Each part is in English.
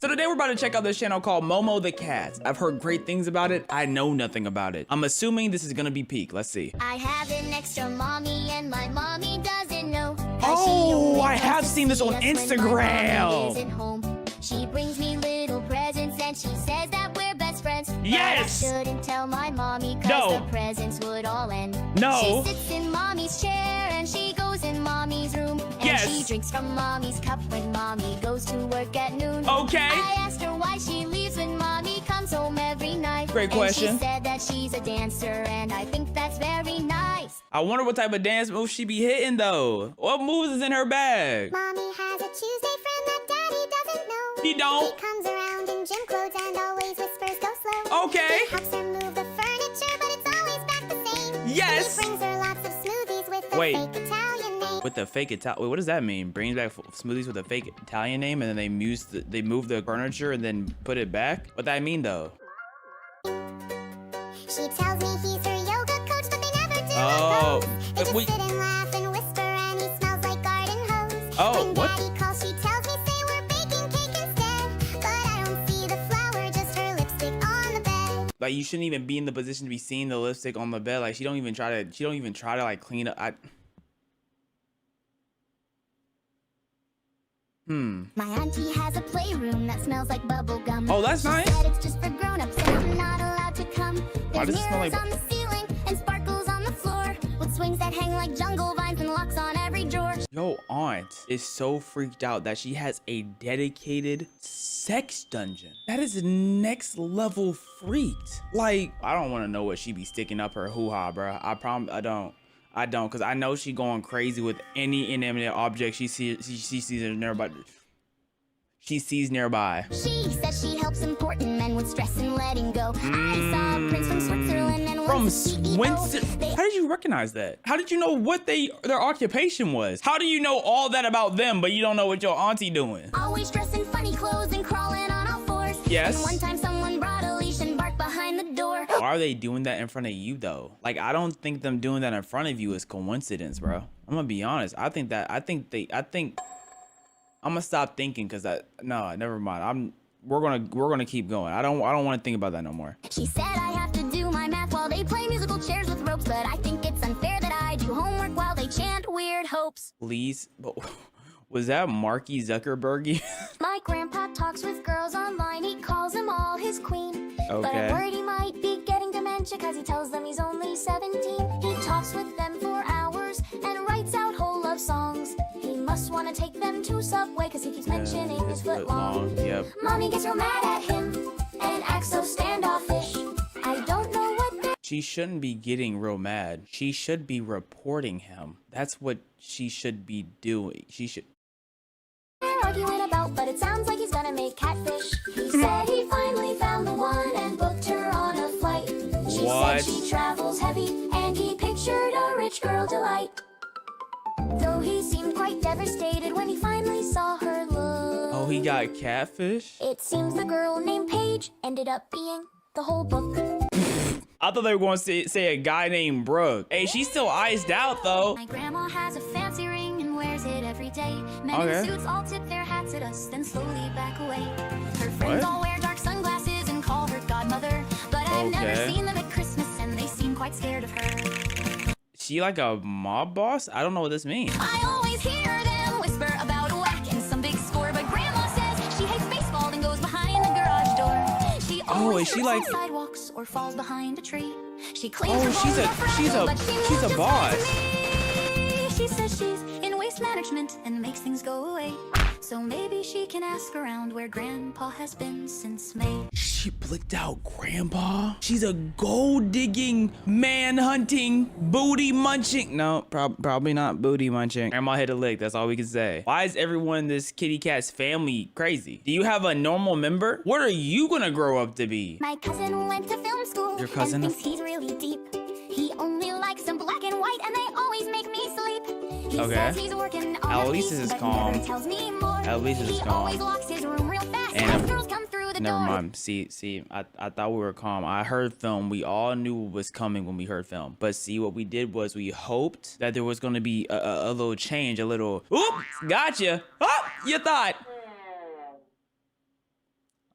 So today we're about to check out this channel called Momo the Cat. I've heard great things about it. I know nothing about it. I'm assuming this is gonna be peak. Let's see. I have an extra mommy and my mommy doesn't know. Oh, I have seen this on Instagram. She brings me little presents and she says that we're best friends. Yes! But I shouldn't tell my mommy cause No. the presents would all end. No. She sits in mommy's chair and she goes in mommy's room. And Yes. she drinks from mommy's cup when mommy goes to work at noon. Okay. I asked her why she leaves when mommy comes home every night. Great question. And she said that she's a dancer and I think that's very nice. I wonder what type of dance moves she be hitting though. What moves is in her bag? Mommy has a Tuesday friend that daddy doesn't know. He don't. He comes around in gym clothes and always whispers go slow. Okay. He helps her move the furniture, but it's always back the same. Yes. He brings her lots of smoothies with a Wait. fake Italian name. With the fake Italian, wait, what does that mean? Brings back smoothies with a fake Italian name, and then they move the furniture and then put it back. What that mean though? She tells me he's her yoga coach, but they never do Oh, a pose. They just wait. sit and laugh and whisper, and he smells like garden hose. Oh, when what? Daddy calls, she tells me say we're baking cake instead. But I don't see the flower, just her lipstick on the bed. Like you shouldn't even be in the position to be seeing the lipstick on the bed. Like she don't even try to like clean up. My auntie has a playroom that smells like bubble gum. Oh, that's She nice. said it's just for grown-ups and I'm not allowed to come. Why There's does it smell mirrors like- on the ceiling and sparkles on the floor with swings that hang like jungle vines and locks on every drawer. Yo, aunt is so freaked out that she has a dedicated sex dungeon. That is next level freaked. Like, I don't want to know what she be sticking up her hoo-ha, bro. I promise I don't. I don't, because I know she going crazy with any inanimate object she sees nearby. She sees nearby. She says she helps important men with stress and letting go. I saw a prince from Switzerland and From was a CEO. Switzerland? How did you recognize that? How did you know what their occupation was? How do you know all that about them, but you don't know what your auntie doing? Always dressed in funny clothes and crawling on all fours. Yes. And one time someone brought a leash and barked behind the door. Why are they doing that in front of you though? Like, I don't think them doing that in front of you is coincidence, bro. I'm gonna be honest. I think I'm gonna stop thinking because no, never mind. We're gonna keep going. I don't want to think about that no more. She said I have to do my math while they play musical chairs with ropes, but I think it's unfair that I do homework while they chant weird hopes. Please, was that Marky Zuckerberg? My grandpa talks with girls online, he calls them all his queen. But Okay. I'm worried he might be getting dementia cause he tells them he's only 17. He talks with them for hours and writes out whole love songs. He must want to take them to Subway cause he keeps mentioning his foot long. Yep. Mommy gets real mad at him and acts so standoffish. I don't know what that. She shouldn't be getting real mad. She should be reporting him. That's what she should be doing. She should. They're arguing about, but it sounds like he's gonna make catfish. He said he finally found the one and booked her on a flight. She What? said she travels heavy and he pictured a rich girl delight. Though he seemed quite devastated when he finally saw her look. Oh, he got catfish? It seems the girl named Paige ended up being the whole book. I thought they were going to say a guy named Brooke. Hey, she's still iced out though. My grandma has a fancy ring and wears it every day. Men Okay. in suits all tip their hats at us, then slowly back away. Her friends What? all wear dark sunglasses and call her godmother. But I've never Okay. seen them at Christmas and they seem quite scared of her. She like a mob boss? I don't know what this means. I always hear them whisper about whack and some big score, but grandma says she hates baseball and goes behind the garage door. She always is she trips like- on sidewalks or falls behind a tree. She claims Oh, her she's bones a- are fragile, she's a- but she she's moves a just boss. like me. She says she's in waste management and makes things go away. So maybe she can ask around where grandpa has been since May. She blicked out grandpa? She's a gold digging, man hunting, booty munching. No, probably not booty munching. Grandma hit a lick, that's all we can say. Why is everyone in this kitty cat's family crazy? Do you have a normal member? What are you gonna grow up to be? My cousin went to film school Your cousin? and thinks he's really deep. He only likes them black and white and they always make me sleep. He Okay. says he's working on At a least piece, this is but calm. never tells me more. At least this is He calm. always locks his room real fast And- as girls come through the Never door. mind. See, I thought we were calm. I heard film. We all knew what was coming when we heard film. But see, what we did was we hoped that there was going to be a little change, a little, oop, gotcha. Oh, you thought.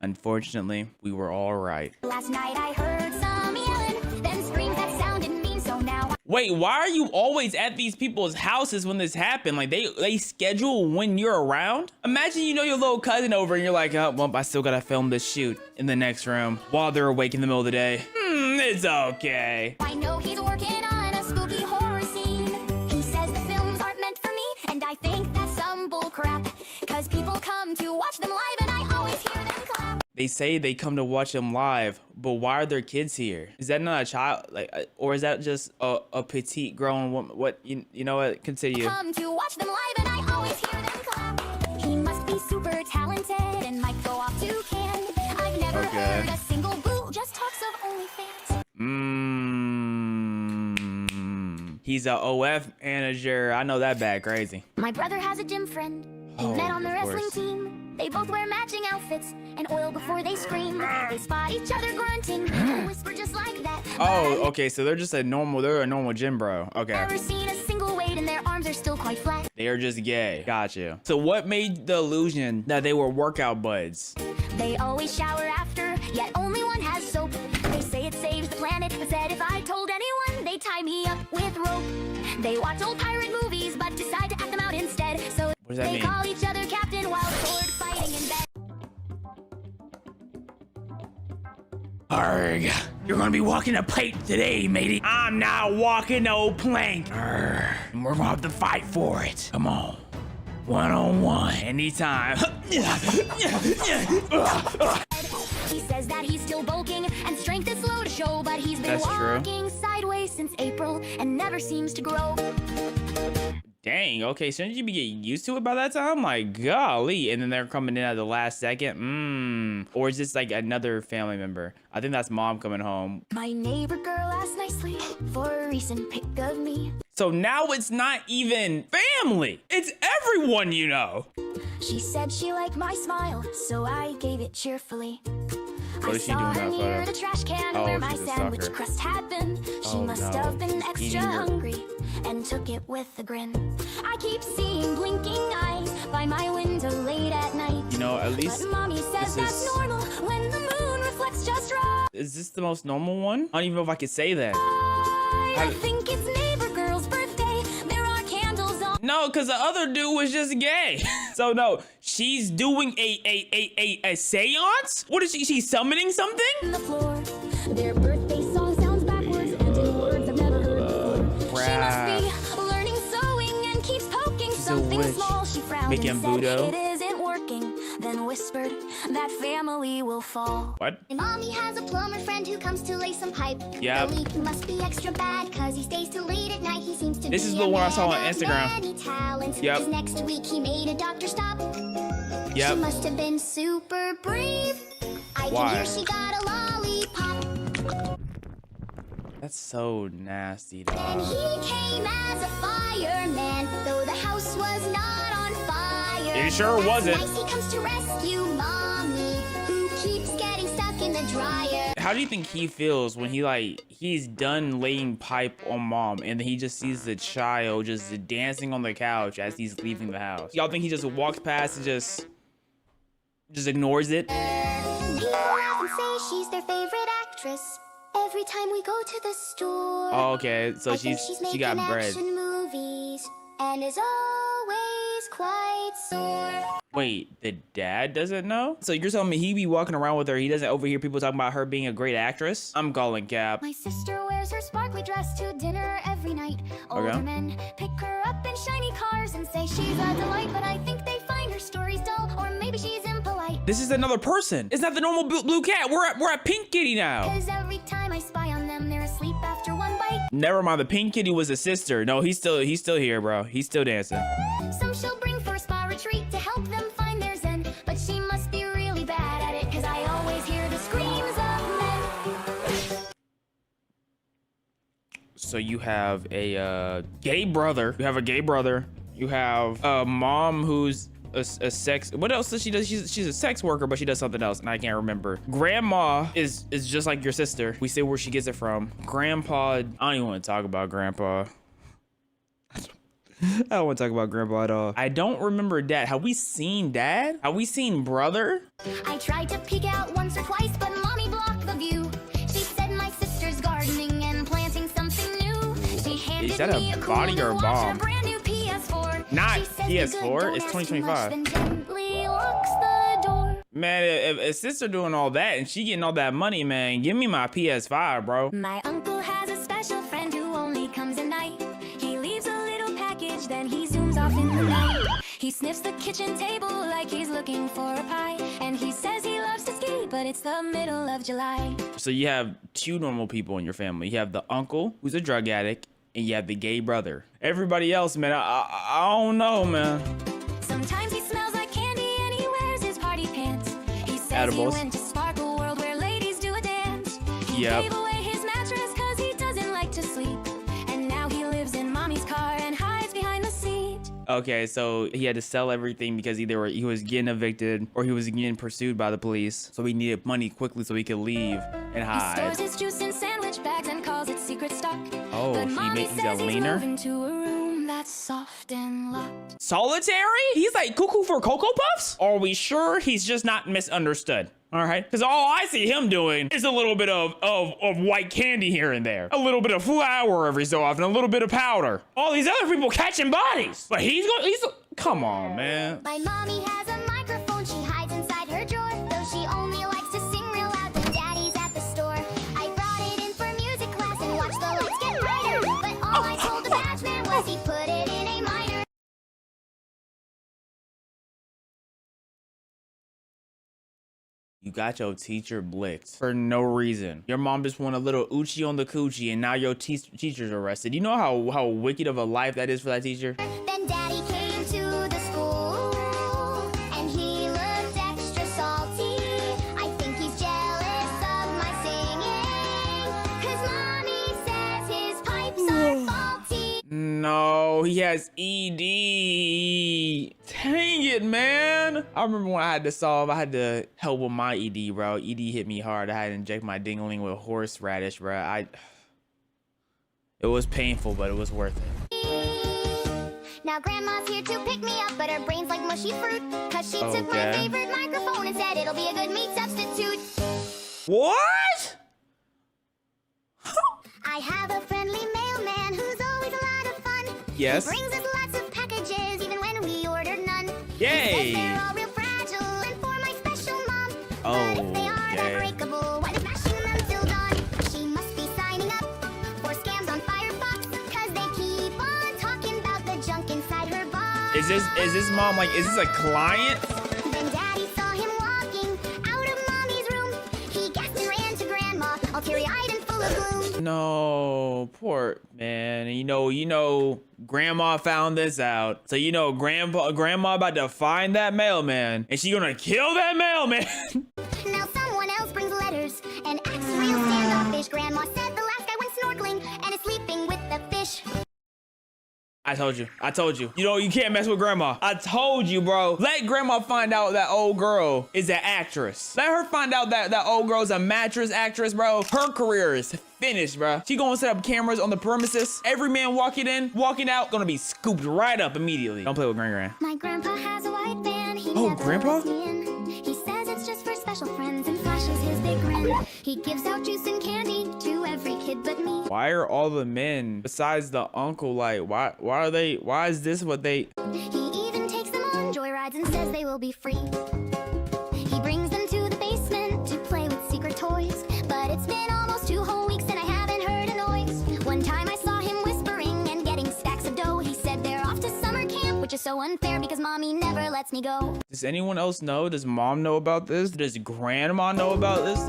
Unfortunately, we were all right. Last night I heard some yelling, then screams that sounded mean, so now Wait, why are you always at these people's houses when this happened? Like they schedule when you're around? Imagine you know your little cousin over and you're like, oh, well, I still gotta film this shoot in the next room while they're awake in the middle of the day. It's okay. I know he's working on a spooky horror scene. He says the films aren't meant for me, and I think that's some bull crap. Cause people come to watch them live and I always hear them clap. They say they come to watch them live, but why are their kids here? Is that not a child, like, or is that just a petite grown woman? What, you know what, continue. Come to watch them live and I always hear them clap. He must be super talented and might go off to can. I've never heard a single boo, just talks of OnlyFans. He's a OF manager. I know that bad crazy. My brother has a gym friend. They met on the wrestling team. They both wear matching outfits and oil before they scream. They spot each other grunting and whisper just like that. Oh, okay, so they're just they're a normal gym bro. Okay. Never seen a single weight and their arms are still quite flat. They are just gay. Gotcha. So what made the illusion that they were workout buds? They always shower after, yet only one has soap. They say it saves the planet, but said if I told anyone, they'd tie me up with rope. They watch old pirate movies, but decide to act them out instead. So what does that mean? call each other captain while sword fighting in bed. Arrgh. You're gonna be walking a pipe today, matey. I'm not walking no plank. Arrgh. We're gonna have to fight for it. Come on. One-on-one. Anytime. He says that he's still bulking and strength is slow to show, but he's been walking sideways since April and never seems to grow. Dang, okay, shouldn't you be getting used to it by that time? Like, golly. And then they're coming in at the last second. Or is this like another family member? I think that's mom coming home. My neighbor girl asked nicely for a recent pic of me. So now it's not even family. It's everyone you know. She said she liked my smile, so I gave it cheerfully. What is she doing that near photo? the trash can where my sandwich crust had been. She must have been extra hungry and took it with a grin. I keep seeing blinking eyes by my window late at night. You know, at least but mommy says that's normal when the moon reflects just right. Is this the most normal one? I don't even know if I could say that. I think it's neighbor girl's birthday. There are candles on. No, because the other dude was just gay. So no, she's doing a seance? What is she? She's summoning something? The floor. Their birthday song sounds backwards and in words I've never heard before. She must be learning sewing and keeps poking something small. She frowned Making and said Budo. it isn't working. Then whispered that family will fall. What? My mommy has a plumber friend who comes to lay some pipe. Yep. The leak must be extra bad cause he stays till late at night. He seems to This be is the one I saw on man of Instagram. many talents. Yep. 'Cause next week he made a doctor stop. Yep. She must have been super brave. I Why? can hear she got a lollipop. That's so nasty, And dog. he came as a fireman, though the house was not on fire. It sure That's wasn't. Nice, he comes to rescue mommy, who keeps getting stuck in the dryer. How do you think he feels when he's done laying pipe on mom and then he just sees the child just dancing on the couch as he's leaving the house? Y'all think he just walks past and just ignores it? People often say she's their favorite actress. Every time we go to the store. Oh, okay, so I think she got making bread. action movies and is always quite sore. Wait, the dad doesn't know? So you're telling me he be walking around with her, he doesn't overhear people talking about her being a great actress? I'm calling cap. My sister wears her sparkly dress to dinner every night. Older men pick her up in shiny cars and say she's a delight, but I think they find her stories dull, or maybe she's impolite. This is another person. It's not the normal blue cat. We're at Pink Kitty now. 'Cause every time I spy on them, they're asleep after one bite. Never mind, the Pink Kitty was a sister. No, he's still here, bro. He's still dancing. Some she'll bring for a spa retreat to help them find their zen, but she must be really bad at it, 'cause I always hear the screams of men. So you have a gay brother. You have a gay brother. You have a mom who's a sex. What else does she do? She's a sex worker, but she does something else, and I can't remember. Grandma is just like your sister. We say where she gets it from. Grandpa. I don't even want to talk about Grandpa. I don't want to talk about grandpa at all. I don't remember dad. Have we seen dad? Have we seen brother? I tried to peek out once or twice, but mommy blocked the view. She said my sister's gardening and planting something new. She handed Is that me a a body or a cool watch and bomb? a brand new PS4. Not She says, "Be good, PS4, don't it's ask too much," 2025. then gently locks the door. Man, if sister doing all that and she getting all that money, man, give me my PS5, bro. My uncle has a special friend who only comes at night. He leaves a little package, then he zooms off in the night. He sniffs the kitchen table like he's looking for a pie. And he says he loves to ski, but it's the middle of July. So you have two normal people in your family. You have the uncle who's a drug addict, and you have the gay brother. Everybody else, man, I don't know, man. Sometimes he smells like candy and he wears his party pants. He says Edibles. he went to Sparkle World where ladies do a dance. He Yep. gave away his mattress cause he doesn't like to sleep. And now he lives in mommy's car and hides behind the seat. Okay, so he had to sell everything because either he was getting evicted or he was getting pursued by the police. So he needed money quickly so he could leave and He hide. stores his juice in sandwich bags and calls it secret stock. Oh, But he's mommy a says he's leaner? moving to a room that's soft and locked. Solitary? He's like cuckoo for Cocoa Puffs? Are we sure he's just not misunderstood? All right, because all I see him doing is a little bit of white candy here and there, a little bit of flour every so often, a little bit of powder. All these other people catching bodies, but he's come on, man. My mommy has a microphone she hides inside her drawer. Though she only likes to sing real loud when daddy's at the store. I brought it in for music class and watched the lights get brighter. But all I told the badge man was he put it in A minor. You got your teacher blitzed for no reason. Your mom just won a little Uchi on the coochie, and now your teacher's arrested. You know how wicked of a life that is for that teacher? Then daddy came to the school and he looked extra salty. I think he's jealous of my singing, cause mommy says his pipes are faulty. No, he has ED. Dang it, man. I remember when I had to help with my ED, bro. ED hit me hard. I had to inject my dingling with horseradish, bro. It was painful, but it was worth it. Now grandma's here to pick me up, but her brain's like mushy fruit. Cause she took my Okay. favorite microphone and said it'll be a good meat substitute. What? I have a friendly mailman who's always a lot of fun. Yes. He brings us lots of packages even when we order none. He Yay. says they're all real fragile and for my special mom. But if they aren't Okay. unbreakable, why they're smashing them till dawn? She must be signing up for scams on Firefox, cause they keep on talking about the junk inside her box. Is this mom like, is this a client? Then daddy saw him walking out of mommy's room. He gasped and ran to grandma, all teary-eyed and full of gloom. No, poor man. You know, grandma found this out. So grandma about to find that mailman, and she gonna kill that mailman. Now someone else brings letters and acts real standoffish. Grandma said the last guy went snorkeling and is sleeping with the fish. I told you. You can't mess with grandma. I told you, bro. Let grandma find out that old girl is an actress. Let her find out that old girl's a mattress actress, bro. Her career is finished, bro. She gonna set up cameras on the premises. Every man walking in, walking out, gonna be scooped right up immediately. Don't play with Gran. My grandpa has a white van. He Oh, never Grandpa? lets me in. He says it's just for special friends and flashes his big grin. He gives out juice and candy to every kid but me. Why are all the men besides the uncle like why is this what they He even takes them on joyrides and says they will be free. He brings them to the basement to play with secret toys. But it's been almost 2 whole weeks and I haven't heard a noise. One time I saw him whispering and getting stacks of dough. He said they're off to summer camp, which is so unfair because mommy never lets me go. Does anyone else know? Does mom know about this? Does grandma know about this?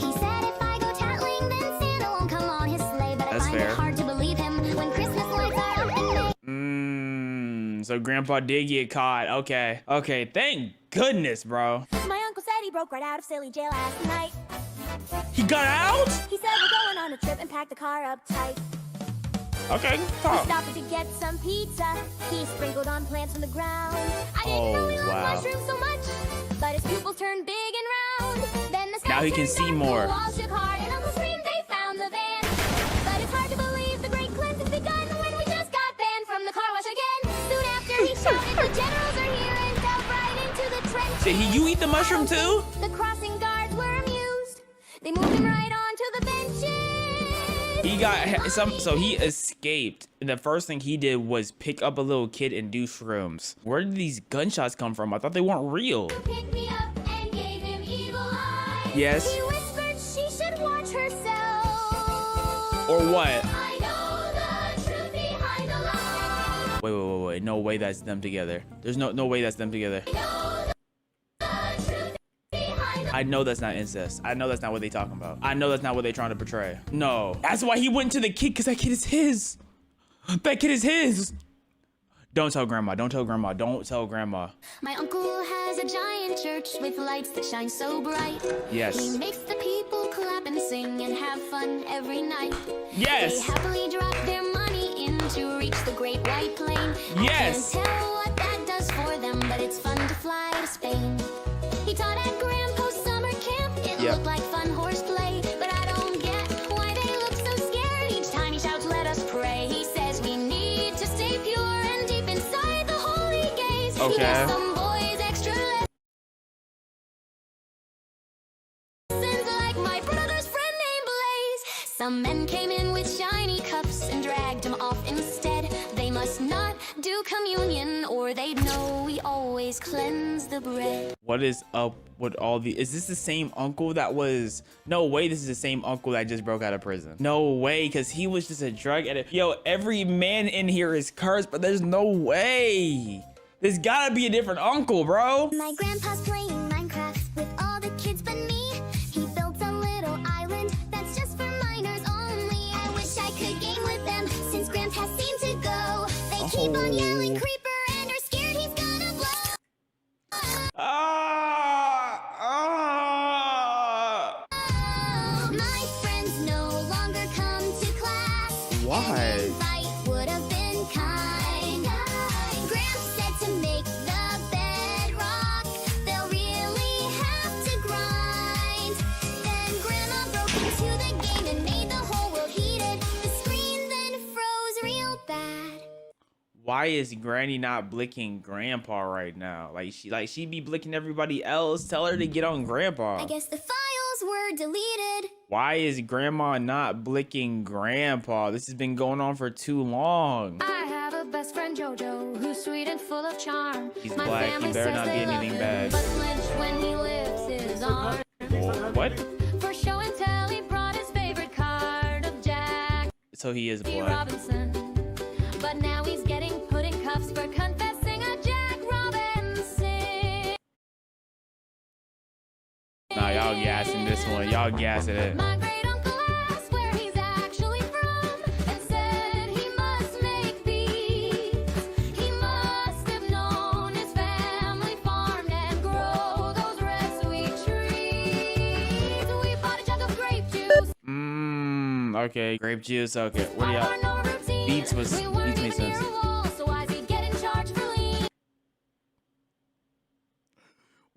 He said if I go tattling, then Santa won't come on his sleigh. But I That's find fair. it hard to believe him when Christmas lights are up in May. So grandpa did get caught. Okay, thank goodness, bro. My uncle said he broke right out of silly jail last night. He got out? He said we're going on a trip and pack the car up tight. Okay, We talk. stopped to get some pizza. He sprinkled on plants from the ground. I didn't know he Oh, loved wow. mushrooms so much, but his pupils turned big and round. Then the sky Now he can turned see dark, more. The walls shook hard, and Uncle screamed they found the van. But it's hard to believe the great cleanse has begun when we just got banned from the car wash again. Did you eat the mushroom too? The crossing guards were amused. They moved him right onto the benches. He got so he escaped. And the first thing he did was pick up a little kid and do shrooms. Where did these gunshots come from? I thought they weren't real. Picked me up and gave him evil eyes. Yes. He whispered she should watch herself. Or what? I know the truth behind the lie. Wait. No way that's them together. There's no way that's them together. I know that's not incest. I know that's not what they talking about. I know that's not what they trying to portray. No. That's why he went to the kid, because that kid is his. That kid is his. Don't tell grandma. Don't tell grandma. Don't tell grandma. My uncle has a giant church with lights that shine so bright. Yes. He makes the people clap and sing and have fun every night. Yes. They happily drop their money in to reach the great white plane. Yes. I can't tell what that does for them, but it's fun to fly to Spain. He taught at Grandpa's summer camp. It looked like fun horseplay, but I don't get why they look so scared each time he shouts, "Let us pray." He says we need to stay pure and deep inside the holy gates. He Okay. gives some boys extra lessons like my brother's friend named Blaze. Some men came in with shiny cups and dragged him off instead. They must not do communion or they'd know we always cleanse the bread. What is up with all the... Is this the same uncle that was... No way this is the same uncle that just broke out of prison. No way, because he was just a drug addict. Yo, every man in here is cursed, but there's no way. There's gotta be a different uncle, bro. My grandpa's playing Minecraft with all the kids but me. He built a little island that's just for minors only. I wish I could game with them since grandpa seemed to go. They keep on yelling creeper and are scared he's gonna blow. My friends no longer come to class. Why? Any fight would have been kind. Gramps said to make the bedrock, they'll really have to grind. Then Grandma broke into the game and made the whole world heated. The screen then froze real bad. Why is Granny not blicking Grandpa right now? Like she be blicking everybody else. Tell her to get on Grandpa. I guess the files were deleted. Why is Grandma not blicking Grandpa? This has been going on for too long. I have a best friend Jojo who's sweet and full of charm. He's My black. He family better says not be they love anything him, bad. but flinch when he lifts his arm. What? For show and tell, he brought his favorite card of Jack So he is D. black. Robinson. But now he's getting put in cuffs for confessing a Jack Robinson. Nah, y'all gassing this one. Y'all gassing it. My great uncle asked where he's actually from and said he must make beats. He must have known his family farmed and grow those red sweet trees. We bought a jug of grape juice. Okay. Grape juice. Okay. What do y'all? Beats made sense. So why's he getting charged for lean?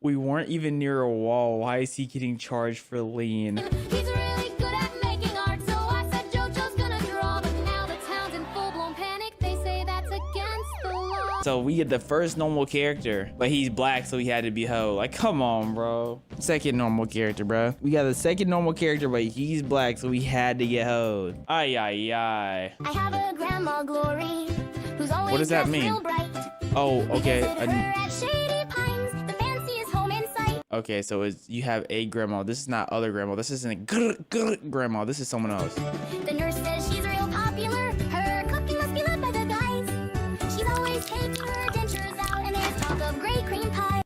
We weren't even near a wall. Why is he getting charged for lean? He's really good at making art, so I said Jojo's gonna draw. But now the town's in full-blown panic. They say that's against the law. So we get the first normal character, but he's black, so he had to be hoe. Like, come on, bro. Second normal character, bro. We got the second normal character, but he's black, so we had to get hoed. Ay, ay, ay. I have a grandma Glory, who's always What does that dressed mean? real bright. Oh, We okay. visit her at Shady Pines, the fanciest home in sight. Okay, so you have a grandma. This is not other grandma. This isn't a grandma. This is someone else. The nurse says she's real popular. Her cooking must be led by the guys. She's always taking her dentures out, and there's talk of great cream pie.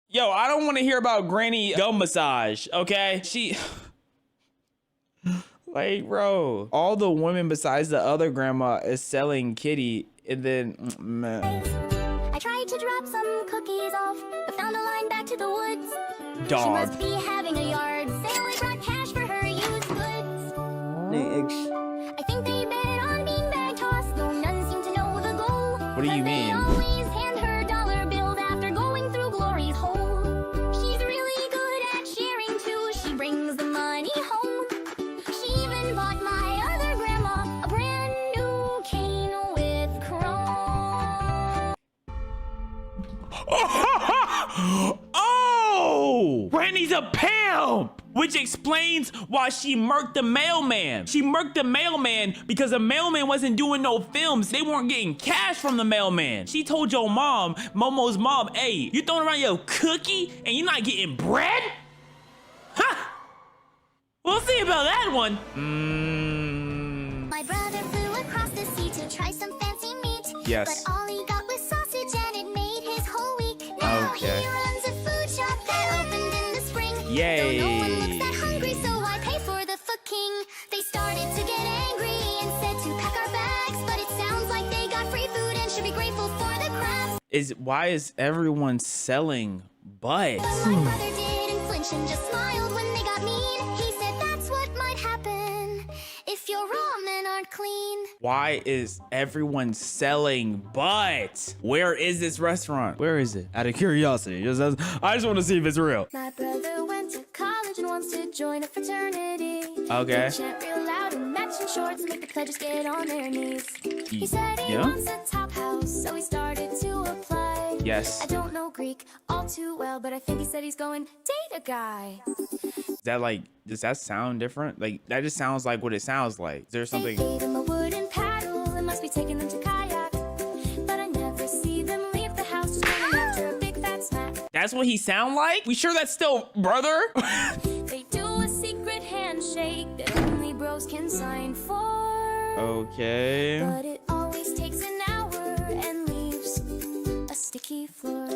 Yo, I don't want to hear about Granny gum massage, okay? She... Like, bro, all the women besides the other grandma is selling kitty, and then... Man. I tried to drop some cookies off, but found a line back to the woods. She Dog. must be having a yard sale. I brought cash for her used goods. I think they bet on beanbag toss, though none seem to know the goal. What do you 'Cause they mean? always hand her dollar bills after going through Glory's hole. She's really good at sharing too. She brings the money home. She even bought my other grandma a brand new cane with chrome. She's a pimp! Which explains why she murked the mailman. She murked the mailman because the mailman wasn't doing no films. They weren't getting cash from the mailman. She told your mom, Momo's mom, hey, you throwing around your cookie and you're not getting bread? Ha! We'll see about that one. My brother flew across the sea to try some fancy meat. Yes. But all he got was sausage and it made his whole week. Now Okay. he runs a food shop that opened in the spring. Yay. Though no one looks that hungry, so I pay for the king. They started to get angry and said to pack our bags. But it sounds like they got free food and should be grateful for the crabs. Why is everyone selling butts? But my brother didn't flinch and just smiled when they got mean. He said that's what might happen if your ramen aren't clean. Why is everyone selling butts? Where is this restaurant? Where is it? Out of curiosity. I just want to see if it's real. My brother went to college and wants to join a fraternity. Okay. They chant real loud and matching shorts and make the pledges get on their knees. He said he Yeah? wants a top house, so he started to apply. Yes. I don't know Greek all too well, but I think he said he's going date a guy. Is that like, does that sound different? Like, that just sounds like what it sounds like. Is there They something? gave him a wooden paddle and must be taking them to kayak. But I never see them leave the house, just running after a big fat smack. That's what he sound like? We sure that's still brother? They do a secret handshake that only bros can sign for. Okay. But it always takes an hour and leaves a sticky floor.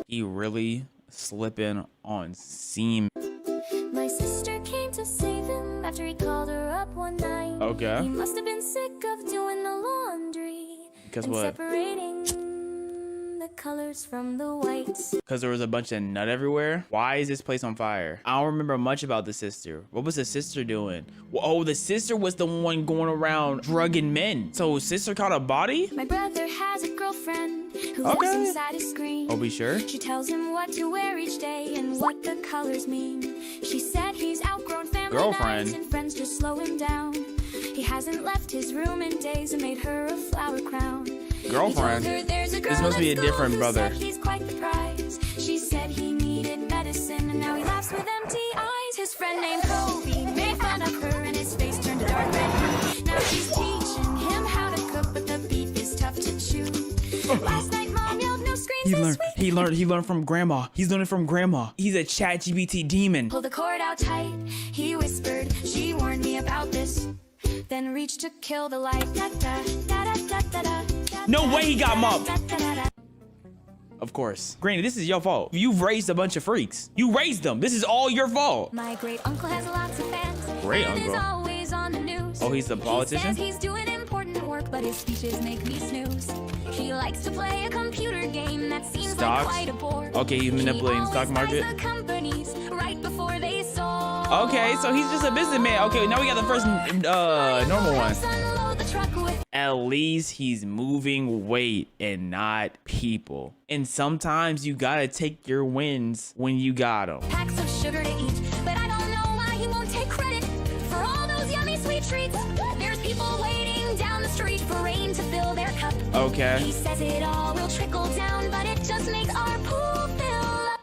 He really slipping on seam. My sister came to save him after he called her up one night. Okay. He must have been sick of doing the laundry. Because and what? separating the colors from the whites. Because there was a bunch of nut everywhere? Why is this place on fire? I don't remember much about the sister. What was the sister doing? Oh, the sister was the one going around drugging men. So sister caught a body? My brother has a girlfriend who Okay. lives inside his screen. Oh, be sure? She tells him what to wear each day and what the colors mean. She said he's outgrown family Girlfriend. nights and friends just slow him down. He hasn't left his room in days and made her a flower crown. Girlfriend? He told her there's a girl This must be a at school different who brother. said he's quite the prize. She said he needed medicine and now he laughs with empty eyes. His friend named Kobe made fun of her and his face turned a dark red. Now she's teaching him how to cook, but the beef is tough to chew. Last night mom yelled no screens this week. He learned from grandma. He's learning from grandma. He's a ChatGPT demon. Pulled the cord out tight, he whispered, she warned me about this. Then reached to kill the light. Da, da, da, da, da, da, da, No way he got mobbed. da, da, da, da. Of course. Granny, this is your fault. You've raised a bunch of freaks. You raised them. This is all your fault. My great uncle has lots of fans. Great and is uncle? always on the news. Oh, he's the politician? He says he's doing important work, but his speeches make me snooze. He likes to play a computer game that seems Stocks? like quite a bore. Okay, he's manipulating the He stock always buys market. the companies right before they sold. Okay, so he's just a businessman. Okay, now we got the first normal one. Unload the truck with At least he's moving weight and not people. And sometimes you gotta take your wins when you got them. packs of sugar to eat, but I don't know why he won't take credit for all those yummy sweet treats. There's people waiting down the street for rain to fill their cup. He Okay. says it all will trickle down, but it just makes our pool fill up.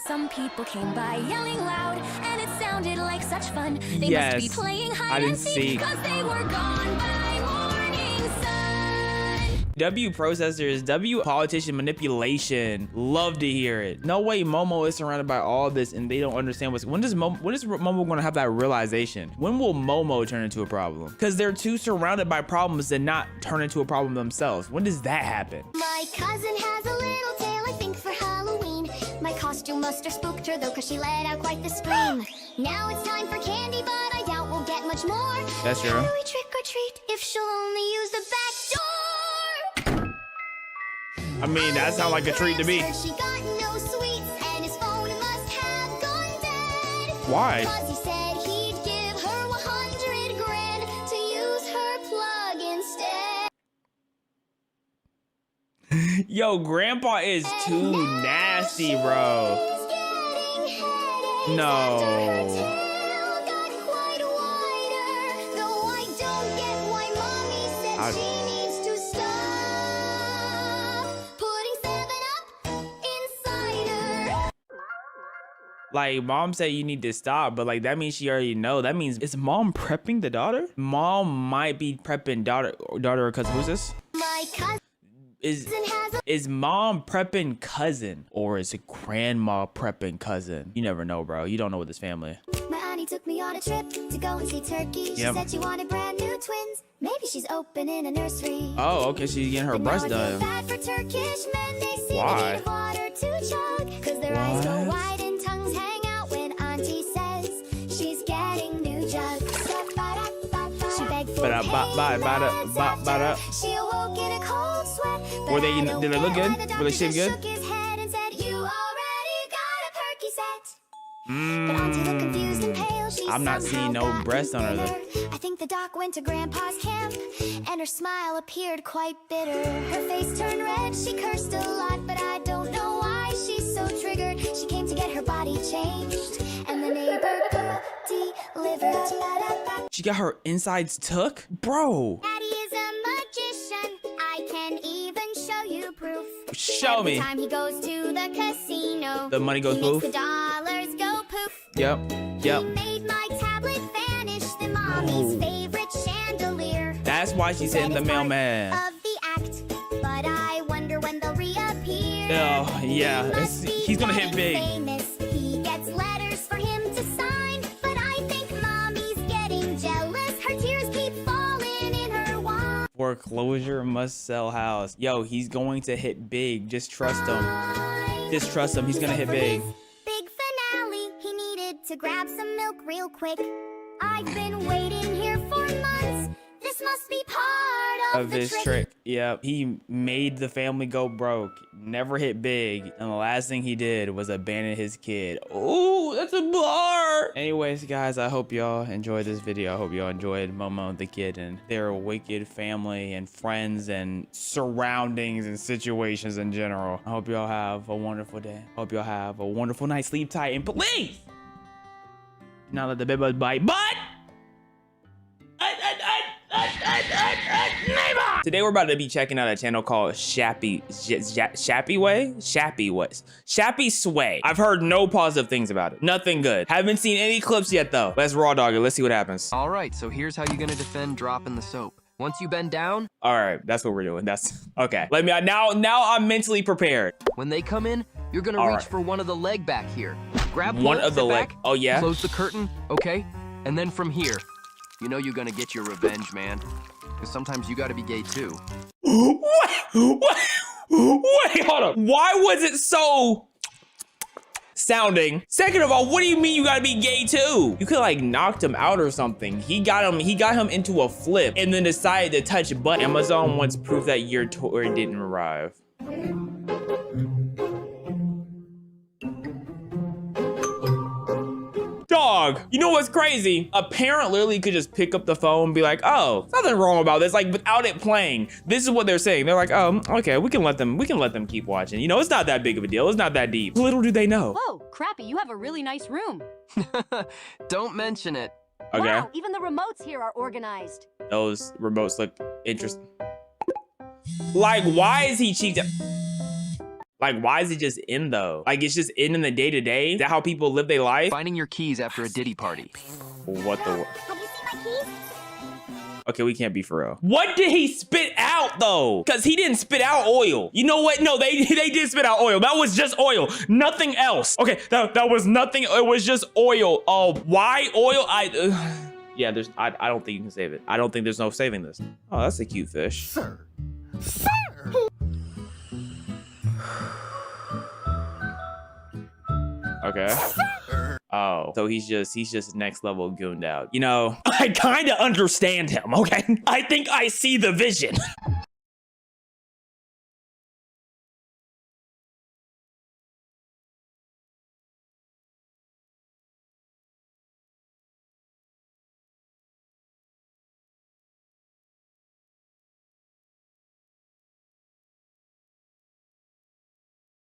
Some people came by yelling loud, and it sounded like such fun. They Yes, must be playing I hide didn't and see. seek, cause they were gone by morning sun. W processors, W politician manipulation. Love to hear it. No way Momo is surrounded by all this and they don't understand when is Momo gonna have that realization? When will Momo turn into a problem? Because they're too surrounded by problems to not turn into a problem themselves. When does that happen? My cousin has a little tail, I think, for Halloween. My costume must have spooked her, though, cause she let out quite the scream. Now it's time for candy, but I doubt we'll get much more. That's true. How do we trick or treat if she'll only use the back door? I mean, that sounds like a treat to me. She got no sweets, and his phone must have gone dead. Why? Cause he said he'd give her 100 grand to use her plug instead. Yo, grandpa is too nasty, bro. He's getting headaches No. after her tail got quite wider. Though I don't get why mommy said she needs to stop putting 7-Up inside her. Like, mom said you need to stop, but like that means she already know. That means, is mom prepping the daughter? Mom might be prepping daughter or cousin. Who's this? My cousin Is mom prepping cousin, or is it grandma prepping cousin? You never know, bro. You don't know with this family. My auntie took me on a trip to go and see Turkey. She said she wanted brand new twins. Maybe she's opening a nursery. Oh, okay. She's getting her breast done. Bad for Turkish men. They see Why? the water to chug, cause their eyes go wide and tongues hang out when auntie says she's getting new jugs. She begged for She awoke in a cold sweat. Were they? Did they look good? Were they shape good? Shook his head and said, "You already got a perky set." But auntie looked confused and pale. She I'm not seeing no somehow got breast on her though. bitter. I think the doc went to grandpa's camp and her smile appeared quite bitter. Her face turned red, she cursed a lot, but I don't know why she's so triggered. She came to get her body changed, and the neighbor delivered. She got her insides took? Bro. Daddy is a magician. I can even show you proof. Show Every me. time he goes to the casino, The money goes he makes poof? the dollars go poof. Yep. Yep. He made my tablet vanish, the mommy's favorite chandelier. That's why she's hitting the mailman. Of the act, but I wonder when they'll reappear. Oh, yeah. He's gonna hit big. Famous. He gets letters for him to sign, but I think mommy's getting jealous. Her tears keep falling in her wine. Foreclosure must sell house. Yo, he's going to hit big. Just trust him. Just trust him. He's gonna hit big. Big finale. He needed to grab some milk real quick. I've been waiting here for months. This must be part Of his trick. Yep. He made the family go broke. Never hit big. And the last thing he did was abandon his kid. Ooh, that's a bar. Anyways, guys, I hope y'all enjoyed this video. I hope y'all enjoyed Momo the kid and their wicked family and friends and surroundings and situations in general. I hope y'all have a wonderful day. Hope y'all have a wonderful night. Sleep tight and please not let the bed bugs bite. But today we're about to be checking out a channel called Shappy Sway. I've heard no positive things about it. Nothing good. Haven't seen any clips yet though. Let's raw dog it. Let's see what happens. All right, so here's how you're gonna defend dropping the soap. Once you bend down, All right, that's what we're doing. That's okay. Let me now I'm mentally prepared. when they come in, you're gonna All reach right. for one of the leg back here. Grab One hold, of the sit leg. back, Oh yeah. Close the curtain, okay? And then from here, you know you're gonna get your revenge, man. Because sometimes you gotta be gay too. Wait, hold up. Why was it so sounding? Second of all, what do you mean you gotta be gay too? You could like knocked him out or something. He got him into a flip and then decided to touch butt. Amazon wants proof that your toy didn't arrive. Dog, you know what's crazy? A parent literally could just pick up the phone and be like, oh, nothing wrong about this, like without it playing. This is what they're saying. They're like, oh, okay, we can let them keep watching. You know, it's not that big of a deal. It's not that deep. Little do they know. Whoa, Crappy, you have a really nice room. Don't mention it. Okay, Wow, even the remotes here are organized. those remotes look interesting. Like, why is he cheating? Like, why is it just in though? Like, it's just in the day to day. Is that how people live their life? Finding your keys after a Diddy party. What the? Have you seen my keys? Okay, we can't be for real. What did he spit out though? Cause he didn't spit out oil. You know what? No, they did spit out oil. That was just oil, nothing else. Okay, that was nothing. It was just oil. Oh, why oil? Yeah, I don't think you can save it. I don't think there's no saving this. Oh, that's a cute fish. Sir. Okay. Oh, so he's just next level gooned out. You know, I kind of understand him, okay? I think I see the vision.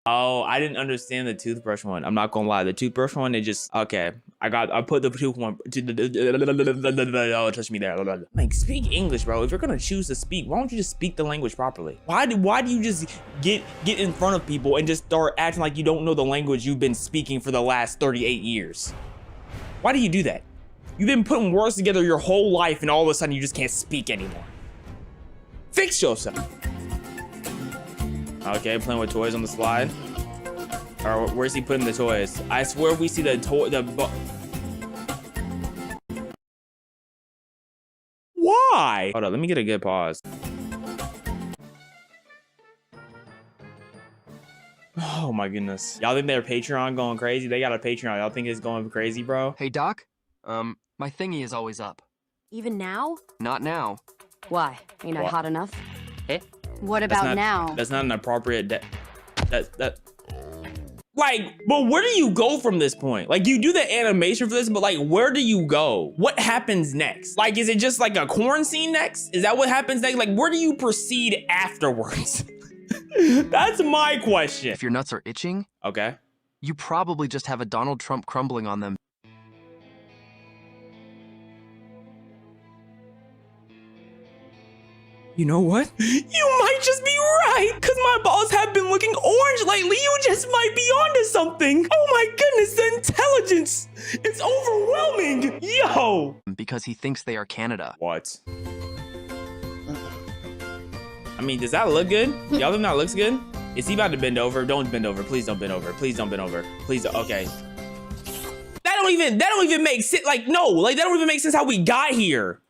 Oh, I didn't understand the toothbrush one. I'm not gonna lie. The toothbrush one, it just, okay. I put the 2.1. Oh, touch me there. Like, speak English, bro. If you're gonna choose to speak, why don't you just speak the language properly? Why do you just get in front of people and just start acting like you don't know the language you've been speaking for the last 38 years? Why do you do that? You've been putting words together your whole life, and all of a sudden you just can't speak anymore. Fix yourself. Okay, playing with toys on the slide. Or where's he putting the toys? I swear we see the Why? Hold on, let me get a good pause. Oh my goodness. Y'all think their Patreon going crazy? They got a Patreon. Y'all think it's going crazy, bro? Hey, Doc. My thingy is always up. Even now? Not now. Why? Ain't I What? hot enough? Eh? What That's about not- now? That's not an appropriate like, but where do you go from this point? Like, you do the animation for this, but like, where do you go? What happens next? Like, is it just like a corn scene next? Is that what happens next? Like, where do you proceed afterwards? That's my question. If your nuts are itching, Okay. you probably just have a Donald Trump crumbling on them. You know what? You might just be right, because my balls have been looking orange lately. You just might be onto something. Oh my goodness, the intelligence. It's overwhelming. Yo. Because he thinks they are Canada. What? I mean, does that look good? Y'all think that looks good? Is he about to bend over? Don't bend over. Please don't bend over. Please don't bend over. Please don't. Okay. That don't even make sense. Like, no, like that don't even make sense how we got here.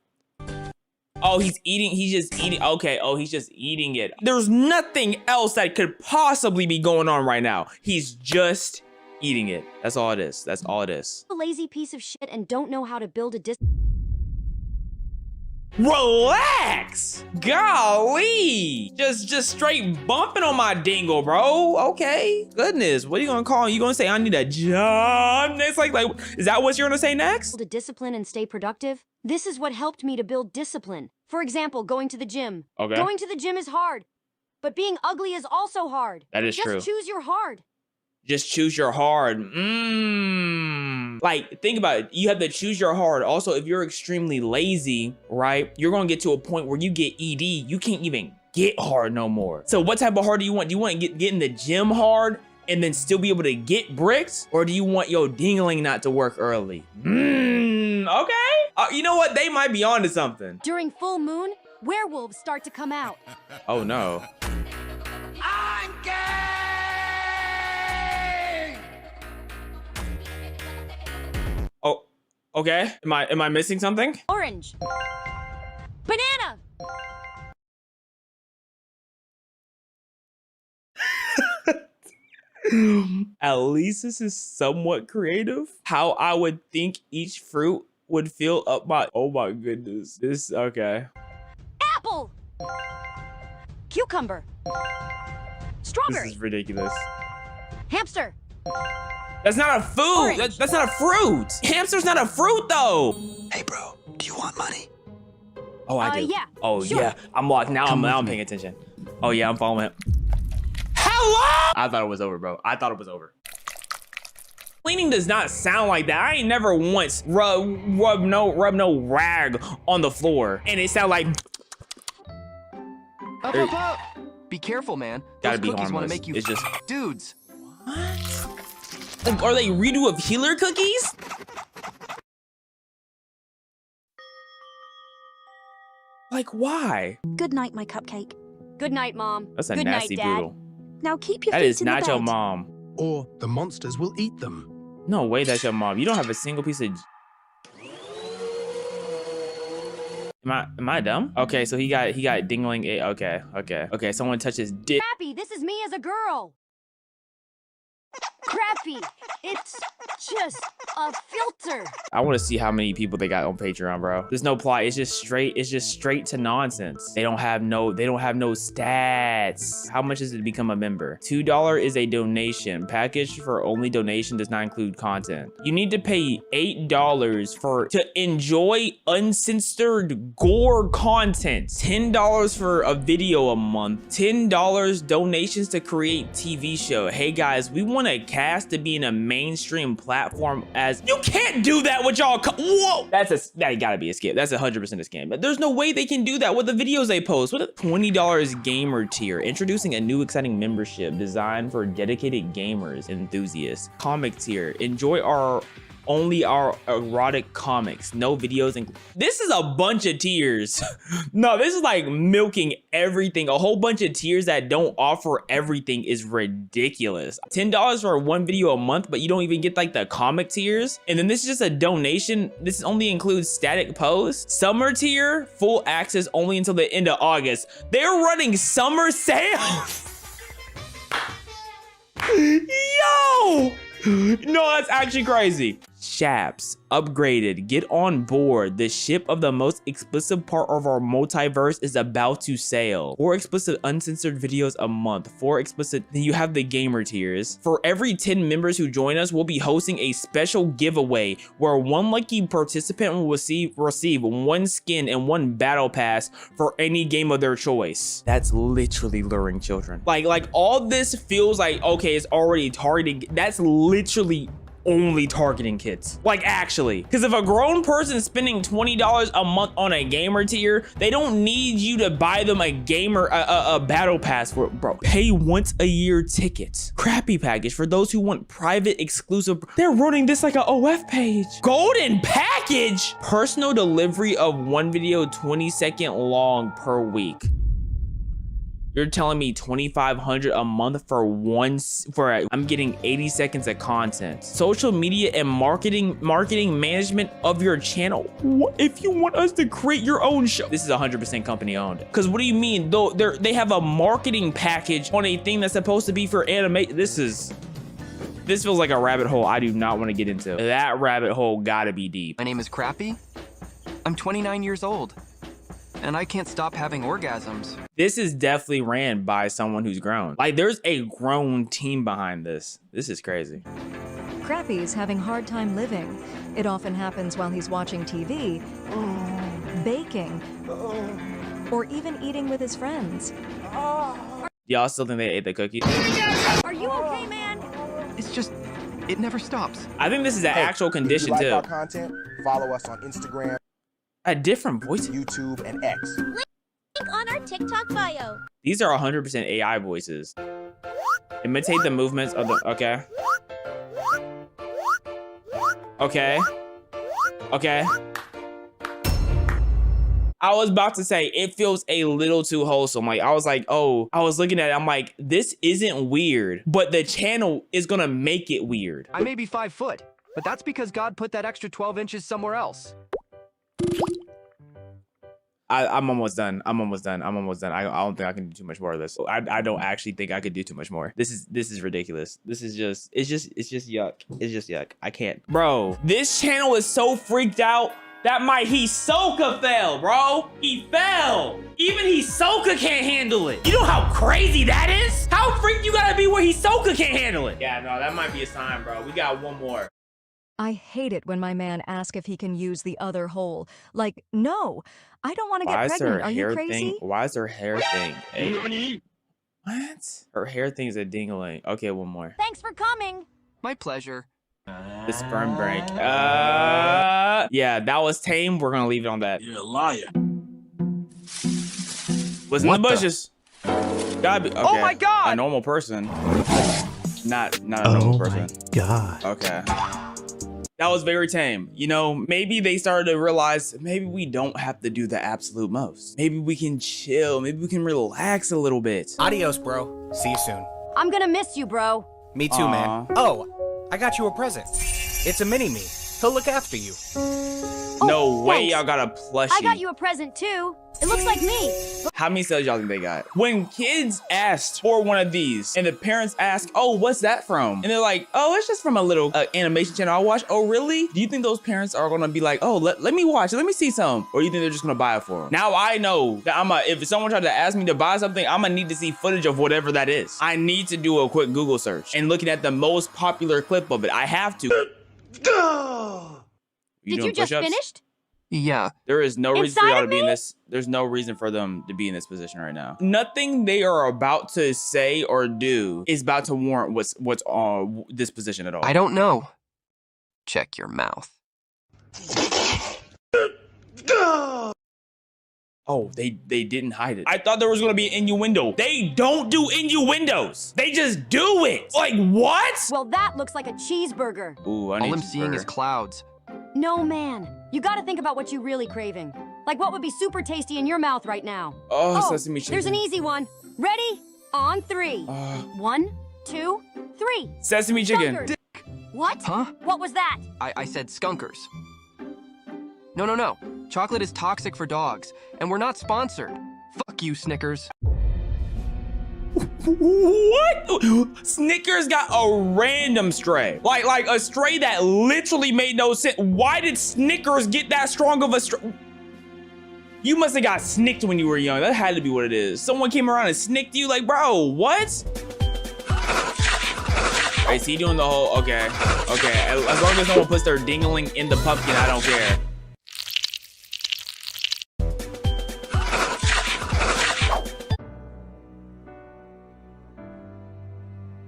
Oh, he's eating. He's just eating. Okay. Oh, he's just eating it. There's nothing else that could possibly be going on right now. He's just eating it. That's all it is. That's all it is. A lazy piece of shit and don't know how to build a Relax. Golly. Just straight bumping on my dingle, bro. Okay. Goodness. What are you gonna call? You gonna say I need a job next? Like, is that what you're gonna say next? discipline and stay productive? This is what helped me to build discipline. For example, going to the gym. Okay. Going to the gym is hard, but being ugly is also hard. That is true. Just choose your hard. Just choose your hard. Like, think about it. You have to choose your hard. Also, if you're extremely lazy, right, you're gonna get to a point where you get ED. You can't even get hard no more. So what type of hard do you want? Do you want to get in the gym hard and then still be able to get bricks? Or do you want your dingling not to work early? Okay. You know what? They might be onto something. During full moon, werewolves start to come out. Oh no. I'm gay! Oh, okay. Am I missing something? Orange. Banana. At least this is somewhat creative. How I would think each fruit would fill up my, oh my goodness. This, okay. Apple. Cucumber. This Strawberry. is ridiculous. Hamster. That's not a food. Orange. That's not a fruit. Hamster's not a fruit though. Hey, bro, do you want money? Oh, I do. Yeah, Oh sure. yeah. I'm locked. Now I'm paying attention. Oh yeah, I'm following him. Hello? I thought it was over, bro. I thought it was over. Cleaning does not sound like that. I ain't never once rub no rag on the floor, and it sound like Up. Be careful, man. Gotta Those be cookies want harmless. to make you It's just dudes. like, are they redo of healer cookies? Like, why? Good night, my cupcake. Good night, Mom. That's a Good nasty night, Dad. doodle. Now keep your That feet is in the not your bed. mom. Or the monsters will eat them. No way, that's your mom. You don't have a single piece of. Am I dumb? Okay, so he got dingling. Okay. Someone touched his dick. Crappy, this is me as a girl. Crappy, it's just a filter. I want to see how many people they got on Patreon, bro. There's no plot. It's just straight to nonsense. They don't have no stats. How much is it to become a member? $2 is a donation. Package for only donation does not include content. You need to pay $8 to enjoy uncensored gore content. $10 for a video a month. $10 donations to create TV show. Hey guys, we want a cast to be in a mainstream platform as, you can't do that with y'all. Whoa, that gotta be a scam. That's 100% a scam. But there's no way they can do that with the videos they post. What a $20 gamer tier, introducing a new exciting membership designed for dedicated gamers, enthusiasts. Comic tier, enjoy only our erotic comics, no videos. This is a bunch of tiers. No, this is like milking everything. A whole bunch of tiers that don't offer everything is ridiculous. $10 for one video a month, but you don't even get like the comic tiers. And then this is just a donation. This only includes static posts. Summer tier, full access only until the end of August. They're running summer sales. Yo! No, that's actually crazy. Shaps upgraded. Get on board. The ship of the most explicit part of our multiverse is about to sail. 4 explicit uncensored videos a month. 4 explicit. Then you have the gamer tiers. For every 10 members who join us, we'll be hosting a special giveaway where one lucky participant will receive 1 skin and 1 battle pass for any game of their choice. That's literally luring children. Like all this feels like, okay, it's already targeting. That's literally only targeting kids. Like, actually, because if a grown person is spending $20 a month on a gamer tier, they don't need you to buy them a battle pass for it, bro. Pay once a year tickets. Crappy package for those who want private exclusive. They're running this like an OF page. Golden package. Personal delivery of 1 video 20-second long per week. You're telling me $2,500 a month I'm getting 80 seconds of content. Social media and marketing management of your channel. What if you want us to create your own show? This is 100% company owned. Because what do you mean? Though they have a marketing package on a thing that's supposed to be for anime. This feels like a rabbit hole I do not want to get into. That rabbit hole gotta be deep. My name is Crappy. I'm 29 years old. And I can't stop having orgasms. This is definitely ran by someone who's grown. Like, there's a grown team behind this. This is crazy. Crappy's having hard time living. It often happens while he's watching TV, baking, or even eating with his friends. Y'all still think they ate the cookie? Are you okay, man? It's just, it never stops. I think this is an actual condition if you like too. our content, follow us on Instagram, A different voice. YouTube, and X. Link on our TikTok bio. These are 100% AI voices. Imitate the movements of the. Okay. Okay. Okay. I was about to say it feels a little too wholesome. Like, I was like, oh, I was looking at it. I'm like, this isn't weird, but the channel is gonna make it weird. I may be 5 foot, but that's because God put that extra 12 inches somewhere else. I'm almost done. I'm almost done. I don't think I can do too much more of this. I don't actually think I could do too much more. This is ridiculous. This is just, it's just yuck. It's just yuck. I can't. Bro, this channel is so freaked out that my Hisoka fell, bro. He fell. Even Hisoka can't handle it. You know how crazy that is? How freaked you gotta be where Hisoka can't handle it? Yeah, no, that might be a sign, bro. We got one more. I hate it when my man asks if he can use the other hole. Like, no, I don't want to get pregnant. Are you crazy? Why is her hair thing? What? Her hair thing's a dingling. Okay, one more. Thanks for coming. My pleasure. The sperm break. Yeah, that was tame. We're gonna leave it on that. You're a liar. Was in the bushes. Gotta be. Okay. Oh my God! A normal person. Not a normal person. Oh my God. Okay. That was very tame. You know, maybe they started to realize maybe we don't have to do the absolute most. Maybe we can chill. Maybe we can relax a little bit. Adios, bro. See you soon. I'm gonna miss you, bro. Me too, man. Oh, I got you a present. It's a mini-me. He'll look after you. No way thanks. y'all got a plushie. I got you a present too. It looks like me. How many cells y'all think they got? When kids asked for one of these and the parents ask, oh, what's that from? And they're like, oh, it's just from a little animation channel I watch. Oh, really? Do you think those parents are gonna be like, oh, let me watch it, let me see some? Or you think they're just gonna buy it for them? Now I know that if someone tried to ask me to buy something, I'm gonna need to see footage of whatever that is. I need to do a quick Google search and looking at the most popular clip of it. I have to. Did you just finished? Yeah. There is no reason for Inside y'all to of be in me? this. There's no reason for them to be in this position right now. Nothing they are about to say or do is about to warrant what's on this position at all. I don't know. check your mouth. Oh, they didn't hide it. I thought there was gonna be an innuendo. They don't do innuendos. They just do it. Like, what? Well, that looks like a cheeseburger. Ooh, I need All I'm seeing is cheeseburger. clouds. No, man. You gotta think about what you're really craving. Like what would be super tasty in your mouth right now. Oh, sesame chicken. There's an easy one. Ready? On 3. 1, 2, 3. Sesame chicken. Skunkers. What? Huh? What was that? I said skunkers. No. Chocolate is toxic for dogs, and we're not sponsored. Fuck you, Snickers. What? Snickers got a random stray. Like a stray that literally made no sense. Why did Snickers get that strong of a stray? You must have got snicked when you were young. That had to be what it is. Someone came around and snicked you. Like, bro, what? Alright, is he doing the whole, okay. As long as no one puts their dingling in the pumpkin, I don't care.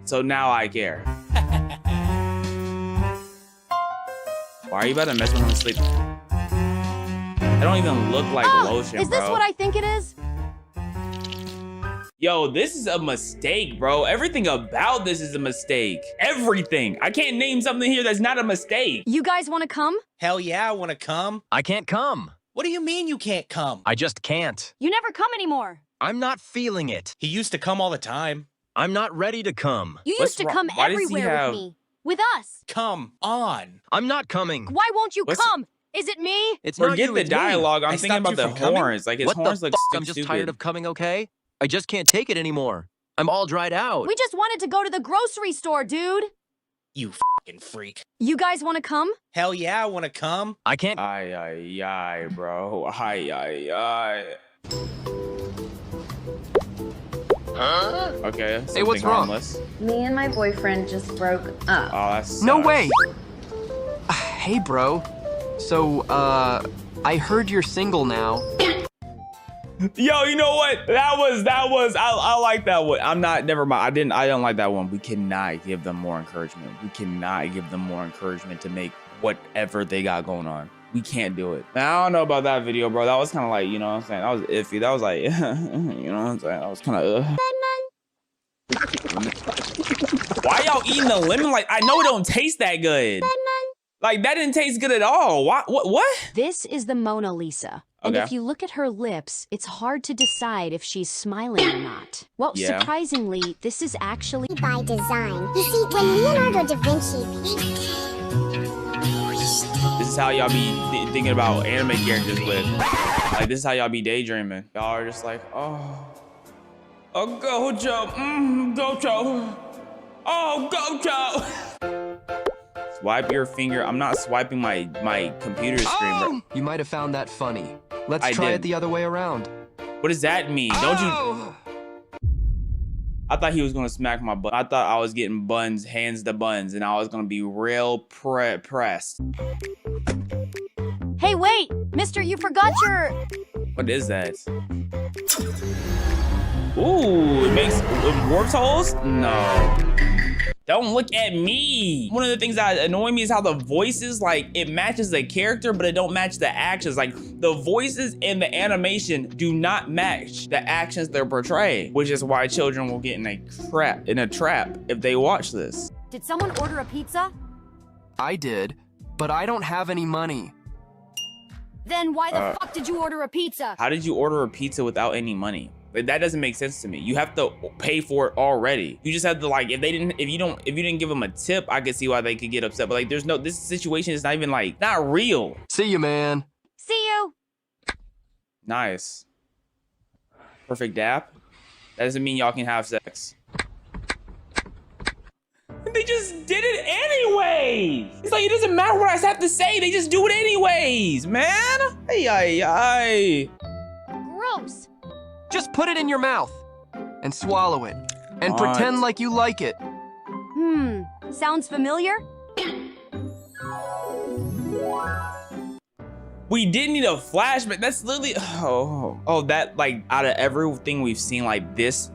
So now I care. Why are you about to mess with him sleep? That don't even look like lotion, is this bro. what I think it is? Yo, this is a mistake, bro. Everything about this is a mistake. Everything. I can't name something here that's not a mistake. You guys want to come? Hell yeah, I want to come. I can't come. What do you mean you can't come? I just can't. You never come anymore. I'm not feeling it. He used to come all the time. I'm not ready to come. You What's used to wrong? come Why does he everywhere have- with me. With us. Come on. I'm not coming. Why won't you What's- come? Is it me? It's not Forget you, the it's me. dialogue. I'm I thinking stopped about you the from coming? horns. Like, his What horns the look f? I'm just stupid. tired of coming, okay? I just can't take it anymore. I'm all dried out. We just wanted to go to the grocery store, dude. You fucking freak. You guys want to come? Hell yeah, I want to come. I can't. Ay, bro. Ay. Okay. Hey, what's something wrong? harmless. Me and my boyfriend just broke up. Oh, that's No way. Hey, bro. So, I heard you're single now. Yo, you know what? That was. I like that one. I'm not. Never mind. I don't like that one. We cannot give them more encouragement. We cannot give them more encouragement to make whatever they got going on. We can't do it. Now, I don't know about that video, bro. That was kind of like, you know what I'm saying? That was iffy. That was like, you know what I'm saying? That was kind of. Why y'all eating the lemon? Like, I know it don't taste that good. Like, that didn't taste good at all. What? This is the Mona Lisa. And Okay. if you look at her lips, it's hard to decide if she's smiling or not. Well, Yeah. surprisingly, this is actually By design. You see, when Leonardo da Vinci This is how y'all be thinking about anime characters with. Like, this is how y'all be daydreaming. Y'all are just like, oh, Gojo, Gojo, oh, Gojo. Swipe your finger. I'm not swiping my computer screen. Bro. You might have found that funny. Let's I try did. it the other way around. What does that mean? Don't you? Oh! I thought he was gonna smack my butt. I thought I was getting buns, hands to buns, and I was gonna be real pressed. Hey, wait, mister, you forgot your... What is that? Ooh, it warps holes? No. Don't look at me. One of the things that annoy me is how the voices, like, it matches the character, but it don't match the actions. Like, the voices and the animation do not match the actions they're portraying, which is why children will get in a trap if they watch this. Did someone order a pizza? I did, but I don't have any money. Then why the fuck did you order a pizza? How did you order a pizza without any money? Like, that doesn't make sense to me. You have to pay for it already. You just have to, like, if you didn't give them a tip, I could see why they could get upset. But like, this situation is not even, like, not real. See you, man. See you. Nice. Perfect dap. That doesn't mean y'all can have sex. They just did it anyway. It's like, it doesn't matter what I have to say. They just do it anyways, man. Ay. Gross. Just put it in your mouth and swallow it and What? pretend like you like it. Sounds familiar? We did need a flashback. That's literally, that, like, out of everything we've seen, like, this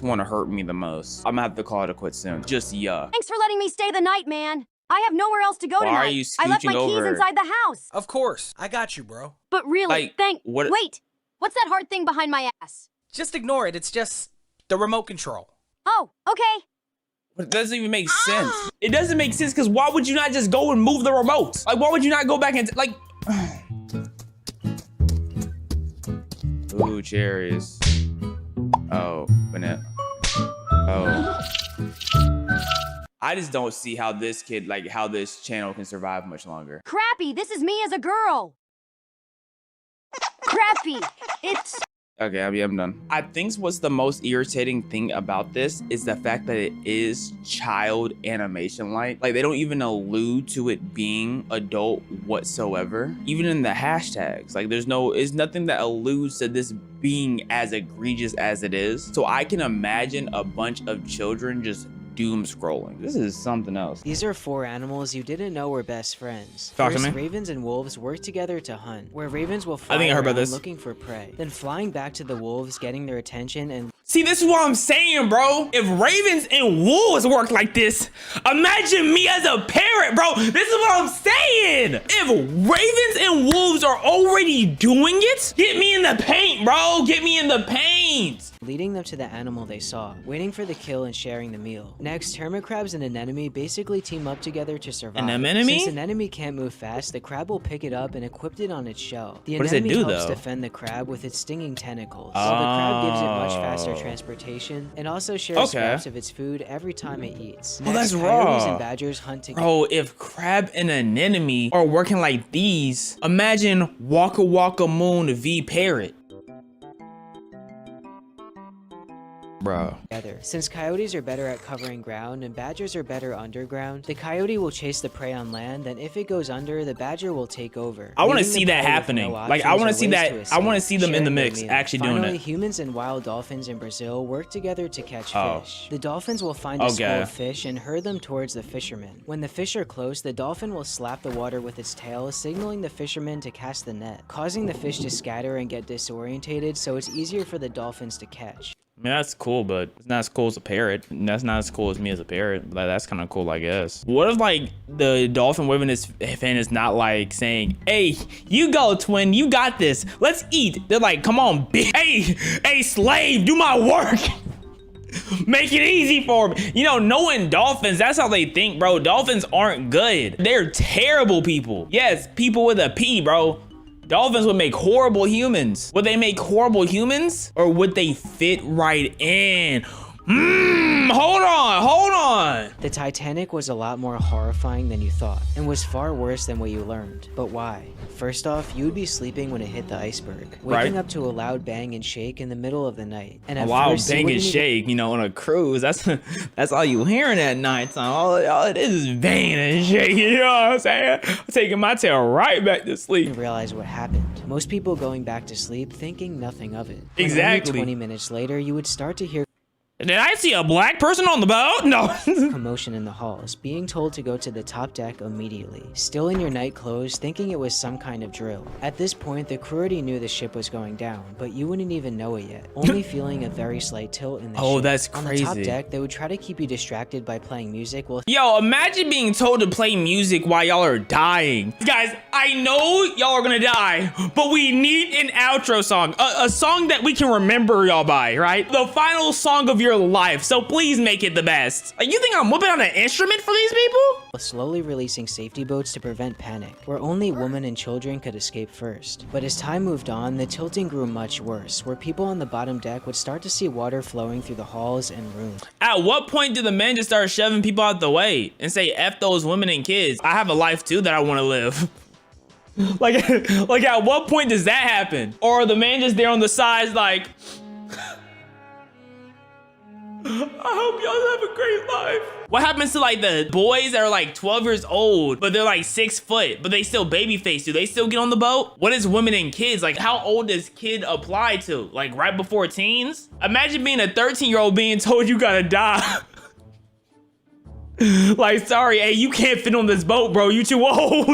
one hurt me the most. I'm gonna have to call it a quit soon. Just yuck. Thanks for letting me stay the night, man. I have nowhere else to go Why tonight. are you I left my scooching keys over? inside the house. Of course. I got you, bro. But really, Like, what- Wait, what's that hard thing behind my ass? Just ignore it. It's just the remote control. Oh, okay. But it doesn't even make sense. It doesn't make sense because why would you not just go and move the remote? Like, why would you not go back and like? Ooh, cherries. Oh, banana. Oh. I just don't see how this kid, like, how this channel can survive much longer. Crappy, this is me as a girl. Crappy, it's... Okay, I'm done. I think what's the most irritating thing about this is the fact that it is child animation like they don't even allude to it being adult whatsoever. Even in the hashtags, like there's nothing that alludes to this being as egregious as it is. So I can imagine a bunch of children just doom scrolling. This is something else. These are 4 animals you didn't know were best friends. Talk to First, me. ravens and wolves work together to hunt, where ravens will fly I think I heard about around this. looking for prey, then flying back to the wolves, getting their attention and See, this is what I'm saying, bro. If ravens and wolves work like this, imagine me as a parent, bro. This is what I'm saying. If ravens and wolves are already doing it, get me in the paint, bro. Get me in the paint. leading them to the animal they saw, waiting for the kill and sharing the meal. Next, hermit crabs and anemone basically team up together to survive. An anemone? Since an anemone can't move fast, the crab will pick it up and equip it on its shell. The What does it anemone do, helps though? defend the crab with its stinging tentacles. So the crab gives it much faster Oh. transportation and also shares Okay. scraps of its food every time it eats. Oh, that's Next, coyotes raw. and badgers hunt together. Bro, if crab and anemone are working like these, imagine Waka Waka Moon v Parrot. Bro. Since coyotes are better at covering ground and badgers are better underground, the coyote will chase the prey on land, and if it goes under, the badger will take over. I want to leaving see the that prey with happening. no Like, I options want or to see ways that. to I escape, want to see them in the sharing their mix, meal. actually Finally, doing it. humans and wild dolphins in Brazil work together to catch Oh. fish. The dolphins will find a Okay. school of fish and herd them towards the fishermen. When the fish are close, the dolphin will slap the water with its tail, signaling the fishermen to cast the net, causing the fish to scatter and get disorientated, so it's easier for the dolphins to catch. I mean, that's cool, but it's not as cool as a parrot. And that's not as cool as me as a parrot. Like, that's kind of cool, I guess. What if, like, the dolphin waving his fin is not, like, saying, hey, you go, twin. You got this. Let's eat. They're like, come on, bitch. Hey, slave, do my work. Make it easy for me. You know, knowing dolphins, that's how they think, bro. Dolphins aren't good. They're terrible people. Yes, people with a P, bro. Dolphins would make horrible humans. Would they make horrible humans? Or would they fit right in? Hold on. The Titanic was a lot more horrifying than you thought, and was far worse than what you learned. But why? First off, you would be sleeping when it hit the iceberg, waking Right. up to a loud bang and shake in the middle of the night. And A at loud first, you bang and wouldn't even shake, you know, on a cruise. That's all you hearing at nighttime. All it is banging and shaking, you know what I'm saying? I'm taking my tail right back to sleep. realize what happened. Most people going back to sleep thinking nothing of it. When Exactly. Only 20 minutes later, you would start to hear Did I see a black person on the boat? No. commotion in the halls, being told to go to the top deck immediately. Still in your night clothes, thinking it was some kind of drill. At this point, the crew already knew the ship was going down, but you wouldn't even know it yet, only feeling a very slight tilt in the Oh, ship. that's On the top crazy. deck, they would try to keep you distracted by playing music while Yo, imagine being told to play music while y'all are dying. Guys, I know y'all are gonna die, but we need an outro song. A song that we can remember y'all by, right? The final song of your life, so please make it the best. Like, you think I'm whipping out an instrument for these people? slowly releasing safety boats to prevent panic, where only women and children could escape first. But as time moved on, the tilting grew much worse, where people on the bottom deck would start to see water flowing through the halls and rooms. At what point do the men just start shoving people out the way and say, F those women and kids? I have a life too that I wanna live. like at what point does that happen? Or are the man just there on the sides like, I hope y'all have a great life. What happens to like the boys that are like 12 years old, but they're like 6 foot, but they still baby face? Do they still get on the boat? What is women and kids? Like, how old does kid apply to? Like right before teens? Imagine being a 13-year-old being told you gotta die. Like, sorry, hey, you can't fit on this boat, bro. You too old.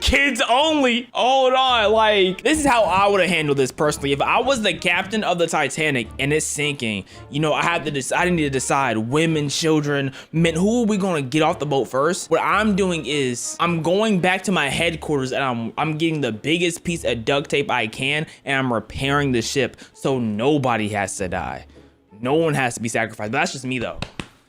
Kids only. Hold on. Like, this is how I would have handled this personally. If I was the captain of the Titanic and it's sinking, you know, I need to decide women, children, men. Who are we going to get off the boat first? What I'm doing is I'm going back to my headquarters and I'm getting the biggest piece of duct tape I can and I'm repairing the ship so nobody has to die. No one has to be sacrificed. But that's just me though.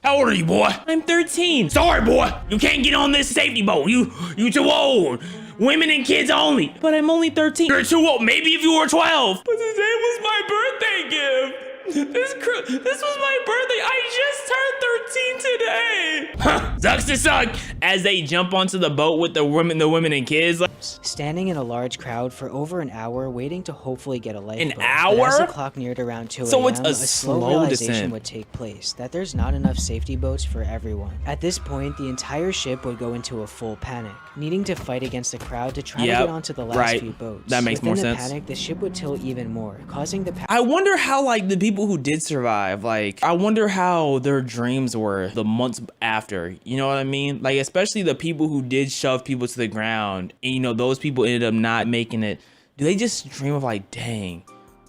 How old are you, boy? I'm 13. Sorry, boy. You can't get on this safety boat. You too old. Women and kids only. But I'm only 13. You're too old. Maybe if you were 12. But today was my birthday gift. This was my birthday. I just turned 13 today. Huh. Sucks to suck. As they jump onto the boat with the women and kids. Standing in a large crowd for over an hour, waiting to hopefully get a lifeboat. An hour? But as the clock neared around 2 a.m., So it's a slow slow realization descent. would take place that there's not enough safety boats for everyone. At this point, the entire ship would go into a full panic, needing to fight against the crowd to try to get onto the last few boats. That makes more sense. Within the panic, the ship would tilt even more, causing the I wonder how, like, the people who did survive, like, I wonder how their dreams were the months after, you know what I mean? Like, especially the people who did shove people to the ground and, you know, those people ended up not making it. Do they just dream of like, dang,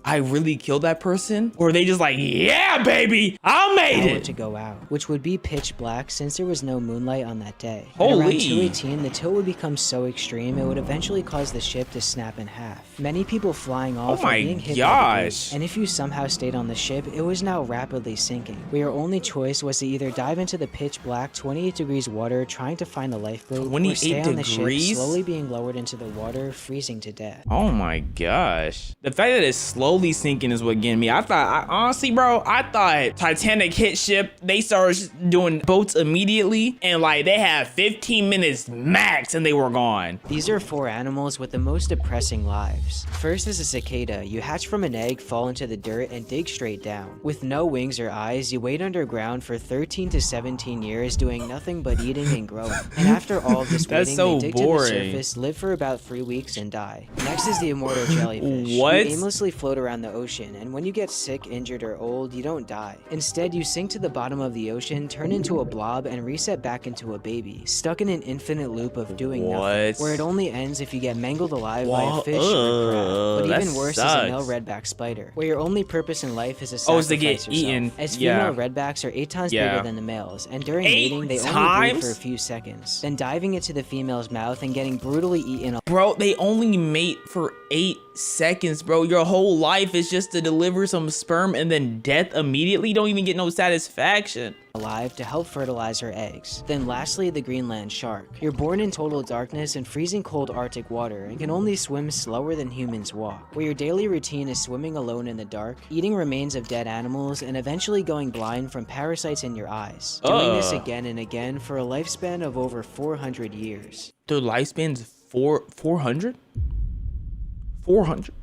I really killed that person? Or are they just like, yeah, baby, I made it to go out, which would be pitch black since there was no moonlight on that day. Holy. At around 2:18, the tilt would become so extreme it would eventually cause the ship to snap in half. Many people flying off my or being hit by debris, and if you somehow stayed on the ship, it was now rapidly sinking, where your only choice was to either dive into the pitch black 28 degrees water trying to find the lifeboat, or stay on the ship slowly being lowered into the water, freezing to death. Oh my gosh. The fact that it's slowly sinking is what getting me. Honestly, bro, I thought Titanic hit ship, they started doing boats immediately and like they had 15 minutes max and they were gone. These are 4 animals with the most depressing lives. First is a cicada. You hatch from an egg, fall into the dirt, and dig straight down. With no wings or eyes, you wait underground for 13 to 17 years doing nothing but eating and growing. And after all of this waiting, so they dig boring. to the surface, live for about 3 weeks, and die. Next is the immortal jellyfish. What? You aimlessly float around the ocean, and when you get sick, injured, or old, you don't die. Instead, you sink to the bottom of the ocean, turn into a blob, and reset back into a baby, stuck in an infinite loop of doing nothing, where it only ends if you get mangled alive by a fish or a crab. But even worse is a male redback spider, where your only purpose in life is to sacrifice to get yourself. eaten. As female redbacks are 8 times bigger than the males, and during mating, they only breathe for a few seconds, then diving into the female's mouth and getting brutally eaten. Bro, they only mate for 8 seconds, bro. Your whole life is just to deliver some sperm and then death immediately. You don't even get no satisfaction. Alive to help fertilize her eggs. Then lastly, the Greenland shark. You're born in total darkness and freezing cold Arctic water and can only swim slower than humans walk, where your daily routine is swimming alone in the dark, eating remains of dead animals, and eventually going blind from parasites in your eyes. Doing this again and again for a lifespan of over 400 years. Their lifespan's 400? 400?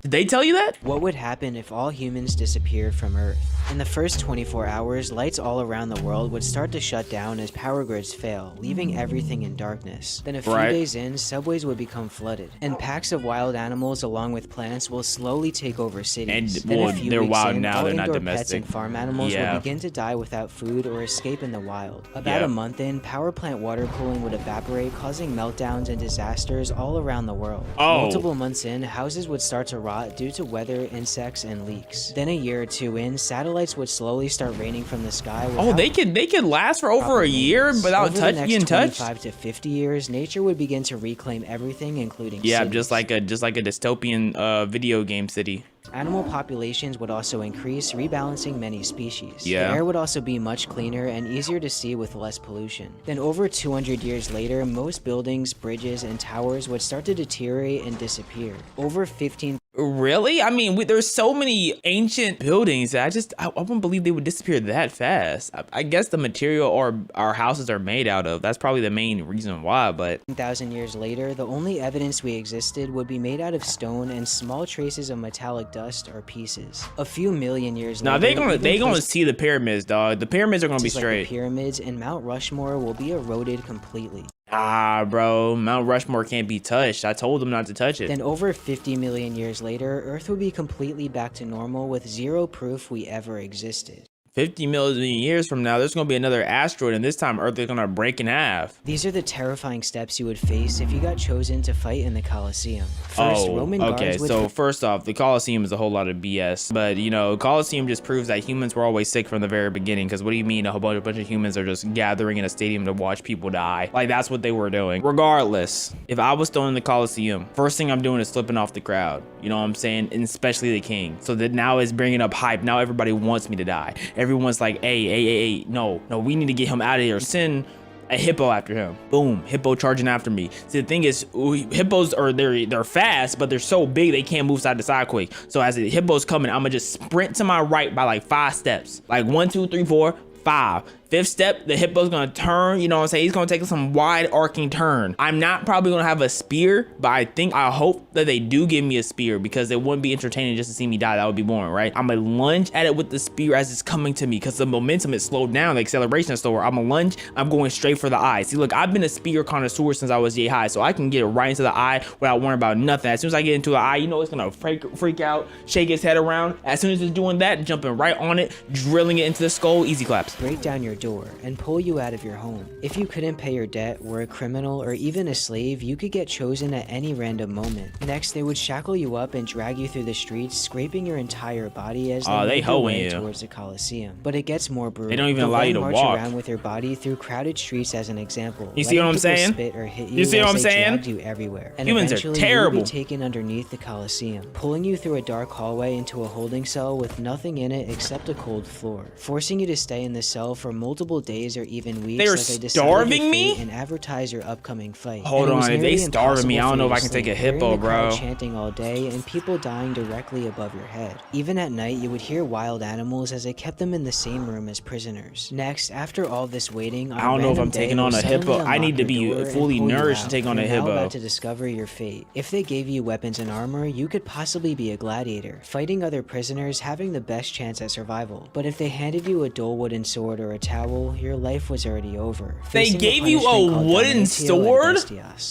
Did they tell you that? What would happen if all humans disappeared from Earth? In the first 24 hours, lights all around the world would start to shut down as power grids fail, leaving everything in darkness. Then a few days in, subways would become flooded, and packs of wild animals along with plants will slowly take over cities. And well, they're wild now, they're not Pets domestic. and farm animals will begin to die without food or escape in the wild. About a month in, power plant water cooling would evaporate, causing meltdowns and disasters all around the world. Multiple months in, houses would start to rot due to weather, insects, and leaks. Then a year or 2 in, satellites would slowly start raining from the sky. They could last for over a year without being touched. 25 to 50 years, nature would begin to reclaim everything, including cities. just like a dystopian video game city. Animal populations would also increase, rebalancing many species. The Yeah. air would also be much cleaner and easier to see with less pollution. Then over 200 years later, most buildings, bridges, and towers would start to deteriorate and disappear. Over 15 Really? I mean, there's so many ancient buildings that I wouldn't believe they would disappear that fast. I guess the material our houses are made out of, that's probably the main reason why, but 1,000 years later, the only evidence we existed would be made out of stone and small traces of metallic dust or pieces. A few million years now later, they gonna see the pyramids, dog. The pyramids are gonna be like straight. the pyramids and Mount Rushmore will be eroded completely. Ah, bro, Mount Rushmore can't be touched. I told them not to touch it. Then over 50 million years later, Earth would be completely back to normal with zero proof we ever existed. 50 million years from now, there's gonna be another asteroid, and this time Earth is gonna break in half. These are the terrifying steps you would face if you got chosen to fight in the Colosseum. First, Roman guards would... So first off, the Colosseum is a whole lot of BS. But, you know, Colosseum just proves that humans were always sick from the very beginning. Because what do you mean a whole bunch of humans are just gathering in a stadium to watch people die? Like, that's what they were doing. Regardless, if I was thrown in the Colosseum, first thing I'm doing is flipping off the crowd. You know what I'm saying? And especially the king. So that now it's bringing up hype. Now everybody wants me to die. Everyone's like, hey, no, we need to get him out of here. Send a hippo after him. Boom, hippo charging after me. See, the thing is, hippos are they're fast, but they're so big they can't move side to side quick. So as the hippo's coming, I'm gonna just sprint to my right by like 5 steps. Like 1, 2, 3, 4, 5. 5th step, the hippo's gonna turn, you know what I'm saying? He's gonna take some wide arcing turn. I'm not probably gonna have a spear, but I hope that they do give me a spear, because it wouldn't be entertaining just to see me die. That would be boring, right? I'm gonna lunge at it with the spear as it's coming to me, because the momentum is slowed down, the acceleration is slower. I'm gonna lunge, I'm going straight for the eye. See, look, I've been a spear connoisseur since I was yay high, so I can get it right into the eye without worrying about nothing. As soon as I get into the eye, you know it's gonna freak out, shake its head around. As soon as it's doing that, jumping right on it, drilling it into the skull, easy claps. Break down your door and pull you out of your home. If you couldn't pay your debt, were a criminal, or even a slave, you could get chosen at any random moment. Next, they would shackle you up and drag you through the streets, scraping your entire body as they made their way towards the Colosseum. But it gets more brutal. They don't even allow you to march walk around with your body through crowded streets as an example. You see what I'm saying? Spit or hit you, you see what I'm saying? Dragged you everywhere. And humans are terrible. You would be taken underneath the Colosseum, pulling you through a dark hallway into a holding cell with nothing in it except a cold floor, forcing you to stay in the cell for multiple days or even weeks. They're starving me and advertise your upcoming fight. Hold on, if they starving me, I don't know if I can take a hippo, bro. Chanting all day and people dying directly above your head. Even at night, you would hear wild animals as they kept them in the same room as prisoners. Next, after all this waiting, I don't know if I'm taking on a hippo. I need to be fully nourished to take on a hippo. About to discover your fate. If they gave you weapons and armor, you could possibly be a gladiator, fighting other prisoners, having the best chance at survival. But if they handed you a dull wooden sword or a towel, your life was already over. They gave you a wooden sword?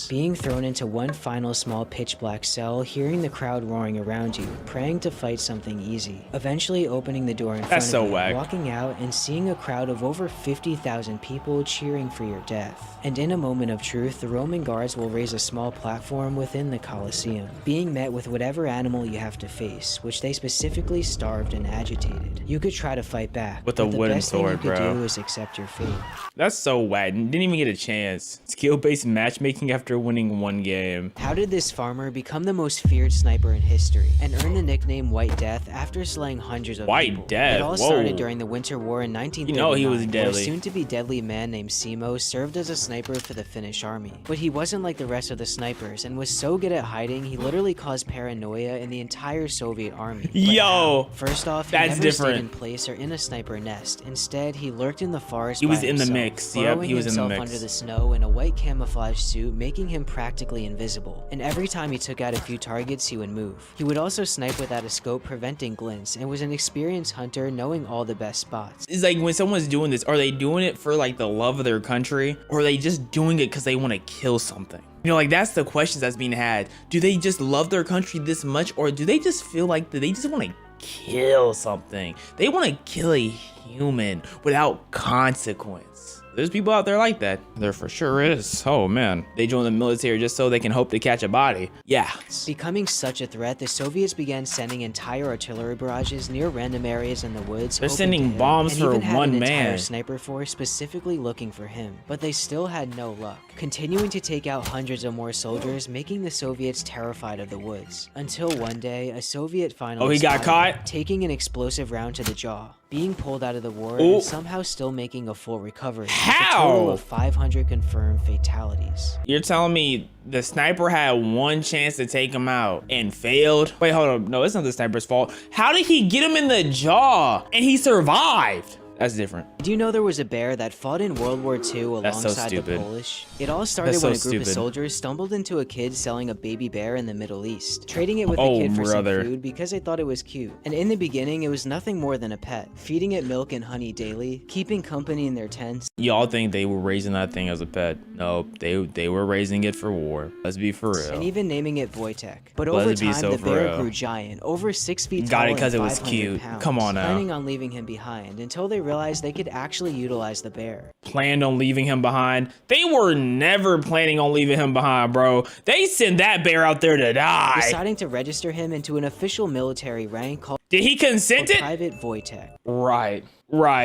Being thrown into one final small pitch black cell, hearing the crowd roaring around you, praying to fight something easy. Eventually opening the door in front of you, walking out and seeing a crowd of over 50,000 people cheering for your death. And in a moment of truth, the Roman guards will raise a small platform within the Colosseum, being met with whatever animal you have to face, which they specifically starved and agitated. You could try to fight back, with a wooden sword, bro. The best thing you could do is accept your fate. That's so whack. Didn't even get a chance. Skill-based matchmaking after winning 1 game. How did this farmer become the most feared sniper in history and earn the nickname White Death after slaying hundreds of people? White Death? It all started during the Winter War in 1939. You know he was deadly. A soon-to-be deadly man named Simo served as a sniper for the Finnish army. But he wasn't like the rest of the snipers and was so good at hiding, he literally caused paranoia in the entire Soviet army. Yo! First off, he never stayed in place or in a sniper nest. Instead, he lurked in the forest. He was in the mix. Yep, he was in the mix. Under the snow in a white camouflage suit, making him practically invisible. And every time he took out a few targets, he would move. He would also snipe without a scope, preventing glints, and was an experienced hunter, knowing all the best spots. It's like when someone's doing this, are they doing it for like the love of their country, or are they just doing it because they want to kill something? You know, like that's the questions that's being had. Do they just love their country this much, or do they just feel like they just want to kill something? They want to kill a human without consequence. There's people out there like that. There for sure is. Oh man. They join the military just so they can hope to catch a body. Yeah. Becoming such a threat, the Soviets began sending entire artillery barrages near random areas in the woods. They're sending bombs for one man. Sniper force specifically looking for him, but they still had no luck, continuing to take out hundreds of more soldiers, making the Soviets terrified of the woods. Until one day, a Soviet finally he got caught, taking an explosive round to the jaw, being pulled out of the war, and somehow still making a full recovery. How? A total of 500 confirmed fatalities. You're telling me the sniper had one chance to take him out and failed? Wait, hold up. No, it's not the sniper's fault. How did he get him in the jaw and he survived? That's different. Do you know there was a bear that fought in World War II That's so alongside the stupid. Polish? It all started That's so when a group of stupid. soldiers stumbled into a kid selling a baby bear in the Middle East, trading it with Oh, the kid for brother. some food because they thought it was cute. And in the beginning, it was nothing more than a pet, feeding it milk and honey daily, keeping company in their tents. Y'all think they were raising that thing as a pet? Nope, they were raising it for war. Let's be for real. And even naming it Wojtek. But Let's over be time, so the for bear real. grew giant, over 6 feet Got tall it 'cause and it was 500 cute. pounds, Come on now. planning on leaving him behind until they realized they could actually utilize the bear. Planned on leaving him behind. They were never planning on leaving him behind, bro. They sent that bear out there to die. Deciding to register him into an official military rank called Did he consent it? Private Wojtek. Right.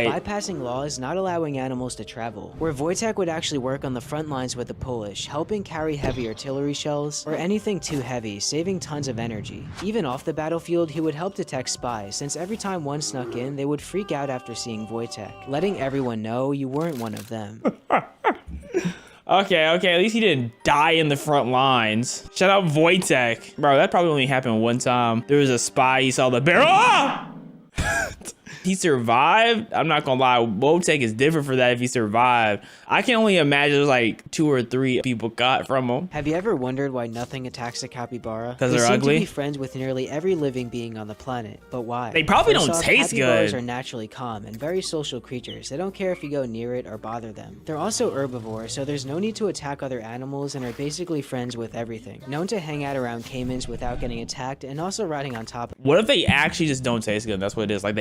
Bypassing laws not allowing animals to travel, where Wojtek would actually work on the front lines with the Polish, helping carry heavy artillery shells or anything too heavy, saving tons of energy. Even off the battlefield, he would help detect spies, since every time one snuck in, they would freak out after seeing Wojtek, letting everyone know you weren't one of them. Okay, at least he didn't die in the front lines. Shout out Wojtek. Bro, that probably only happened one time. There was a spy, he saw the bear. Ah! He survived. I'm not gonna lie, Wojtek is different for that if he survived. I can only imagine there's like 2 or 3 people got from him. Have you ever wondered why nothing attacks a capybara? 'Cause They they're seem ugly? to be friends with nearly every living being on the planet, but why? They probably First don't off, taste capybaras good. are naturally calm and very social creatures. They don't care if you go near it or bother them. They're also herbivores, so there's no need to attack other animals and are basically friends with everything. Known to hang out around caimans without getting attacked and also riding on top of What if they actually just don't taste good? That's what it is. Like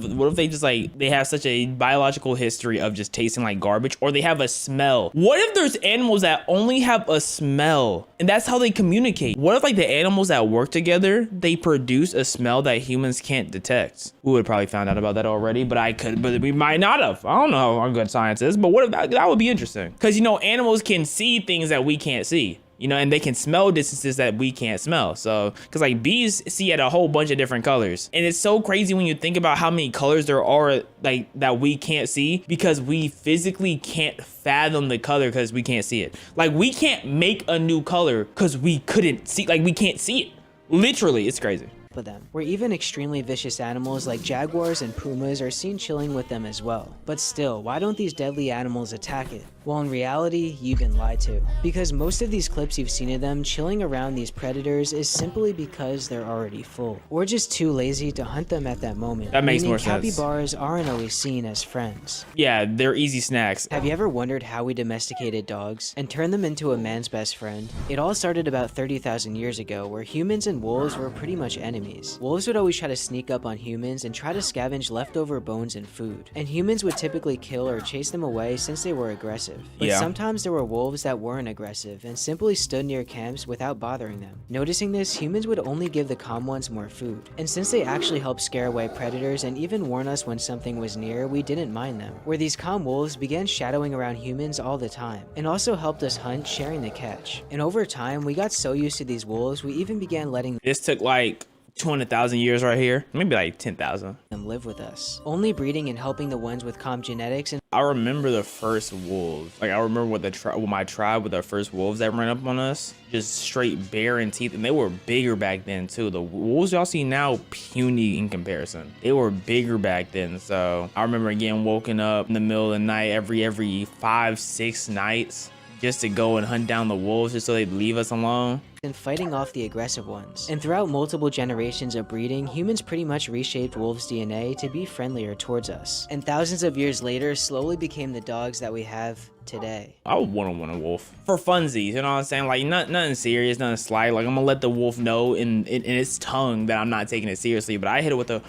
what if they just like they have such a biological history of just tasting like garbage, or they have a smell? What if there's animals that only have a smell and that's how they communicate? What if like the animals that work together, they produce a smell that humans can't detect? We would have probably found out about that already, but we might not have. I don't know how good science is, but what if that would be interesting? Because you know, animals can see things that we can't see. You know, and they can smell distances that we can't smell. So, because like bees see at a whole bunch of different colors. And it's so crazy when you think about how many colors there are like that we can't see, because we physically can't fathom the color because we can't see it. Like we can't make a new color because we couldn't see, like we can't see it. Literally, it's crazy. them, where even extremely vicious animals like jaguars and pumas are seen chilling with them as well. But still, why don't these deadly animals attack it? Well, in reality, you've been lied to. Because most of these clips you've seen of them chilling around these predators is simply because they're already full, or just too lazy to hunt them at that moment. That makes Meaning more sense. capybaras aren't always seen as friends. Yeah, they're easy snacks. Have you ever wondered how we domesticated dogs and turned them into a man's best friend? It all started about 30,000 years ago, where humans and wolves were pretty much enemies. Wolves would always try to sneak up on humans and try to scavenge leftover bones and food, and humans would typically kill or chase them away since they were aggressive. But Yeah. sometimes there were wolves that weren't aggressive and simply stood near camps without bothering them. Noticing this, humans would only give the calm ones more food, and since they actually helped scare away predators and even warn us when something was near, we didn't mind them. Where these calm wolves began shadowing around humans all the time, and also helped us hunt, sharing the catch. And over time, we got so used to these wolves, we even began letting This took like 200,000 years right here, maybe like 10,000. them live with us, only breeding and helping the ones with calm genetics. And I remember the first wolves. Like I remember what my tribe with the first wolves that ran up on us, just straight barren teeth, and they were bigger back then too. The wolves y'all see now, puny in comparison. They were bigger back then. So I remember getting woken up in the middle of the night every 5-6 nights just to go and hunt down the wolves just so they'd leave us alone. fighting off the aggressive ones. And throughout multiple generations of breeding, humans pretty much reshaped wolves' DNA to be friendlier towards us. And thousands of years later, slowly became the dogs that we have today. I would want a wolf for funsies, you know what I'm saying? Like nothing serious, nothing slight. Like I'm gonna let the wolf know in its tongue that I'm not taking it seriously, but I hit it with a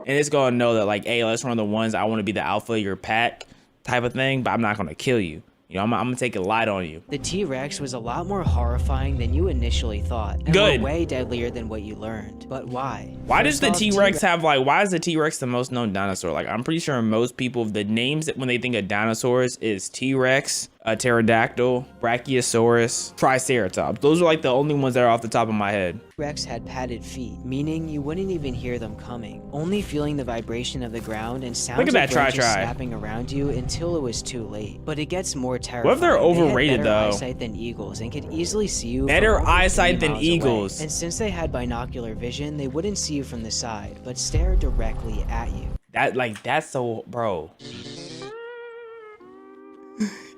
and it's gonna know that like, hey, that's one of the ones I want to be the alpha of your pack type of thing, but I'm not gonna kill you. You know, I'm gonna take it light on you. The T-Rex was a lot more horrifying than you initially thought, and Good. were way deadlier than what you learned. But why? Why does First the off, T-Rex have like, why is the T-Rex the most known dinosaur? Like I'm pretty sure most people, the names that when they think of dinosaurs is T-Rex, A pterodactyl, brachiosaurus, triceratops. Those are like the only ones that are off the top of my head. T-Rex had padded feet, meaning you wouldn't even hear them coming, only feeling the vibration of the ground and sounds Look at that of branches Tri-Tri. snapping around you until it was too late. But it gets more terrifying. What if they're overrated, they had better though? eyesight than eagles and could easily see you. Better from over 3 eyesight than miles away. eagles. And since they had binocular vision, they wouldn't see you from the side, but stare directly at you. That's so, bro.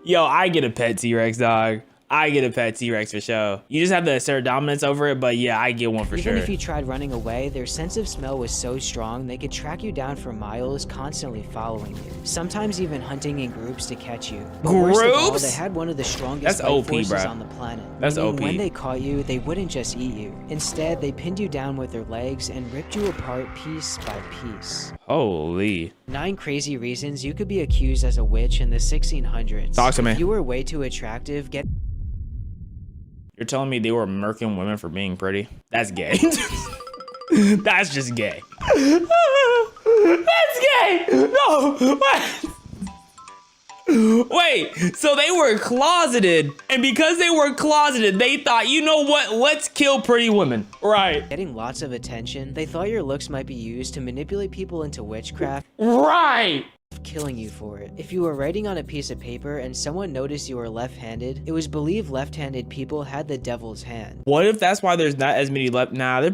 Yo, I get a pet T-Rex, dog. I get a pet T-Rex for sure. You just have to assert dominance over it, but yeah, I get one for sure. Even if you tried running away, their sense of smell was so strong they could track you down for miles, constantly following you. Sometimes even hunting in groups to catch you. But worst of all, Groups? they had one of the strongest That's bite OP, forces bruh. on the planet. That's Meaning OP. when they caught you, they wouldn't just eat you. Instead, they pinned you down with their legs and ripped you apart piece by piece. Holy. 9 crazy reasons you could be accused as a witch in the 1600s. Talk to me. If you were way too attractive, get You're telling me they were murking women for being pretty? That's gay. That's just gay. That's gay. No. What? Wait, so they were closeted, and because they were closeted, they thought, you know what? Let's kill pretty women. Right. getting lots of attention, they thought your looks might be used to manipulate people into witchcraft. Right. Killing you for it. If you were writing on a piece of paper and someone noticed you were left-handed, it was believed left-handed people had the devil's hand. What if that's why there's not as many left? Nah,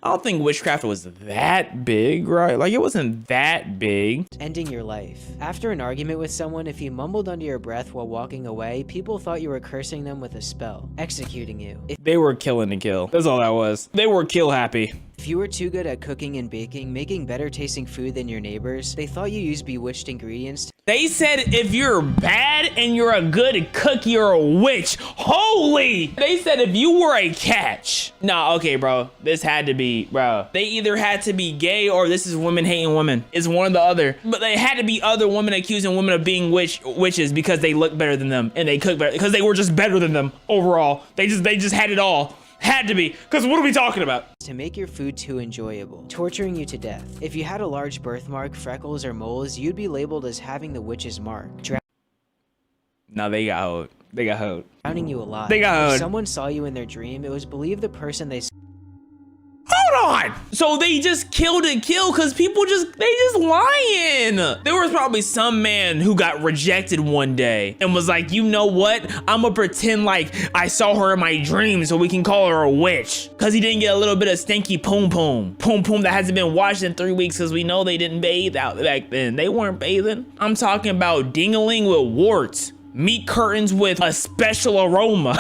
I don't think witchcraft was that big, right? Like, it wasn't that big. Ending your life. After an argument with someone, if you mumbled under your breath while walking away, people thought you were cursing them with a spell. Executing you. They were killing to kill. That's all that was. They were kill happy. If you were too good at cooking and baking, making better tasting food than your neighbors, they thought you used bewitched ingredients. They said if you're bad and you're a good cook, you're a witch. Holy! They said if you were a catch. Nah, okay, bro. This had to be, bro. They either had to be gay or this is women hating women. It's one or the other. But they had to be other women accusing women of being witches because they look better than them and they cook better because they were just better than them overall. They just had it all. Had to be, because what are we talking about? To make your food too enjoyable, torturing you to death. If you had a large birthmark, freckles, or moles, you'd be labeled as having the witch's mark. No, they got hoed. They got hoed. Drowning you alive. They got If hoed. someone saw you in their dream, it was believed the person they Hold on. So they just killed and killed because people they just lying. There was probably some man who got rejected one day and was like, you know what? I'm gonna pretend like I saw her in my dream so we can call her a witch. Cause he didn't get a little bit of stinky poom poom. Poom poom that hasn't been washed in 3 weeks because we know they didn't bathe out back then. They weren't bathing. I'm talking about ding-a-ling with warts. Meat curtains with a special aroma.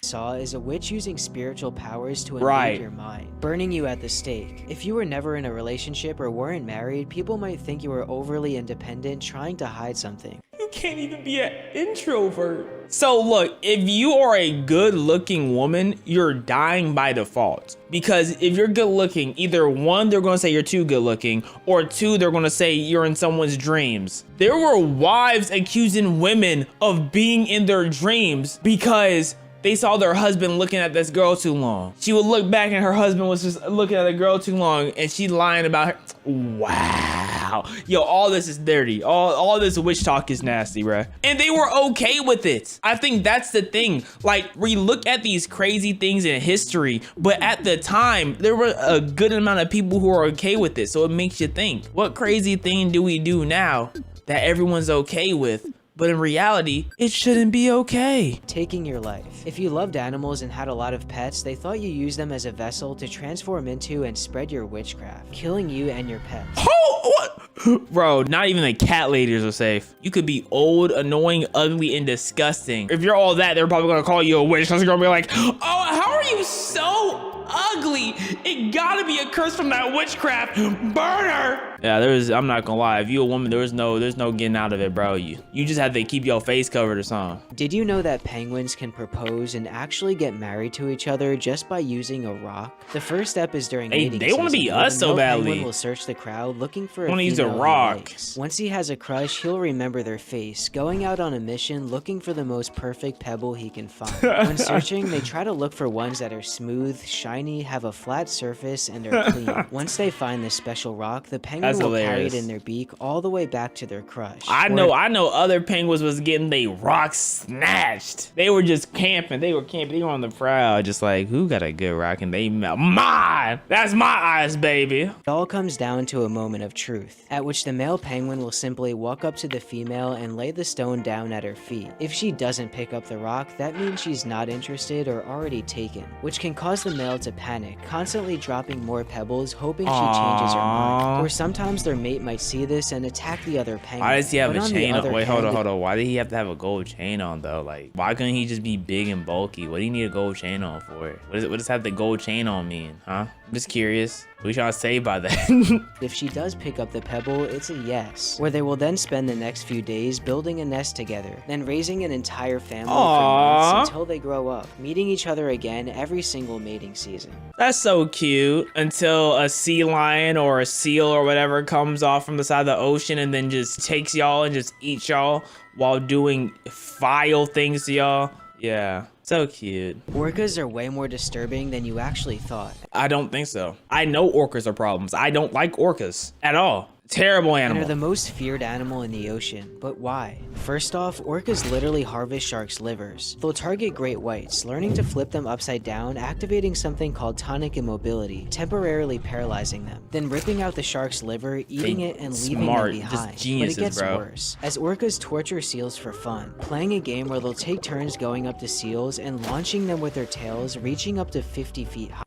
saw is a witch using spiritual powers to invade Right. your mind, burning you at the stake. If you were never in a relationship or weren't married, people might think you were overly independent, trying to hide something. You can't even be an introvert. So look, if you are a good looking woman, you're dying by default. Because if you're good looking, either one, they're gonna say you're too good looking, or two, they're gonna say you're in someone's dreams. There were wives accusing women of being in their dreams because they saw their husband looking at this girl too long. She would look back and her husband was just looking at the girl too long and she lying about her. Wow. Yo, all this is dirty. All this witch talk is nasty, bruh. And they were okay with it. I think that's the thing. Like, we look at these crazy things in history, but at the time, there were a good amount of people who are okay with it. So it makes you think, what crazy thing do we do now that everyone's okay with? But in reality, it shouldn't be okay. Taking your life. If you loved animals and had a lot of pets, they thought you used them as a vessel to transform into and spread your witchcraft, killing you and your pets. Oh, what? Bro, not even the cat ladies are safe. You could be old, annoying, ugly, and disgusting. If you're all that, they're probably gonna call you a witch because they're gonna be like, oh, how are you so ugly? It gotta be a curse from that witchcraft. Burn her. Yeah, I'm not gonna lie. If you a woman, there's no getting out of it, bro. You just have to keep your face covered or something. Did you know that penguins can propose and actually get married to each other just by using a rock? The first step is during mating They want to be season, where us the so male badly. penguin will search the crowd looking for a Wanna use a female he rock. likes. Once he has a crush, he'll remember their face, going out on a mission looking for the most perfect pebble he can find. When searching, they try to look for ones that are smooth, shiny, have a flat surface and are clean. Once they find this special rock, the penguin That's will carry hilarious. it in their beak all the way back to their crush. I know other penguins was getting they rocks snatched. They were just camping. They were on the prowl, just like, who got a good rock? And they melt. Mine! That's my eyes, baby. It all comes down to a moment of truth, at which the male penguin will simply walk up to the female and lay the stone down at her feet. If she doesn't pick up the rock, that means she's not interested or already taken, which can cause the male to panic, constantly dropping more pebbles, hoping she changes her mind. Or sometimes their mate might see this and attack the other penguin. Why does he have But a on the chain on? other Wait, hold hand, on. Why did he have to have a gold chain on though? Like, why couldn't he just be big and bulky? What do you need a gold chain on for? What does have the gold chain on mean, huh? I'm just curious. What are you trying to say by that? If she does pick up the pebble, it's a yes, where they will then spend the next few days building a nest together, then raising an entire family for months until they grow up, meeting each other again every single mating season. That's so cute. Until a sea lion or a seal or whatever comes off from the side of the ocean and then just takes y'all and just eats y'all while doing vile things to y'all. Yeah, so cute. Orcas are way more disturbing than you actually thought. I don't think so. I know orcas are problems. I don't like orcas at all. Terrible And animal. are the most feared animal in the ocean, but why? First off, orcas literally harvest sharks' livers. They'll target great whites, learning to flip them upside down, activating something called tonic immobility, temporarily paralyzing them, then ripping out the shark's liver, eating it, and leaving them just behind. geniuses, But it gets bro. worse, as orcas torture seals for fun, playing a game where they'll take turns going up to seals and launching them with their tails, reaching up to 50 feet high.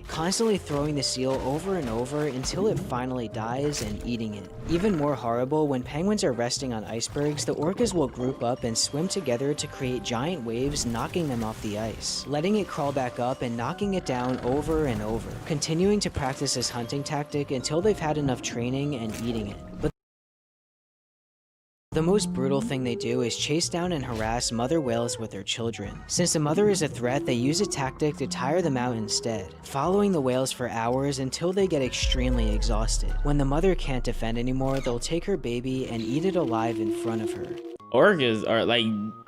Constantly throwing the seal over and over until it finally dies and eating it. Even more horrible, when penguins are resting on icebergs, the orcas will group up and swim together to create giant waves, knocking them off the ice, letting it crawl back up and knocking it down over and over, continuing to practice this hunting tactic until they've had enough training and eating it. But the most brutal thing they do is chase down and harass mother whales with their children. Since the mother is a threat, they use a tactic to tire them out instead, following the whales for hours until they get extremely exhausted. When the mother can't defend anymore, they'll take her baby and eat it alive in front of her. Orcas are like,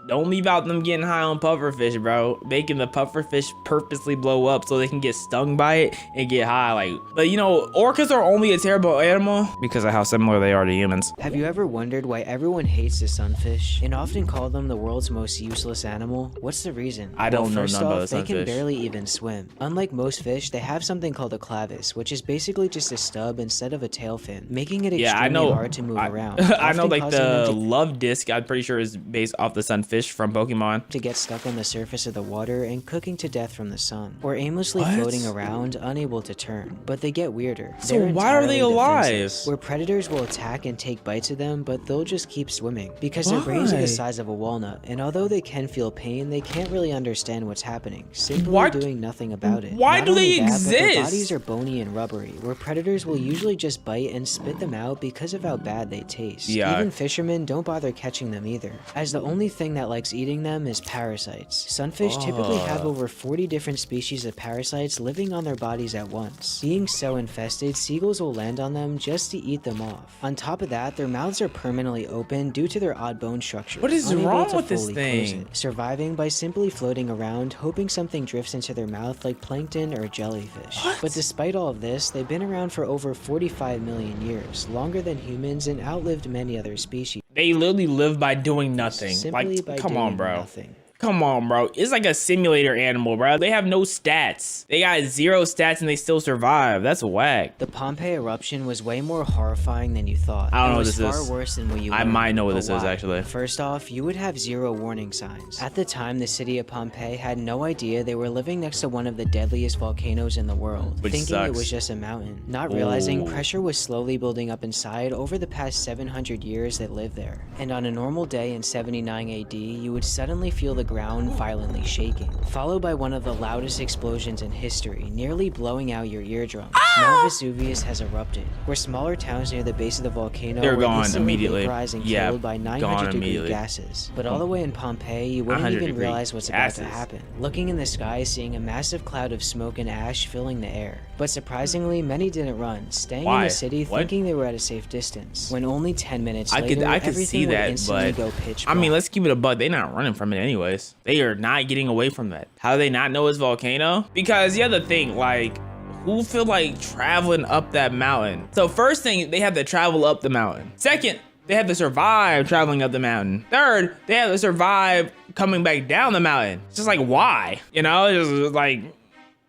don't leave out them getting high on pufferfish, bro. Making the pufferfish purposely blow up so they can get stung by it and get high. Like, but you know, orcas are only a terrible animal because of how similar they are to humans. Have you ever wondered why everyone hates the sunfish and often call them the world's most useless animal? What's the reason? I don't know First none about off, the they can sunfish. barely even swim. Unlike most fish, they have something called a clavis, which is basically just a stub instead of a tail fin, making it extremely hard to move around. I know, often like causing them the to love disc, I'm pretty sure is based off the sunfish from Pokemon. to get stuck on the surface of the water and cooking to death from the sun, or aimlessly What? floating around, unable to turn. But they get weirder. So They're why are they entirely alive? defenseless, where predators will attack and take bites of them, but they'll just keep swimming, because their brains are Why? the size of a walnut, and although they can feel pain, they can't really understand what's happening, simply Why- doing nothing about it. why Not do they only that, but their exist? bodies are bony and rubbery, where predators will usually just bite and spit them out because of how bad they taste. Yeah. Even fishermen don't bother catching them either, as the only thing that likes eating them is parasites. Sunfish typically have over 40 different species of parasites living on their bodies at once. Being so infested, seagulls will land on them just to eat them off. On top of that, their mouths are permanently open due to their odd bone structure. What is unable wrong to with this fully close thing? it, surviving by simply floating around, hoping something drifts into their mouth like plankton or jellyfish. But despite all of this, they've been around for over 45 million years, longer than humans, and outlived many other species. They literally live by doing nothing. Simply Like, by come doing on, bro. nothing. Come on, bro. It's like a simulator animal, bro. They have no stats. They got 0 stats and they still survive. That's whack. The Pompeii eruption was way more horrifying than you thought. I don't It know what was this far is. worse than what you I learned, might know what but this is, why? actually. First off, you would have 0 warning signs. At the time, the city of Pompeii had no idea they were living next to one of the deadliest volcanoes in the world, Which thinking it sucks. was just a mountain, not realizing Ooh. pressure was slowly building up inside over the past 700 years they lived there. And on a normal day in 79 AD, you would suddenly feel the ground violently shaking, followed by one of the loudest explosions in history, nearly blowing out your eardrums. Mount Vesuvius has erupted, where smaller towns near the base of the volcano They're were gone instantly immediately. vaporized and Yeah, killed by gone 900-degree immediately. gases. But all the way in Pompeii, you wouldn't 900 even degree realize what's about to gases. happen. Looking in the sky, seeing a massive cloud of smoke and ash filling the air. But surprisingly, many didn't run, staying in Why? the city What? thinking they were at a safe distance. When only 10 minutes I later, could everything see would that, instantly but go pitch I mean, black. let's keep it a buck. They're not running from it anyways. is. They are not getting away from that. How do they not know it's volcano? Because the other thing, like, who feel like traveling up that mountain? So first thing, they have to travel up the mountain. Second, they have to survive traveling up the mountain. Third, they have to survive coming back down the mountain. It's just like, why? You know, it's just like,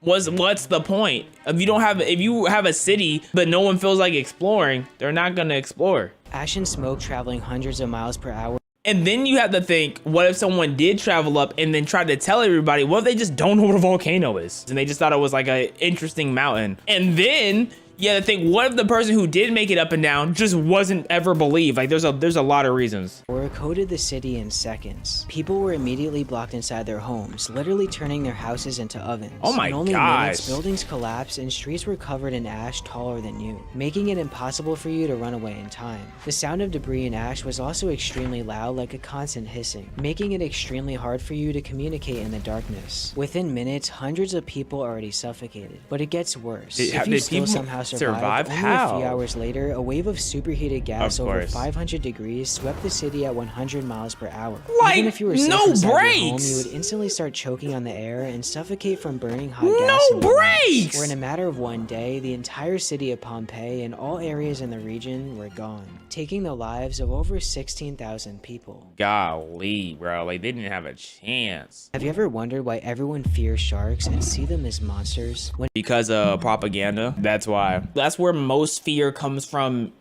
what's the point? If you have a city, but no one feels like exploring, they're not gonna explore. Ash and smoke traveling hundreds of miles per hour. And then you have to think, what if someone did travel up and then tried to tell everybody, what if they just don't know what a volcano is? And they just thought it was like an interesting mountain. And then you have to think, what if the person who did make it up and down just wasn't ever believed? Like, there's a lot of reasons. Or coated the city in seconds. People were immediately blocked inside their homes, literally turning their houses into ovens. Oh my in only gosh. minutes, buildings collapsed and streets were covered in ash taller than you, making it impossible for you to run away in time. The sound of debris and ash was also extremely loud, like a constant hissing, making it extremely hard for you to communicate in the darkness. Within minutes, hundreds of people already suffocated. But it gets worse. If you still somehow survived, only a few hours later, a wave of superheated gas over 500 degrees swept the city at 100 miles per hour. Like, even if you were safe no inside your home, breaks. you would instantly start choking on the air and suffocate from burning hot gas. No breaks! Where in a matter of one day, the entire city of Pompeii and all areas in the region were gone, taking the lives of over 16,000 people. Golly, bro, like they didn't have a chance. Have you ever wondered why everyone fears sharks and see them as monsters? Because of propaganda. That's why. That's where most fear comes from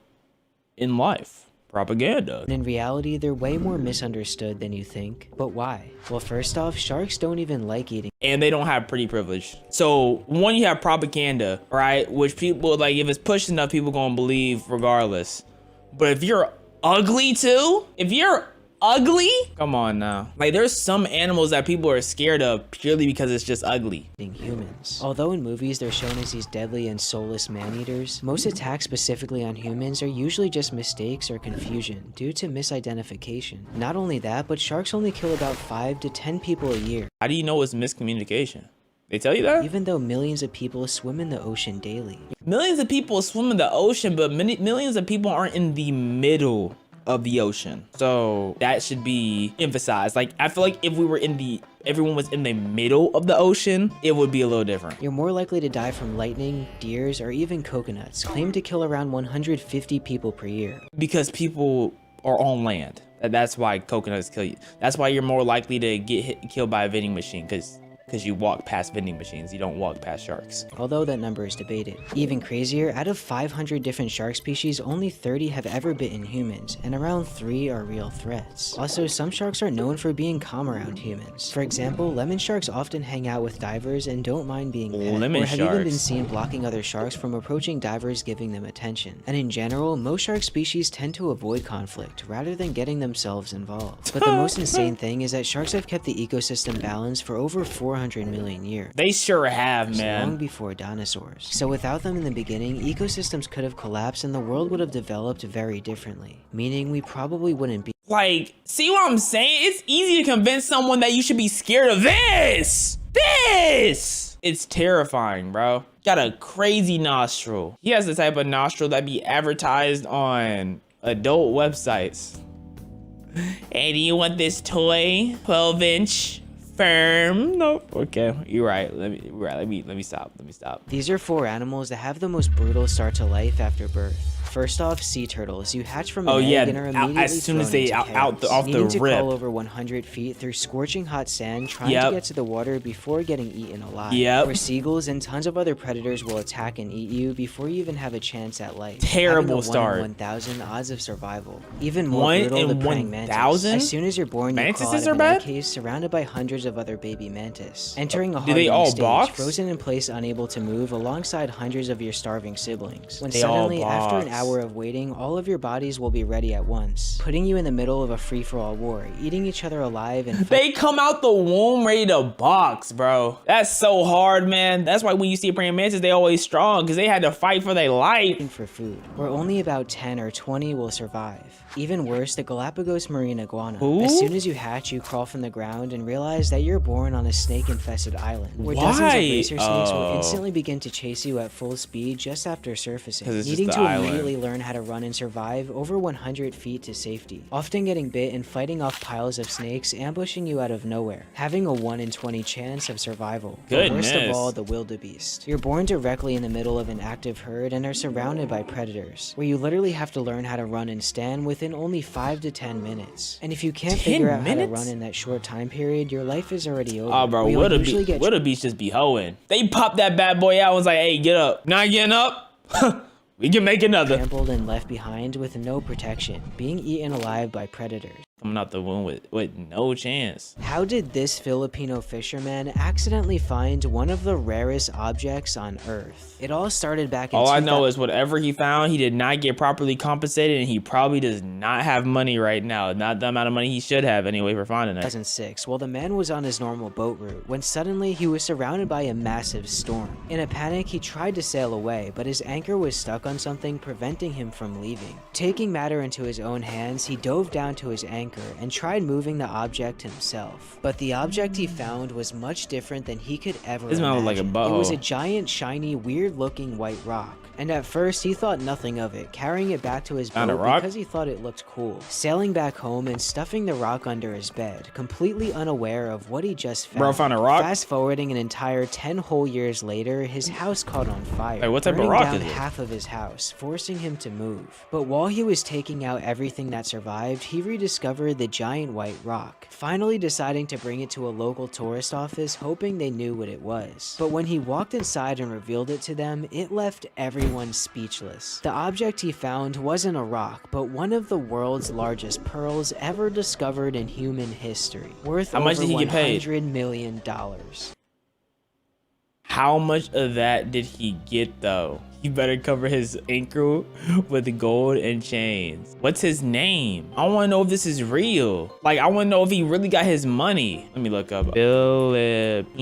in life. Propaganda. In reality, they're way more misunderstood than you think. But why? Well, first off, sharks don't even like eating. And they don't have pretty privilege. So one, you have propaganda, right? Which people, like, if it's pushed enough, people gonna believe regardless. But if you're ugly too, if you're ugly, come on now. Like, there's some animals that people are scared of purely because it's just ugly. Humans. Although in movies they're shown as these deadly and soulless man-eaters, most attacks specifically on humans are usually just mistakes or confusion due to misidentification. Not only that, but sharks only kill about 5 to 10 people a year. How do you know it's miscommunication? They tell you that? Even though millions of people swim in the ocean daily. Millions of people swim in the ocean, but millions of people aren't in the middle of the ocean. So that should be emphasized. Like, I feel like if we were everyone was in the middle of the ocean, it would be a little different. You're more likely to die from lightning, deers, or even coconuts, claimed to kill around 150 people per year. Because people are on land. That's why coconuts kill you. That's why you're more likely to get killed by a vending machine, because you walk past vending machines, you don't walk past sharks. Although that number is debated. Even crazier, out of 500 different shark species, only 30 have ever bitten humans, and around 3 are real threats. Also, some sharks are known for being calm around humans. For example, lemon sharks often hang out with divers and don't mind being pet, or have even been seen blocking other sharks from approaching divers giving them attention. And in general, most shark species tend to avoid conflict, rather than getting themselves involved. But the most insane thing is that sharks have kept the ecosystem balanced for over 400 million years. They sure have, man. Long before dinosaurs. So without them in the beginning, ecosystems could have collapsed and the world would have developed very differently. Meaning we probably wouldn't be. Like, see what I'm saying? It's easy to convince someone that you should be scared of this. It's terrifying, bro. Got a crazy nostril. He has the type of nostril that be advertised on adult websites. Hey, do you want this toy? 12-inch? Firm. Nope. Okay, you're right. Let me stop. These are 4 animals that have the most brutal start to life after birth. First off, sea turtles. You hatch from an egg and are immediately as soon as they off the needing to rip. crawl over 100 feet through scorching hot sand, trying to get to the water before getting eaten alive. Where seagulls and tons of other predators will attack and eat you before you even have a chance at life. Terrible start. 1 in 1,000 odds of survival. Even more brutal, the praying mantis. As soon as you're born, you crawl out of an egg case surrounded by hundreds of other baby mantis. Entering a hardening stage, frozen in place, unable to move, alongside hundreds of your starving siblings. When suddenly, after an hour of waiting, all of your bodies will be ready at once, putting you in the middle of a free-for-all war, eating each other alive and they come out the womb ready to box, bro. That's so hard, man. That's why when you see a praying mantis, they always strong, because they had to fight for their life. For food, where only about 10 or 20 will survive. Even worse, the Galapagos marine iguana. Who? As soon as you hatch, you crawl from the ground and realize that you're born on a snake-infested island, where dozens of racer snakes will instantly begin to chase you at full speed just after surfacing, needing to immediately learn how to run and survive over 100 feet to safety, often getting bit and fighting off piles of snakes ambushing you out of nowhere, having a 1 in 20 chance of survival. But worst of all, the wildebeest. You're born directly in the middle of an active herd and are surrounded by predators, where you literally have to learn how to run and stand within only 5 to 10 minutes. And if you can't figure out how to run in that short time period, your life is already over. Oh, bro, wildebeest just be hoeing. They popped that bad boy out and was like, hey, get up. Not getting up? We can make another. Trampled and left behind with no protection, being eaten alive by predators. Coming out the womb with no chance. How did this Filipino fisherman accidentally find one of the rarest objects on Earth? It all started back in All I know is whatever he found, he did not get properly compensated, and he probably does not have money right now. Not the amount of money he should have anyway for finding it. 2006, while the man was on his normal boat route, when suddenly he was surrounded by a massive storm. In a panic, he tried to sail away, but his anchor was stuck on something, preventing him from leaving. Taking matter into his own hands, he dove down to his anchor and tried moving the object himself. But the object he found was much different than he could ever imagine. This man was like a butthole. It was a giant, shiny, weird-looking white rock. And at first, he thought nothing of it, carrying it back to his boat because he thought it looked cool. Sailing back home and stuffing the rock under his bed, completely unaware of what he just found. Bro found a rock? Fast forwarding an entire 10 whole years later, his house caught on fire. Hey, what type of burning rock down is it? half of his house, forcing him to move. But while he was taking out everything that survived, he rediscovered the giant white rock, finally deciding to bring it to a local tourist office, hoping they knew what it was. But when he walked inside and revealed it to them, it left everyone speechless. The object he found wasn't a rock, but one of the world's largest pearls ever discovered in human history, worth How much did he get paid? $100 million. How much of that did he get though? He better cover his anchor with gold and chains. What's his name? I want to know if this is real. Like, I want to know if he really got his money. Let me look up. Filipino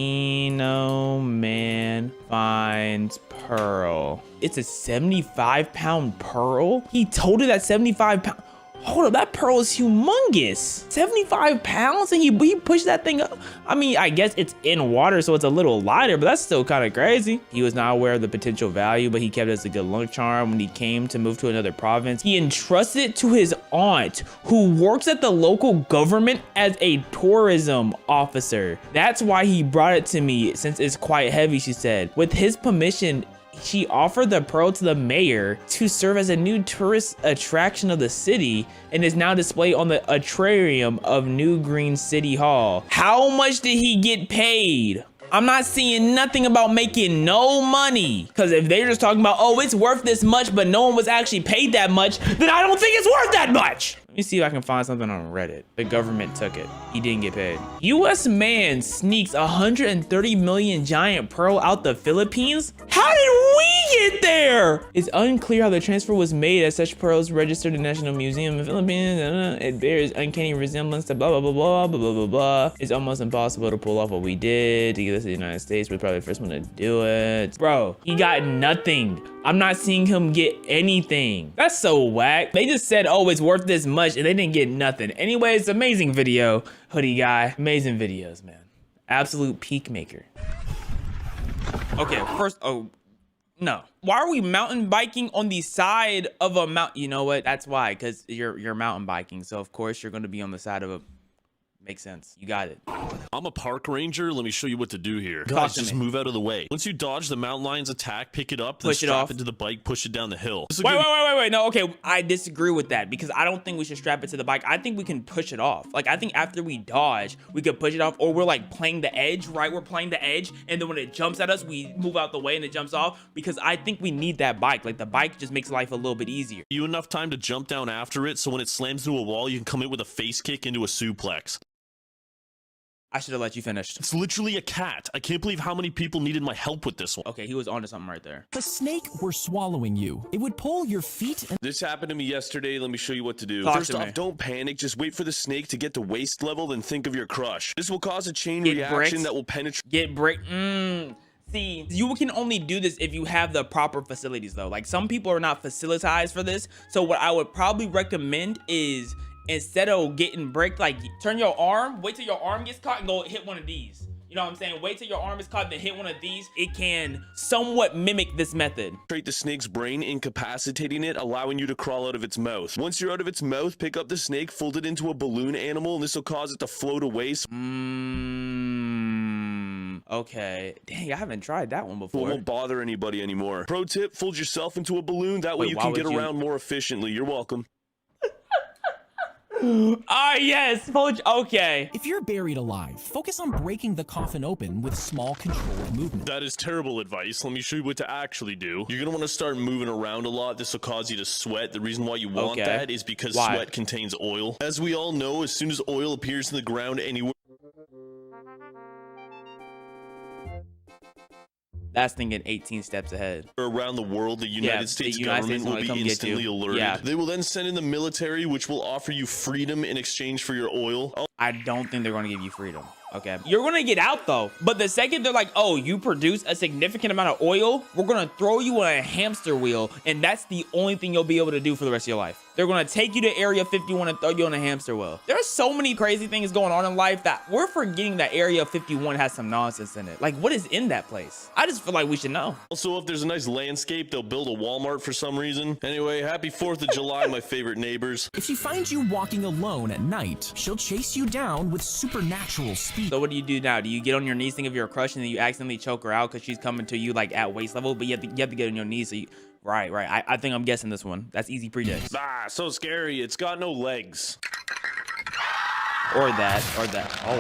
man finds pearl. It's a 75-pound pearl? He told her that 75 pounds. Hold up, that pearl is humongous. 75 pounds and he pushed that thing up. I mean, I guess it's in water, so it's a little lighter, but that's still kind of crazy. He was not aware of the potential value, but he kept it as a good luck charm. When he came to move to another province, he entrusted it to his aunt, who works at the local government as a tourism officer. That's why he brought it to me, since it's quite heavy, she said. With his permission, she offered the pearl to the mayor to serve as a new tourist attraction of the city and is now displayed on the atrium of New Green City Hall. How much did he get paid? I'm not seeing nothing about making no money. Because if they're just talking about, oh, it's worth this much, but no one was actually paid that much, then I don't think it's worth that much. Let me see if I can find something on Reddit. The government took it. He didn't get paid. US man sneaks 130 million giant pearl out the Philippines? How did we get there? It's unclear how the transfer was made, as such pearls registered in the National Museum of the Philippines. It bears uncanny resemblance to blah, blah, blah, blah, blah, blah, blah, blah. It's almost impossible to pull off what we did. To get this to the United States, we're probably the first one to do it. Bro, he got nothing. I'm not seeing him get anything. That's so whack. They just said, oh, it's worth this much, and they didn't get nothing. Anyways, amazing video, hoodie guy. Amazing videos, man. Absolute peak maker. Okay, first, oh, no. Why are we mountain biking on the side of a mountain? You know what? That's why, because you're mountain biking. So, of course, you're going to be on the side of a... Makes sense. You got it. I'm a park ranger. Let me show you what to do here. Guys, just move out of the way. Once you dodge the mountain lion's attack, pick it up, then strap it to the bike, push it down the hill. Wait. No, okay. I disagree with that because I don't think we should strap it to the bike. I think we can push it off. Like, I think after we dodge, we could push it off, or we're like playing the edge, right? We're playing the edge, and then when it jumps at us, we move out the way and it jumps off, because I think we need that bike. Like, the bike just makes life a little bit easier. You enough time to jump down after it, so when it slams into a wall, you can come in with a face kick into a suplex. I should have let you finish. It's literally a cat. I can't believe how many people needed my help with this one. Okay, he was onto something right there. If a snake were swallowing you, it would pull your feet and... This happened to me yesterday. Let me show you what to do. Talk First to off, me. don't panic. Just wait for the snake to get to waist level, then think of your crush. This will cause a chain reaction that will penetrate... Get brick. See, you can only do this if you have the proper facilities though. Like some people are not facilitized for this. So what I would probably recommend is instead of getting bricked, like turn your arm, wait till your arm gets caught and go hit one of these. You know what I'm saying? Wait till your arm is caught, then hit one of these. It can somewhat mimic this method. Treat the snake's brain, incapacitating it, allowing you to crawl out of its mouth. Once you're out of its mouth, pick up the snake, fold it into a balloon animal, and this will cause it to float away. Okay. Dang, I haven't tried that one before. It won't bother anybody anymore. Pro tip, fold yourself into a balloon. That way you can get around more efficiently. You're welcome. Ah, yes. Okay. If you're buried alive, focus on breaking the coffin open with small controlled movement. That is terrible advice. Let me show you what to actually do. You're gonna want to start moving around a lot. This will cause you to sweat. The reason why you want that is because sweat contains oil. As we all know, as soon as oil appears in the ground anywhere, That's thinking 18 steps ahead. Around the world, the United States government will be instantly alerted. They will then send in the military, which will offer you freedom in exchange for your oil. I don't think they're going to give you freedom. Okay. You're going to get out though. But the second they're like, oh, you produce a significant amount of oil, we're going to throw you on a hamster wheel. And that's the only thing you'll be able to do for the rest of your life. They're going to take you to Area 51 and throw you on a hamster wheel. There's so many crazy things going on in life that we're forgetting that Area 51 has some nonsense in it. Like, what is in that place? I just feel like we should know. Also, if there's a nice landscape, they'll build a Walmart for some reason. Anyway, happy 4th of July, my favorite neighbors. If she finds you walking alone at night, she'll chase you down with supernatural speed. So what do you do now? Do you get on your knees, think of your crush, and then you accidentally choke her out because she's coming to you like at waist level? But you have to get on your knees. So you, right. I think I'm guessing this one. That's easy prejudge. Ah, so scary. It's got no legs. Or that. Oh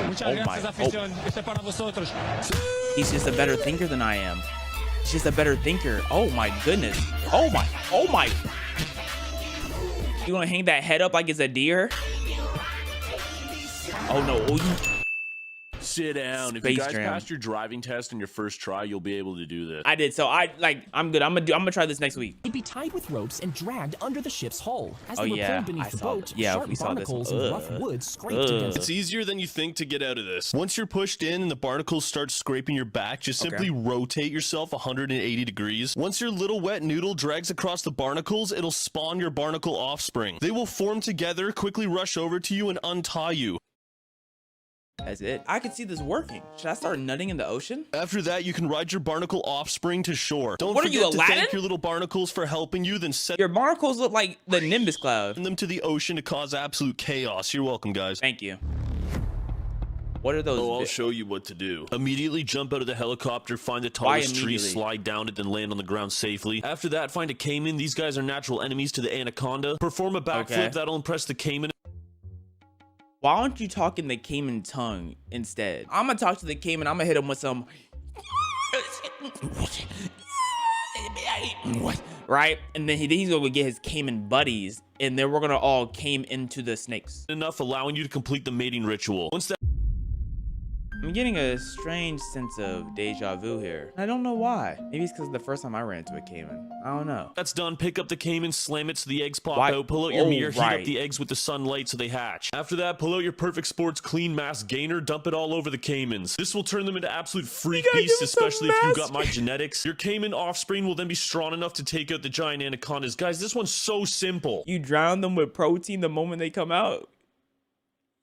my. Oh. He's just a better thinker than I am. He's just a better thinker. Oh my goodness. Oh my. You gonna hang that head up like it's a deer? Oh no. Oh, you. Sit down. If you guys passed your driving test in your first try, you'll be able to do this. I did. So I'm good. I'm gonna try this next week. He'd be tied with ropes and dragged under the ship's hull. As they were pulled beneath the boat, we sharp saw barnacles and rough wood scraped against It's easier than you think to get out of this. Once you're pushed in and the barnacles start scraping your back, just simply rotate yourself 180 degrees. Once your little wet noodle drags across the barnacles, it'll spawn your barnacle offspring. They will form together, quickly rush over to you, and untie you. That's it. I could see this working. Should I start nutting in the ocean? After that, you can ride your barnacle offspring to shore. Don't forget to thank your little barnacles for helping you, then set your barnacles look like the Nimbus cloud. Send them to the ocean to cause absolute chaos. You're welcome, guys. Thank you. What are those? Oh, I'll show you what to do. Immediately jump out of the helicopter, find the tallest tree, slide down it, then land on the ground safely. After that, find a caiman. These guys are natural enemies to the anaconda. Perform a backflip. That'll impress the caiman. Why aren't you talking the caiman tongue instead? I'm gonna talk to the caiman. I'm gonna hit him with some. Right? And then he's gonna get his caiman buddies, and then we're gonna all came into the snakes. Enough, allowing you to complete the mating ritual. Once that. I'm getting a strange sense of deja vu here. I don't know why. Maybe it's because the first time I ran into a caiman. I don't know. That's done. Pick up the caiman, slam it so the eggs pop out. Pull out your mirror, heat up the eggs with the sunlight so they hatch. After that, pull out your Perfect Sports Clean Mass Gainer, dump it all over the caimans. This will turn them into absolute freak beasts, especially if you got my genetics. Your caiman offspring will then be strong enough to take out the giant anacondas. Guys, this one's so simple. You drown them with protein the moment they come out.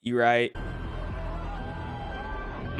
You right?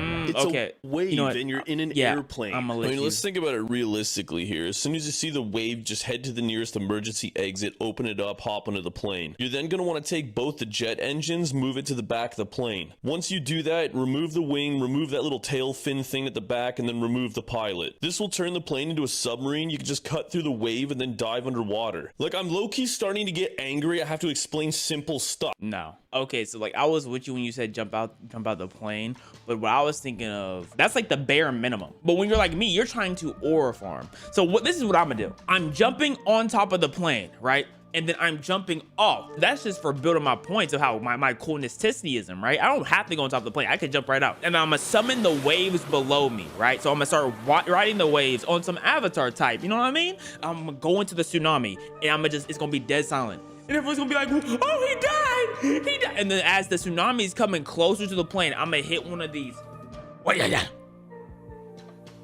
It's a wave, and you're in an airplane. I mean, let's think about it realistically here. As soon as you see the wave, just head to the nearest emergency exit, open it up, hop onto the plane. You're then going to want to take both the jet engines, move it to the back of the plane. Once you do that, remove the wing, remove that little tail fin thing at the back, and then remove the pilot. This will turn the plane into a submarine. You can just cut through the wave and then dive underwater. Like, I'm low-key starting to get angry. I have to explain simple stuff. No. Okay, so like I was with you when you said jump out the plane, but what I was thinking of, that's like the bare minimum. But when you're like me, you're trying to aura farm. So this is what I'm gonna do. I'm jumping on top of the plane, right? And then I'm jumping off. That's just for building my points of how my coolness-tistism, right? I don't have to go on top of the plane. I could jump right out. And I'm gonna summon the waves below me, right? So I'm gonna start riding the waves on some Avatar type, you know what I mean? I'm gonna go into the tsunami, and it's gonna be dead silent. And everyone's gonna be like, oh, he died! He died! And then as the tsunami is coming closer to the plane, I'm gonna hit one of these.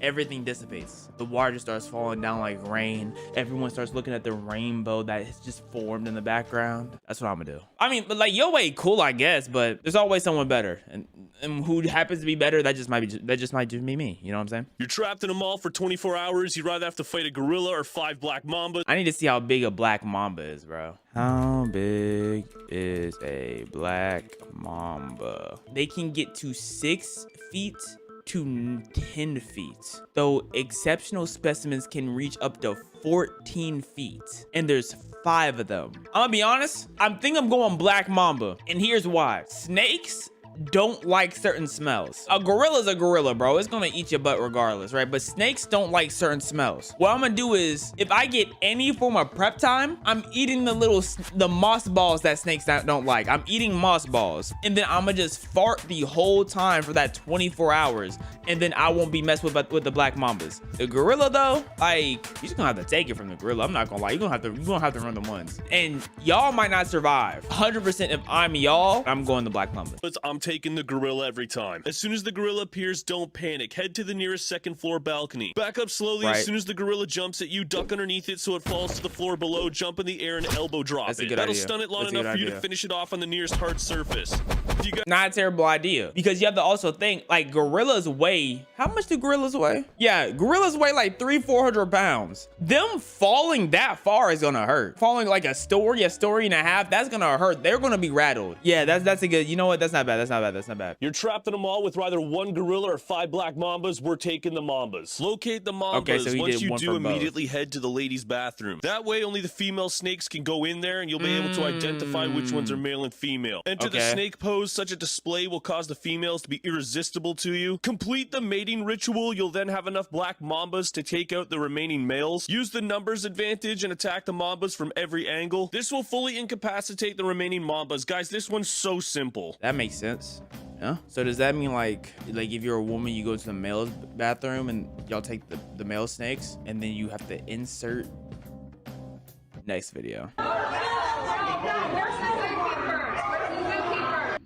And everything dissipates. The water just starts falling down like rain. Everyone starts looking at the rainbow that has just formed in the background. That's what I'm gonna do. I mean, but like, Yo Way cool, I guess, but there's always someone better, and who happens to be better, that just might be me. You know what I'm saying? You're trapped in a mall for 24 hours. You'd rather have to fight a gorilla or 5 black mambas. I need to see how big a black mamba is, bro. How big is a black mamba? They can get to 6 feet to 10 feet, though exceptional specimens can reach up to 14 feet, and there's 5 of them. I'm gonna be honest, I think I'm going black mamba, and here's why. Snakes don't like certain smells. A gorilla's a gorilla, bro. It's gonna eat your butt regardless, right? But snakes don't like certain smells. What I'm gonna do is, if I get any form of prep time, I'm eating the moss balls that snakes don't like. I'm eating moss balls, and then I'm gonna just fart the whole time for that 24 hours, and then I won't be messed with the black mambas. The gorilla though, like, you're just gonna have to take it from the gorilla. I'm not gonna lie. You're gonna have to run the ones, and y'all might not survive. 100% if I'm y'all, I'm going the black mamba. I'm taking the gorilla every time. As soon as the gorilla appears, don't panic. Head to the nearest 2nd floor balcony. Back up slowly. As soon as the gorilla jumps at you, duck underneath it so it falls to the floor below. Jump in the air and elbow drop it. That'll stun it long enough for you to finish it off on the nearest hard surface. Not a terrible idea, because you have to also think, like, gorillas weigh, how much do gorillas weigh? Yeah, gorillas weigh like 300-400 pounds. Them falling that far is gonna hurt. Falling like a story and a half, that's gonna hurt. They're gonna be rattled. Yeah, that's a good, you know what? That's not bad. That's not bad. You're trapped in a mall with either 1 gorilla or 5 black mambas. We're taking the mambas. Locate the mambas. Okay, so once you do, immediately head to the ladies' bathroom. That way, only the female snakes can go in there, and you'll be able to identify which ones are male and female. Enter the snake pose. Such a display will cause the females to be irresistible to you. Complete the mating ritual. You'll then have enough black mambas to take out the remaining males. Use the numbers advantage and attack the mambas from every angle. This will fully incapacitate the remaining mambas. Guys, this one's so simple. That makes sense. Yeah. So does that mean like if you're a woman, you go to the male's bathroom and y'all take the male snakes, and then you have to insert next video?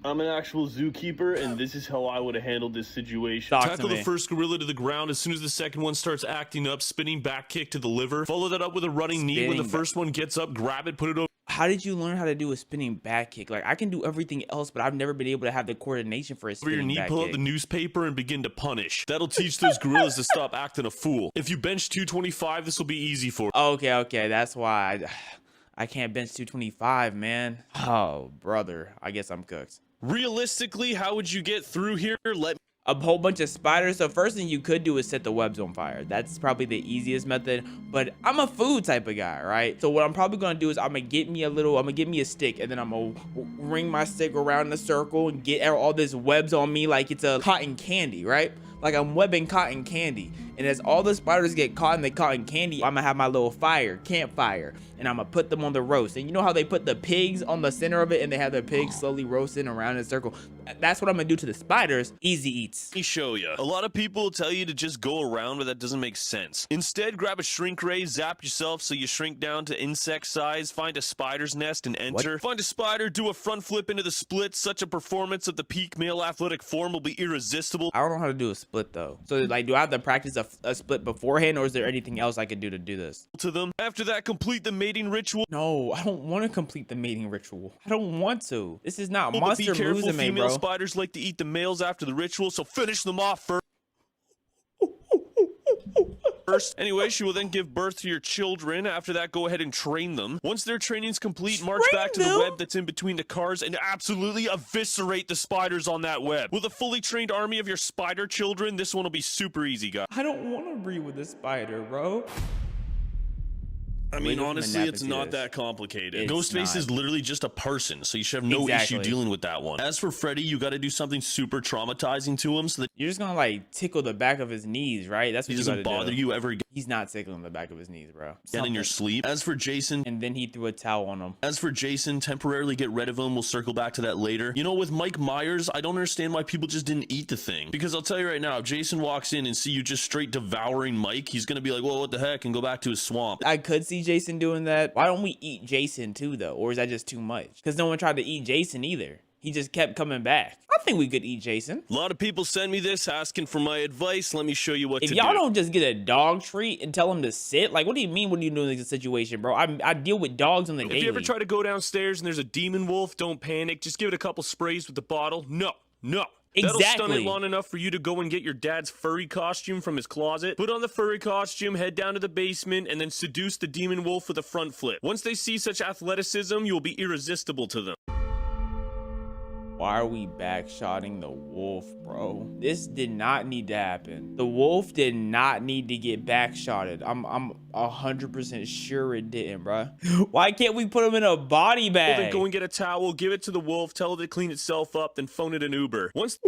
I'm an actual zookeeper, and this is how I would have handled this situation. Tackle the first gorilla to the ground. As soon as the second one starts acting up, spinning back kick to the liver. Follow that up with a running knee. When the first one gets up, grab it, put it over. How did you learn how to do a spinning back kick? Like, I can do everything else, but I've never been able to have the coordination for a spinning back kick. Over your knee, pull out the newspaper and begin to punish. That'll teach those gorillas to stop acting a fool. If you bench 225, this will be easy for you. Okay, that's why I can't bench 225, man. Oh, brother, I guess I'm cooked. Realistically, how would you get through here? A whole bunch of spiders. So first thing you could do is set the webs on fire. That's probably the easiest method, but I'm a food type of guy, right? So what I'm probably gonna do is I'm gonna get me a stick, and then I'm gonna ring my stick around in a circle and get all this webs on me like it's a cotton candy, right? Like I'm webbing cotton candy. And as all the spiders get caught in the cotton candy, I'm gonna have my little campfire, and I'm gonna put them on the roast. And you know how they put the pigs on the center of it, and they have the pigs slowly roasting around in a circle? That's what I'm gonna do to the spiders. Easy eats. Let me show you. A lot of people will tell you to just go around, but that doesn't make sense. Instead, grab a shrink ray, zap yourself so you shrink down to insect size, find a spider's nest and enter. What? Find a spider, do a front flip into the split. Such a performance of the peak male athletic form will be irresistible. I don't know how to do a split though. So like, do I have to practice a split beforehand, or is there anything else I could do to do this? To them. After that, complete the mating ritual. No, I don't want to complete the mating ritual. I don't want to. This is not Monster Musume, female bro. Spiders like to eat the males after the ritual, so finish them off first. Anyway, she will then give birth to your children. After that, go ahead and train them. Once their training's complete, march back to the web that's in between the cars and absolutely eviscerate the spiders on that web. With a fully trained army of your spider children, this one will be super easy, guys. I don't want to breed with a spider, bro. I mean, honestly, it's not that complicated. Ghostface is literally just a person, so you should have no issue dealing with that one. As for Freddy, you got to do something super traumatizing to him so that you're just gonna like tickle the back of his knees, right? That's what he doesn't bother you ever again. He's not tickling the back of his knees, bro. Get in your sleep. As for Jason, and then he threw a towel on him. As for Jason, temporarily get rid of him. We'll circle back to that later. You know, with Mike Myers, I don't understand why people just didn't eat the thing. Because I'll tell you right now, if Jason walks in and see you just straight devouring Mike, he's gonna be like, well, what the heck, and go back to his swamp. I could see Jason doing that. Why don't we eat Jason too, though? Or is that just too much? Because no one tried to eat Jason either. He just kept coming back. I think we could eat Jason. A lot of people send me this asking for my advice. Let me show you what to do. If y'all don't just get a dog treat and tell him to sit, like, what do you mean when you doing this situation, bro? I deal with dogs on the daily. If you ever try to go downstairs and there's a demon wolf, don't panic. Just give it a couple sprays with the bottle. No. Exactly. That'll stun it long enough for you to go and get your dad's furry costume from his closet. Put on the furry costume, head down to the basement, and then seduce the demon wolf with a front flip. Once they see such athleticism, you will be irresistible to them. Why are we backshotting the wolf, bro? This did not need to happen. The wolf did not need to get backshotted. I'm 100% sure it didn't, bro. Why can't we put him in a body bag? Well, then go and get a towel, give it to the wolf, tell it to clean itself up, then phone it an Uber. Once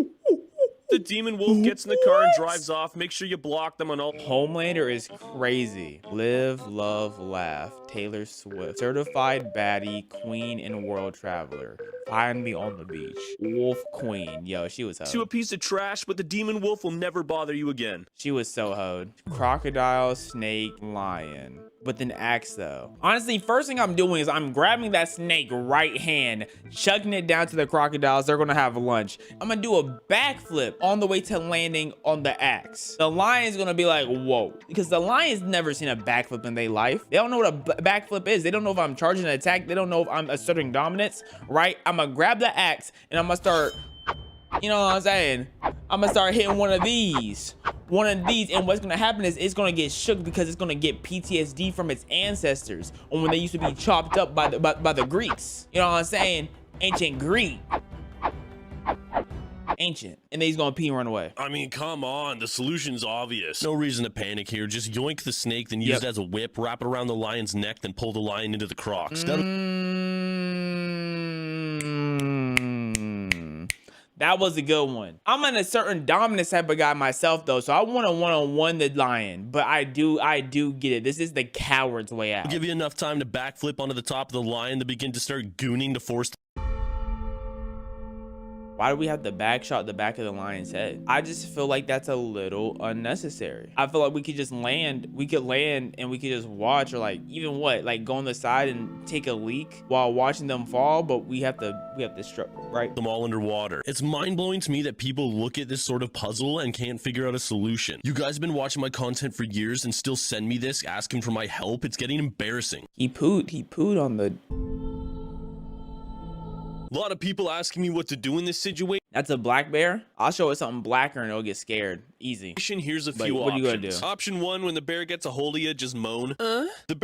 the demon wolf gets in the car and drives off, make sure you block them on all. Homelander is crazy. Live, love, laugh. Taylor Swift. Certified baddie, queen, and world traveler. Find me on the beach. Wolf queen. Yo, she was hoed. To a piece of trash, but the demon wolf will never bother you again. She was so hoed. Crocodile, snake, lion. But then axe though. Honestly, first thing I'm doing is I'm grabbing that snake right hand, chucking it down to the crocodiles. They're gonna have lunch. I'm gonna do a backflip on the way to landing on the axe. The lion's gonna be like, whoa. Because the lion's never seen a backflip in their life. They don't know what a backflip is. They don't know if I'm charging an attack. They don't know if I'm asserting dominance, right? I'm gonna grab the axe and I'm gonna start, you know what I'm saying? I'm gonna start hitting one of these, and what's gonna happen is it's gonna get shook because it's gonna get PTSD from its ancestors on when they used to be chopped up by the Greeks. You know what I'm saying? Ancient Greek. Ancient. And then he's gonna pee and run away. I mean, come on, the solution's obvious. No reason to panic here. Just yoink the snake, then use it as a whip, wrap it around the lion's neck, then pull the lion into the crocs. That was a good one. I'm in a certain dominance type of guy myself though, so I want to one-on-one the lion, but I do get it. This is the coward's way out. I'll give you enough time to backflip onto the top of the lion to begin to start gooning to force. Why do we have to backshot the back of the lion's head? I just feel like that's a little unnecessary. I feel like we could just land. We could land and we could just watch, or like even what, like go on the side and take a leak while watching them fall. But we have to strip, right? Them all underwater. It's mind-blowing to me that people look at this sort of puzzle and can't figure out a solution. You guys have been watching my content for years and still send me this asking for my help. It's getting embarrassing. He pooed on the. A lot of people asking me what to do in this situation. That's a black bear. I'll show it something blacker and it'll get scared. Easy. Here's a few options. What are you gonna do? Option 1, when the bear gets a hold of you, just moan. The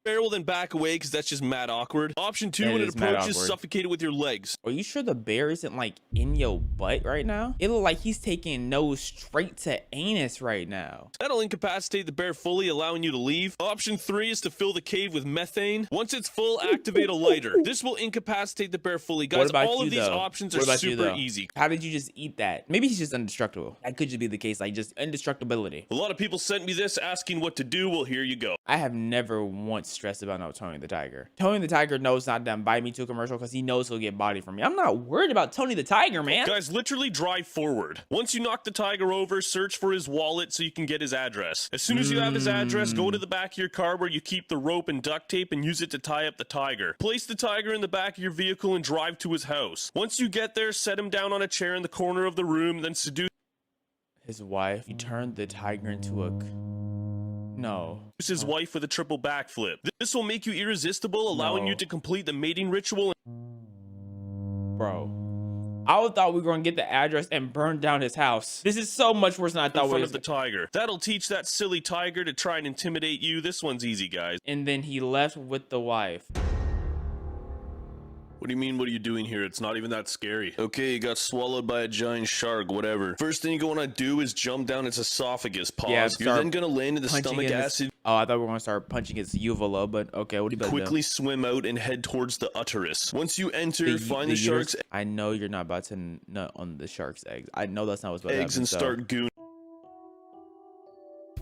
bear will then back away because that's just mad awkward. Option 2, when it approaches, suffocate it with your legs. Are you sure the bear isn't like in your butt right now? It look like he's taking nose straight to anus right now. That'll incapacitate the bear fully, allowing you to leave. Option 3 is to fill the cave with methane. Once it's full, activate a lighter. This will incapacitate the bear fully. Guys, all of these options are super easy. How did you just eat that? Maybe he's just indestructible. That could just be the case, like just indestructibility. A lot of people sent me this asking what to do. Well, here you go. I have never once stressed about no Tony the Tiger. Tony the Tiger knows not to invite me to a commercial because he knows he'll get body from me. I'm not worried about Tony the Tiger, man. Guys, literally drive forward. Once you knock the tiger over, search for his wallet so you can get his address. As soon as you have his address, go to the back of your car where you keep the rope and duct tape and use it to tie up the tiger. Place the tiger in the back of your vehicle and drive to his house. Once you get there, set him down on a chair in the corner of the room, then seduce his wife. He turned the tiger into a... No. His wife with a triple backflip. This will make you irresistible, allowing you to complete the mating ritual. Bro, I thought we were going to get the address and burn down his house. This is so much worse than I thought. In front of the tiger. That'll teach that silly tiger to try and intimidate you. This one's easy, guys. And then he left with the wife. What do you mean, what are you doing here? It's not even that scary. Okay, you got swallowed by a giant shark, whatever. First thing you're gonna do is jump down its esophagus. Pause. Yeah, you're then gonna land in the stomach acid. Oh, I thought we were gonna start punching its uvula, but okay, what do you quickly swim out and head towards the uterus. Once you enter, find the shark's... I know you're not about to nut on the shark's eggs. I know that's not what's about to happen. Eggs and start goon.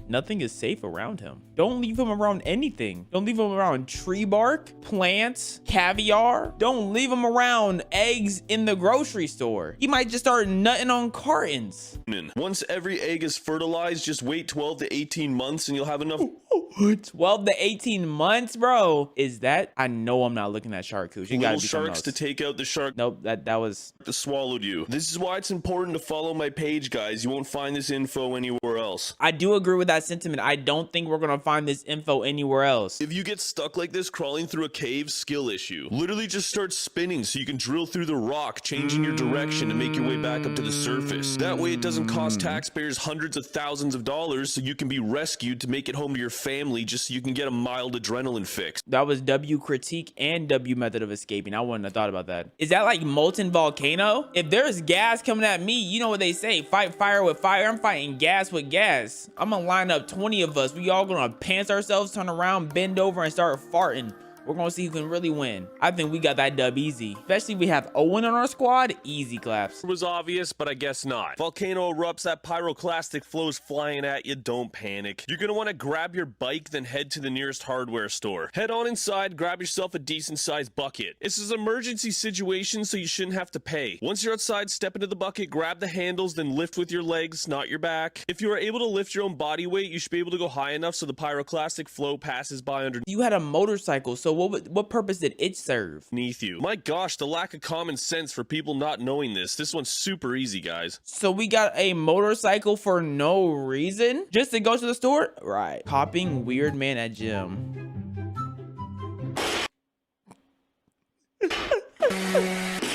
Nothing is safe around him. Don't leave him around anything. Don't leave him around tree bark, plants, caviar. Don't leave him around eggs in the grocery store. He might just start nutting on cartons. Once every egg is fertilized, just wait 12 to 18 months and you'll have enough 12 to 18 months, bro. Is that? I know I'm not looking at shark cooch. You gotta Little be sharks to take out the shark. Nope, that was that swallowed you. This is why it's important to follow my page, guys. You won't find this info anywhere else. I do agree with that sentiment. I don't think we're gonna find this info anywhere else. If you get stuck like this crawling through a cave, skill issue. Literally just start spinning so you can drill through the rock, changing your direction to make your way back up to the surface. That way it doesn't cost taxpayers hundreds of thousands of dollars, so you can be rescued to make it home to your family just so you can get a mild adrenaline fix. That was W critique and W method of escaping. I wouldn't have thought about that. Is that like molten volcano? If there's gas coming at me, you know what they say, fight fire with fire. I'm fighting gas with gas. I'm gonna line up 20 of us. We all gonna pants ourselves, turn around, bend over, and start farting. We're gonna see who can really win. I think we got that dub easy. Especially if we have Owen on our squad, easy claps. It was obvious, but I guess not. Volcano erupts, that pyroclastic flows flying at you, don't panic. You're gonna wanna grab your bike, then head to the nearest hardware store. Head on inside, grab yourself a decent sized bucket. This is an emergency situation, so you shouldn't have to pay. Once you're outside, step into the bucket, grab the handles, then lift with your legs, not your back. If you are able to lift your own body weight, you should be able to go high enough so the pyroclastic flow passes by underneath. You had a motorcycle, so what purpose did it serve? Beneath you. My gosh, the lack of common sense for people not knowing this. This one's super easy, guys. So we got a motorcycle for no reason? Just to go to the store? Right. Copying weird man at gym.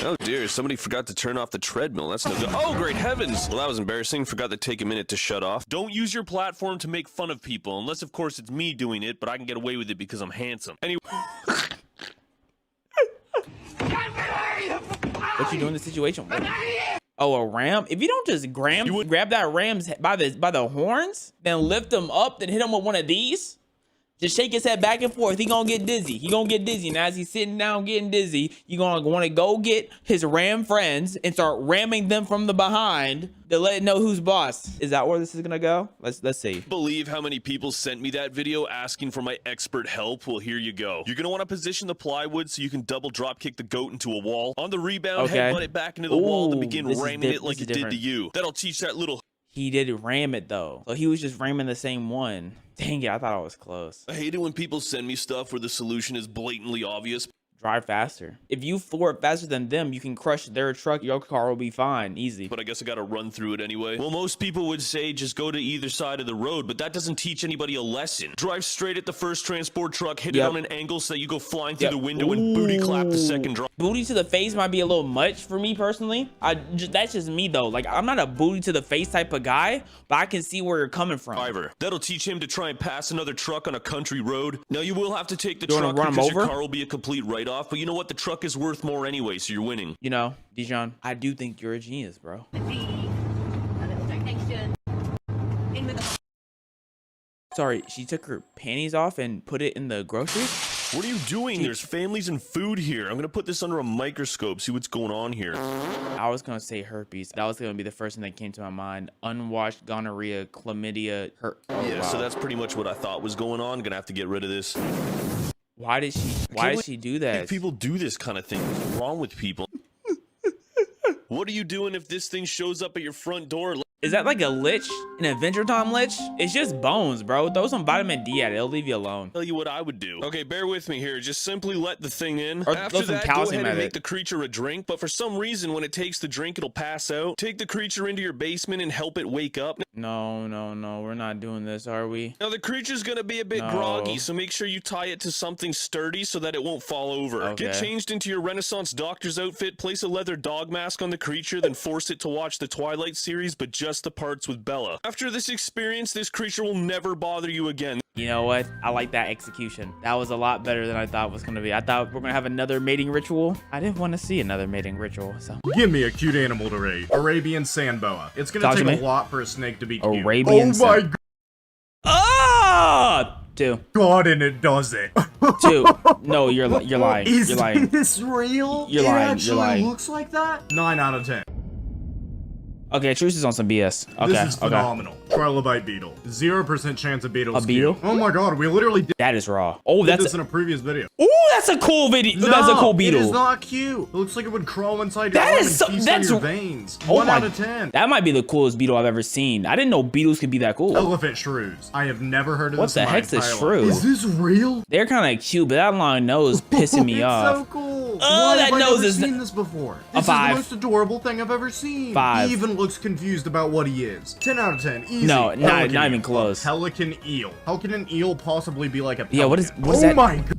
Oh dear, somebody forgot to turn off the treadmill. That's no good. Oh, great heavens! Well, that was embarrassing. Forgot to take a minute to shut off. Don't use your platform to make fun of people, unless of course it's me doing it, but I can get away with it because I'm handsome. Anyway. What you doing in the situation? Oh, a ram? If you don't just grab that ram's by the horns, then lift him up, then hit him with one of these. Just shake his head back and forth. He gonna get dizzy. He gonna get dizzy. And as he's sitting down getting dizzy, you gonna want to go get his ram friends and start ramming them from the behind to let it know who's boss. Is that where this is gonna go? Let's see. Believe how many people sent me that video asking for my expert help? Well, here you go. You're gonna want to position the plywood so you can double drop kick the goat into a wall. On the rebound, headbutt it back into the wall and begin ramming it like it did to you. That'll teach that little... He did ram it though. So he was just ramming the same one. Dang it, I thought I was close. I hate it when people send me stuff where the solution is blatantly obvious. Drive faster. If you floor it faster than them, you can crush their truck. Your car will be fine. Easy. But I guess I gotta run through it anyway. Well, most people would say just go to either side of the road, but that doesn't teach anybody a lesson. Drive straight at the first transport truck, hit it on an angle so that you go flying through the window and booty clap the second drop. Booty to the face might be a little much for me personally. That's just me though. Like, I'm not a booty to the face type of guy, but I can see where you're coming from. That'll teach him to try and pass another truck on a country road. Now you will have to take the truck because your car will be a complete write-off, but you know what? The truck is worth more anyway, so you're winning. You know, Dijon, I do think you're a genius, bro. Sorry, she took her panties off and put it in the grocery? What are you doing? There's families and food here. I'm gonna put this under a microscope, see what's going on here. I was gonna say herpes. That was gonna be the first thing that came to my mind. Unwashed gonorrhea, chlamydia, So that's pretty much what I thought was going on. Gonna have to get rid of this. Why did she do that? People do this kind of thing. What's wrong with people? What are you doing if this thing shows up at your front door? Is that like a lich? An Adventure Time lich? It's just bones, bro. Throw some vitamin D at it. It'll leave you alone. Tell you what I would do. Okay, bear with me here. Just simply let the thing in. Or after some that, calcium go ahead and at make the creature a drink. But for some reason, when it takes the drink, it'll pass out. Take the creature into your basement and help it wake up. No. We're not doing this, are we? Now, the creature's gonna be a bit groggy, so make sure you tie it to something sturdy so that it won't fall over. Okay. Get changed into your Renaissance doctor's outfit, place a leather dog mask on the creature, then force it to watch the Twilight series, but just the parts with Bella. After this experience, this creature will never bother you again. You know what? I like that execution. That was a lot better than I thought it was going to be. I thought we're going to have another mating ritual. I didn't want to see another mating ritual, so. Give me a cute animal to raid. Arabian sand boa. It's going to take a lot for a snake to be cute. Arabian my god. Ah! 2. God, and it does it. 2. No, you're lying. You're lying. Is this real? You're lying. It actually looks like that? 9 out of 10. Okay, Truce is on some BS. Okay, this is phenomenal. Trilobite beetle. 0% chance of beetle. A beetle? Oh my god, we literally did that is raw. Oh, that's this in a previous video. Oh, that's a cool video. No, that's a cool beetle. It is not cute. It looks like it would crawl inside your arm and feast on your veins. Oh 1 out of 10. That might be the coolest beetle I've ever seen. I didn't know beetles could be that cool. Elephant shrews. I have never heard of this. What the heck's a shrew? Is this real? They're kind of cute, but that long nose pissing me off. So cool. Oh, that nose is. I've never seen this before. This is 5. the most adorable thing I've ever seen. 5. He even looks confused about what he is. 10 out of 10. Easy. No, not even close. Pelican eel. How can an eel possibly be like a pelican? Yeah, what is that? Oh my god.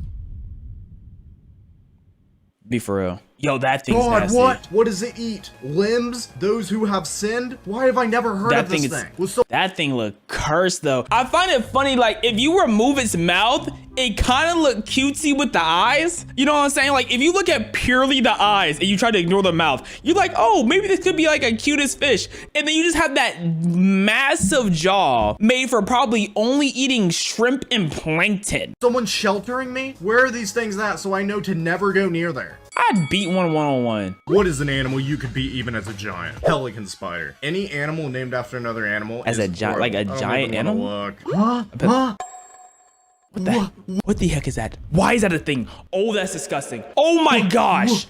Be for real. Yo, that thing's nasty. What does it eat? Limbs? Those who have sinned? Why have I never heard of this thing? That thing look cursed though. I find it funny, like if you remove its mouth, it kind of look cutesy with the eyes. You know what I'm saying? Like if you look at purely the eyes and you try to ignore the mouth, you're like, oh, maybe this could be like a cutest fish. And then you just have that massive jaw made for probably only eating shrimp and plankton. Someone sheltering me? Where are these things at so I know to never go near there? I'd beat one one-on-one. What is an animal you could beat even as a giant? Pelican spider. Any animal named after another animal as a giant, like a giant animal? Look. Huh? What the heck is that? Why is that a thing? Oh, that's disgusting. Oh my gosh.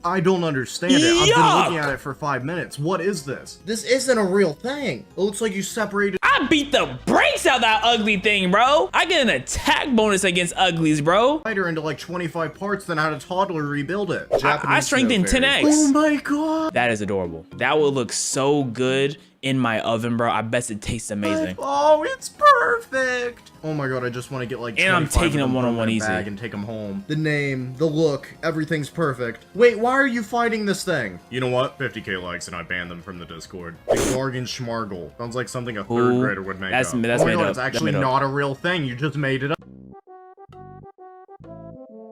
I don't understand it. I've been looking at it for 5 minutes. What is this? This isn't a real thing. It looks like you separated. I beat the brakes out that ugly thing, bro. I get an attack bonus against uglies, bro. Spider into like 25 parts, then had a toddler rebuild it. I strengthened 10x. Oh my god. That is adorable. That would look so good in my oven, bro. I bet it tastes amazing. Oh, it's perfect. Oh my god, I just want to get like. And I'm taking them one-on-one easy. Bag and take them home. The name, the look, everything's perfect. Wait, why are you fighting this thing? You know what? 50k likes and I banned them from the Discord. The Gargan Schmargle. Sounds like something a 3rd grader would make up. That's made up. It's actually not a real thing. You just made it up.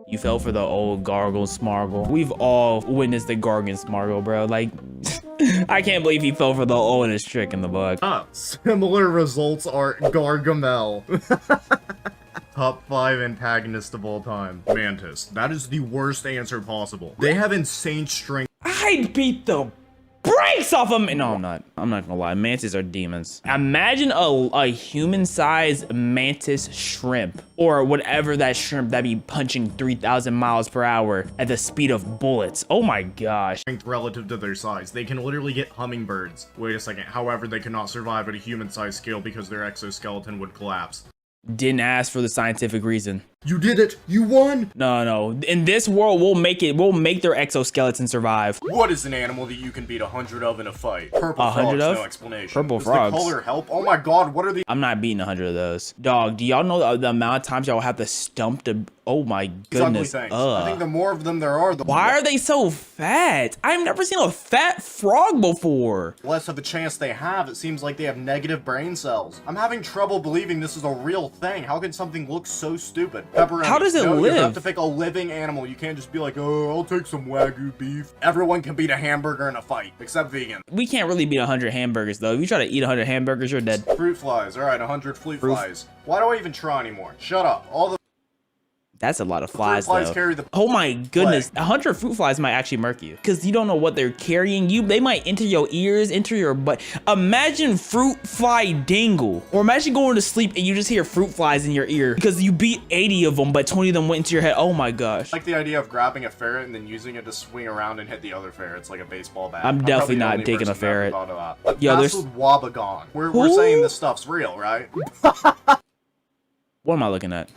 You fell for the old Gargle Smargle. We've all witnessed the Gargan Smargle, bro. Like, I can't believe he fell for the oldest trick in the book. Similar results are Gargamel. Top 5 antagonist of all time. Mantis. That is the worst answer possible. They have insane strength. I'd beat the brakes off them. No, I'm not. I'm not gonna lie. Mantis are demons. Imagine a human-sized mantis shrimp or whatever that shrimp that be punching 3,000 miles per hour at the speed of bullets. Oh my gosh. Strength relative to their size. They can literally get hummingbirds. Wait a second. However, they cannot survive at a human-sized scale because their exoskeleton would collapse. Didn't ask for the scientific reason. You did it! You won! No. In this world, we'll make their exoskeleton survive. What is an animal that you can beat 100 of in a fight? Purple frogs, no explanation. Purple frogs? Does the color help? Oh my god, what are these? I'm not beating 100 of those. Dog, do y'all know the amount of times y'all have to stump to... Oh my goodness. I think the more of them there are, the Why are they so fat? I've never seen a fat frog before. Less of a chance they have. It seems like they have negative brain cells. I'm having trouble believing this is a real thing. How can something look so stupid? Pepperoni. How does it live? You have to pick a living animal. You can't just be like, oh, I'll take some Wagyu beef. Everyone can beat a hamburger in a fight, except vegan. We can't really beat 100 hamburgers, though. If you try to eat 100 hamburgers, you're dead. Fruit flies. All right, 100 fruit flies. Why do I even try anymore? Shut up. All the That's a lot of flies, flies though. Carry the oh my goodness, 100 fruit flies might actually murk you because you don't know what they're carrying. They might enter your ears, enter your butt. Imagine fruit fly dingle, or imagine going to sleep and you just hear fruit flies in your ear because you beat 80 of them, but 20 of them went into your head. Oh my gosh. I like the idea of grabbing a ferret and then using it to swing around and hit the other ferrets like a baseball bat. I'm definitely not taking a ferret. Yo, there's Wabagon. We're saying this stuff's real, right? What am I looking at?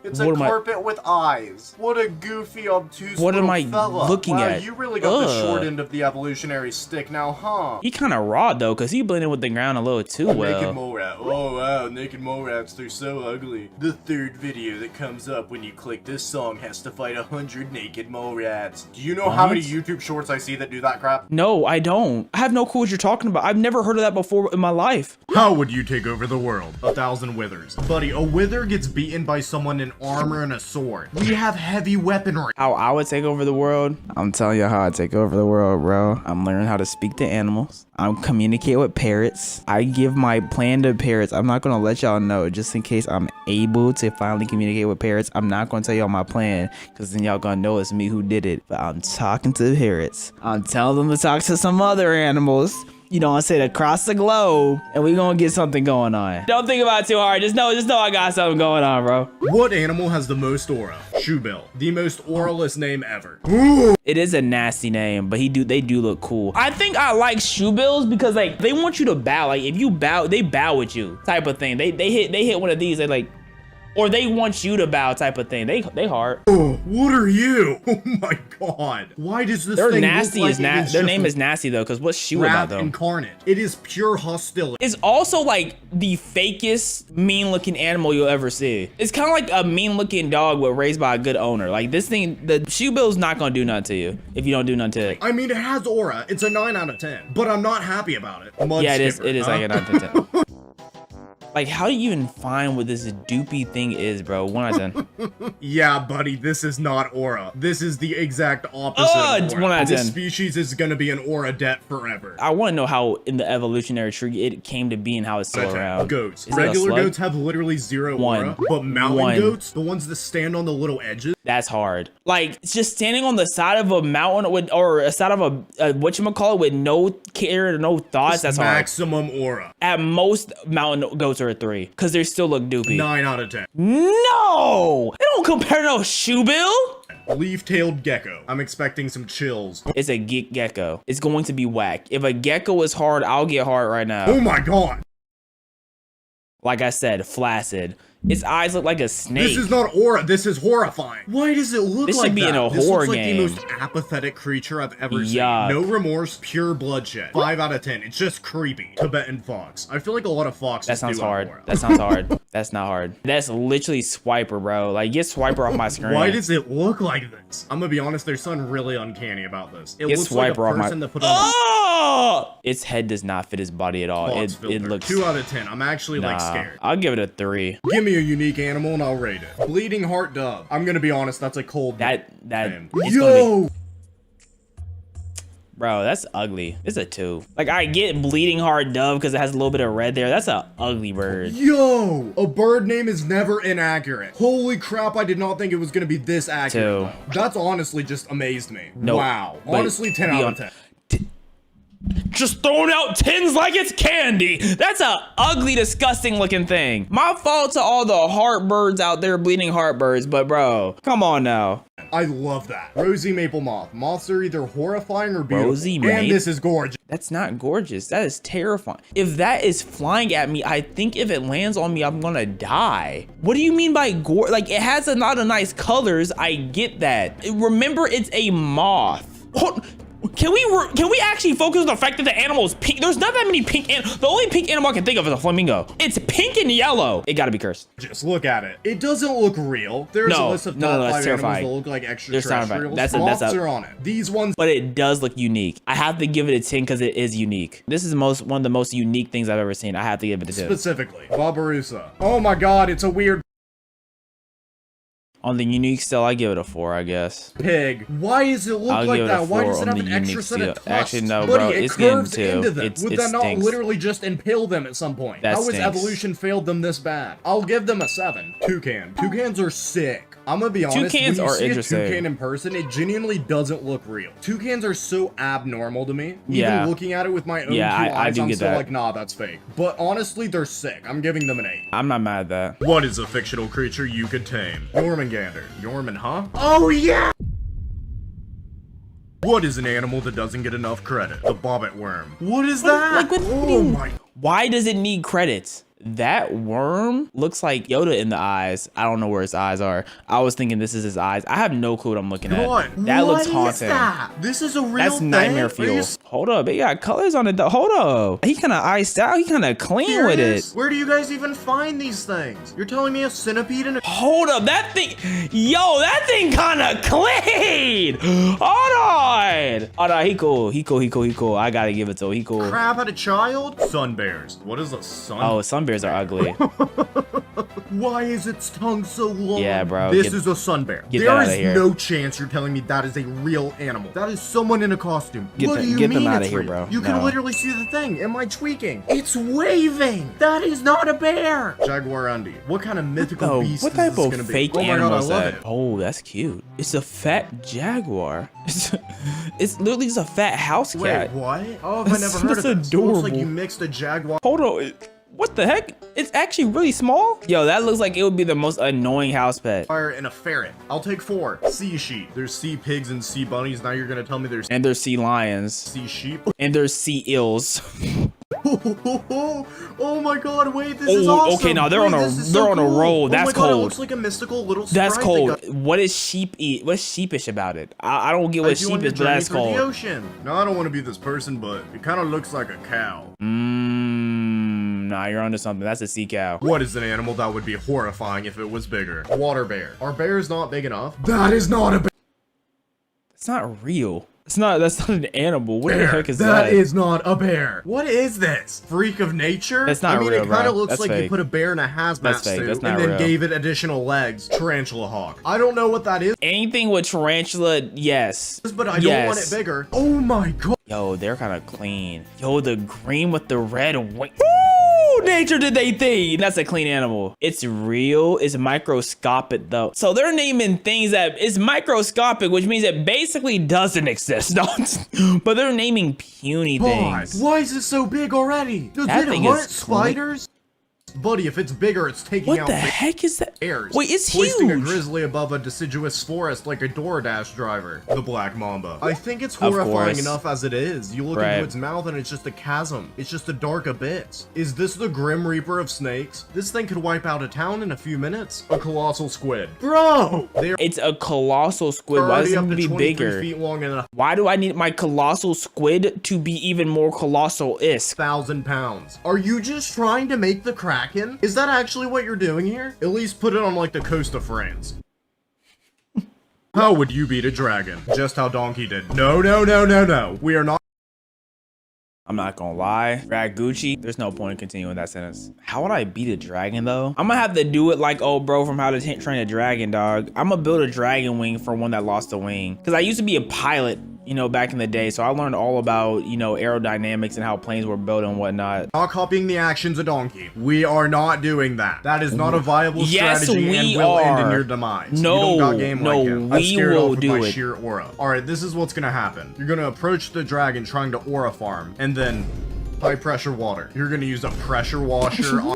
It's a carpet with eyes. What a goofy, obtuse What am I fella. looking at? You really got the short end of the evolutionary stick now, huh? He kind of raw, though, because he blended with the ground a little too well. Naked mole rat. Oh, wow. Naked mole rats, they're so ugly. The third video that comes up when you click this song has to fight 100 naked mole rats. Do you know how many YouTube shorts I see that do that crap? No, I don't. I have no clue what you're talking about. I've never heard of that before in my life. How would you take over the world? 1,000 withers. Buddy, a wither gets beaten by someone in armor and a sword. We have heavy weaponry. How I would take over the world? I'm telling you how I take over the world, bro. I'm learning how to speak to animals. I'm communicate with parrots. I give my plan to parrots. I'm not gonna let y'all know just in case I'm able to finally communicate with parrots. I'm not gonna tell y'all my plan because then y'all gonna know it's me who did it. But I'm talking to parrots. I'm telling them to talk to some other animals. You know, I said across the globe, and we gonna get something going on. Don't think about it too hard. Just know I got something going on, bro. What animal has the most aura? Shoebill, the most auraless name ever. Ooh. It is a nasty name, but they do look cool. I think I like shoebills because like they want you to bow. Like if you bow, they bow with you, type of thing. They hit one of these. They like. Or they want you to bow type of thing. They hard. Oh, what are you? Oh my god. Why does this thing nasty look like their name is nasty though, because what's shoe about though? Incarnate. It is pure hostility. It's also like the fakest mean looking animal you'll ever see. It's kind of like a mean looking dog but raised by a good owner. Like this thing, the shoebill's not gonna do nothing to you if you don't do nothing to it. I mean, it has aura. It's a 9 out of 10, but I'm not happy about it. Yeah, it is like a 9 out of 10. Like, how do you even find what this doopy thing is, bro? 1 out of 10. Yeah, buddy, this is not aura. This is the exact opposite of aura. 1 out of 10. This species is gonna be an aura debt forever. I want to know how in the evolutionary tree it came to be and how it's still around. Goats. Regular goats have literally 0 aura, but mountain goats, the ones that stand on the little edges. That's hard. Like, just standing on the side of a mountain or a side of a whatchamacallit with no care, no thoughts, that's hard. Maximum aura. At most, mountain goats are a 3 because they still look doopy. 9 out of 10. No! They don't compare no shoebill. Leaf-tailed gecko. I'm expecting some chills. It's a geek gecko. It's going to be whack. If a gecko is hard, I'll get hard right now. Oh my god. Like I said, flaccid. Its eyes look like a snake. This is not aura. This is horrifying. Why does it look like that? This should be in a horror game. This looks like the most apathetic creature I've ever seen. Yuck. No remorse, pure bloodshed. 5 out of 10. It's just creepy. Tibetan fox. I feel like a lot of foxes That sounds do hard. aura. That sounds hard. That's not hard. That's literally Swiper, bro. Like, get Swiper off my screen. Why does it look like this? I'm gonna be honest, there's something really uncanny about this. It Get looks like a Swiper off person my... that put on Its head does not fit his body at all. It looks... 2 out of 10. I'm actually like Nah, scared. I'll give it a 3. Give me a unique animal and I'll rate it. Bleeding heart dove. I'm gonna be honest, that's a cold name. Yo! Bro, that's ugly. It's a 2. Like, I get bleeding heart dove because it has a little bit of red there. That's a ugly bird. Yo! A bird name is never inaccurate. Holy crap, I did not think it was gonna be this accurate. 2. That's honestly just amazed me. Nope. Wow. But Honestly, 10 out of 10. Just throwing out 10s like it's candy. That's a ugly, disgusting looking thing. My fault to all the heart birds out there, bleeding heart birds, but bro, come on now. I love that. Rosy maple moth. Moths are either horrifying or beautiful. Rosy maple? And this is gorgeous. That's not gorgeous. That is terrifying. If that is flying at me, I think if it lands on me, I'm gonna die. What do you mean by gore? Like, it has a lot of nice colors. I get that. Remember, it's a moth. Can we actually focus on the fact that the animal is pink? There's not that many pink animals. The only pink animal I can think of is a flamingo. It's pink and yellow. It gotta be cursed. Just look at it. It doesn't look real. There's a list of top 5 animals that look like extraterrestrials. Moths are on it. These ones. But it does look unique. I have to give it a 10 because it is unique. This is one of the most unique things I've ever seen. I have to give it a 10. Specifically, Barbarossa. Oh my god, it's a weird On the unique still, I give it a 4, I guess. pig. Why does it look like that? Why does it have an extra set of tusks? Actually, no, Buddy, bro. it It's getting curves 2. into them. Would that not stinks. literally just impale them at some point? That How has stinks. evolution failed them this bad? I'll give them a 7. Toucan. Toucans are sick. I'm gonna be honest, Toucans when you are see interesting. a toucan in person, it genuinely doesn't look real. Toucans are so abnormal to me. Yeah. Even looking at it with my own Yeah, two I eyes, do I'm get still that. like, nah, that's fake. But honestly, they're sick. I'm giving them an 8. I'm not mad at that. What is a fictional creature you could tame? Jormungandr. Jormung, huh? Oh yeah! What is an animal that doesn't get enough credit? The bobbit worm. What is that? Oh my... Why does it need credits? That worm looks like Yoda in the eyes. I don't know where his eyes are. I was thinking this is his eyes. I have no clue what I'm looking at. That looks haunting. This is a real That's thing? nightmare fuel. Hold up, it got colors on it though. Hold up. He kind of iced out. He kind of clean with it. Where do you guys even find these things? You're telling me a centipede and a... Hold up, that thing. Yo, that thing kind of clean. Hold on. Oh no, he cool. He cool. I gotta give it to him. He cool. Crab had a child? Sun bears. What is a sun? Oh, sun bears bears are ugly. Why is its tongue so long? Yeah, bro. This is a sun bear. There is no chance you're telling me that is a real animal. That is someone in a costume. What do you mean them out of it's here, real? bro. You can literally see the thing. Am I tweaking? It's waving. That is not a bear. Jaguarundi. What kind of mythical beast what is type this of gonna be? fake Oh my animal God, is I love that? it. Oh, that's cute. It's a fat jaguar. It's literally just a fat house cat. Wait, what? Oh, have I never heard of this? Adorable. It looks like you mixed a jaguar. Hold on. What the heck? It's actually really small. Yo, that looks like it would be the most annoying house pet. And a ferret. I'll take 4. Sea sheep. There's sea pigs and sea bunnies. Now you're gonna tell me there's and there's sea lions. Sea sheep. And there's sea eels. Oh my God! Wait, this is awesome. Okay, now they're on a roll. That's cold. It looks like a mystical little. That's cold. What is sheep eat? What's sheepish about it? I don't get what sheep is, but that's cold. The ocean. No, I don't want to be this person, but it kind of looks like a cow. Nah, you're onto something. That's a sea cow. What is an animal that would be horrifying if it was bigger? Water bear. Are bears not big enough? That is not a bear. It's not real. That's not an animal. What the heck is that? That is not a bear. What is this? Freak of nature? That's not real, it kind bro. of looks That's like fake. you put a bear in a hazmat suit and not then real. gave it additional legs. Tarantula hawk. I don't know what that is. Anything with tarantula, yes. But I don't want it bigger. Oh my God. Yo, they're kind of clean. Yo, the green with the red wing. Woo! Nature did they thing. That's a clean animal. It's real. It's microscopic though. So they're naming things that is microscopic, which means it basically doesn't exist. But they're naming puny things. Why is it so big already? Does That it thing hunt is spiders? Buddy, if it's bigger, it's taking out What the heck is that? Airs. Wait, it's Hoisting a huge. grizzly above a deciduous forest like a DoorDash driver. The black mamba. I think it's Of horrifying course. enough as it is. You look Right. into its mouth and it's just a chasm. It's just a dark abyss. Is this the Grim Reaper of snakes? This thing could wipe out a town in a few minutes. A colossal squid. Bro! It's a colossal squid. Why does already it up need to to be 23 bigger? feet long and a Why do I need my colossal squid to be even more colossal-isk? 1,000 pounds. Are you just trying to make the Kraken? Is that actually what you're doing here? At least put it on like the coast of France. How would you beat a dragon? Just how Donkey did. No, no, no, no, no. We are not. I'm not gonna lie. Gucci, there's no point in continuing that sentence. How would I beat a dragon though? I'm gonna have to do it like old bro from How to Train a Dragon, dog. I'm gonna build a dragon wing for one that lost a wing. Cause I used to be a pilot, you know, back in the day. So I learned all about, you know, aerodynamics and how planes were built and whatnot. Not copying the actions of Donkey. We are not doing that. That is not a viable strategy and will end in your demise. No, you don't got game like him. I'm we scared will off with do my it. sheer aura. Alright, this is what's gonna happen. You're gonna approach the dragon trying to aura farm, and then high pressure water. You're gonna use a pressure washer on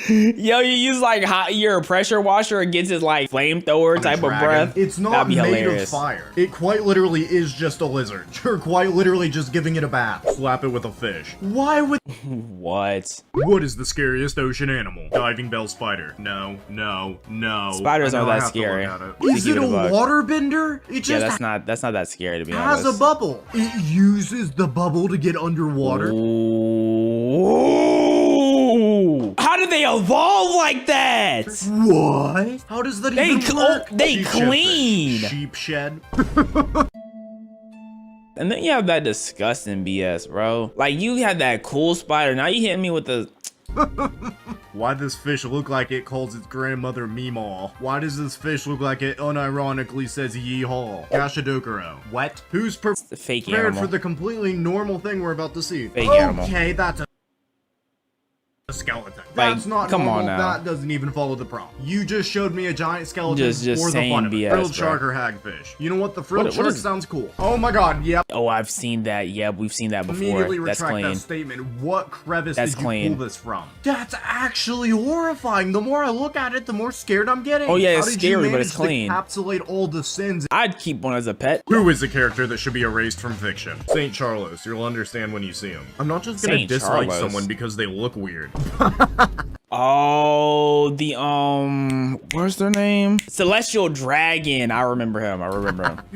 Yo, you use like your pressure washer against his like flamethrower type of breath. It's not That'd be made hilarious. of fire. It quite literally is just a lizard. You're quite literally just giving it a bath. Slap it with a fish. Why would What? What is the scariest ocean animal? Diving bell spider. No, no, no. Spiders I know aren't I that have to scary. look at it. To Is give it it a a buck. water bender? It just Yeah, that's not that scary to be has honest. a bubble. It uses the bubble to get underwater. Ooh. How did they evolve like that? What? How does that even work? They Sheep shed clean. fish. Sheep shed. And then you have that disgusting BS, bro. Like you had that cool spider. Now you hitting me with the. Why does fish look like it calls its grandmother Meemaw? Why does this fish look like it unironically says yeehaw? Gashadokuro. What? Who's fake prepared animal. for the completely normal thing we're about to see? Fake animal. Okay, that's a skeleton. Like, That's not come normal. on now. That doesn't even follow the prompt. You just showed me a giant skeleton Just for the saying fun of it. BS, Frilled bro. shark or hagfish. You know what? The frilled What shark is- sounds cool. Oh my god, yep. Oh, I've seen that. Yeah, we've seen that before. Immediately That's retract clean. that statement. What crevice That's did you clean. pull this from? That's actually horrifying. The more I look at it, the more scared I'm getting. Oh, yeah, How it's did you scary, but manage it's clean. to encapsulate all the sins. I'd keep one as a pet. Who is a character that should be erased from fiction? Saint Charles. You'll understand when you see him. I'm not just gonna Saint dislike Charles. someone because they look weird. Oh, the what's their name? Celestial Dragon. I remember him.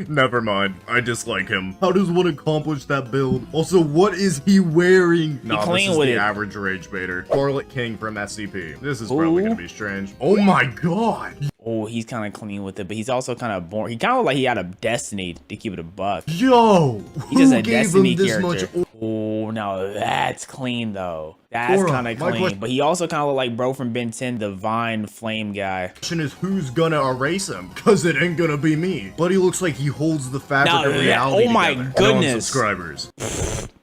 Never mind. I dislike him. How does one accomplish that build? Also, what is he wearing? Nah, clean this is with the it. average rage baiter. Scarlet King from SCP. This is probably gonna be strange. Oh my god. Oh, he's kind of clean with it, but he's also kind of boring. He kind of like he had a destiny to keep it a buck. Yo, He's just a who gave Destiny him this character. much? Oh, Oh, now that's clean though. That's kind of clean. But he also kind of look like bro from Ben 10, the Vine Flame guy. Question is, who's gonna erase him? Cause it ain't gonna be me. But he looks like he holds the fabric of reality. Oh my goodness. Subscribers.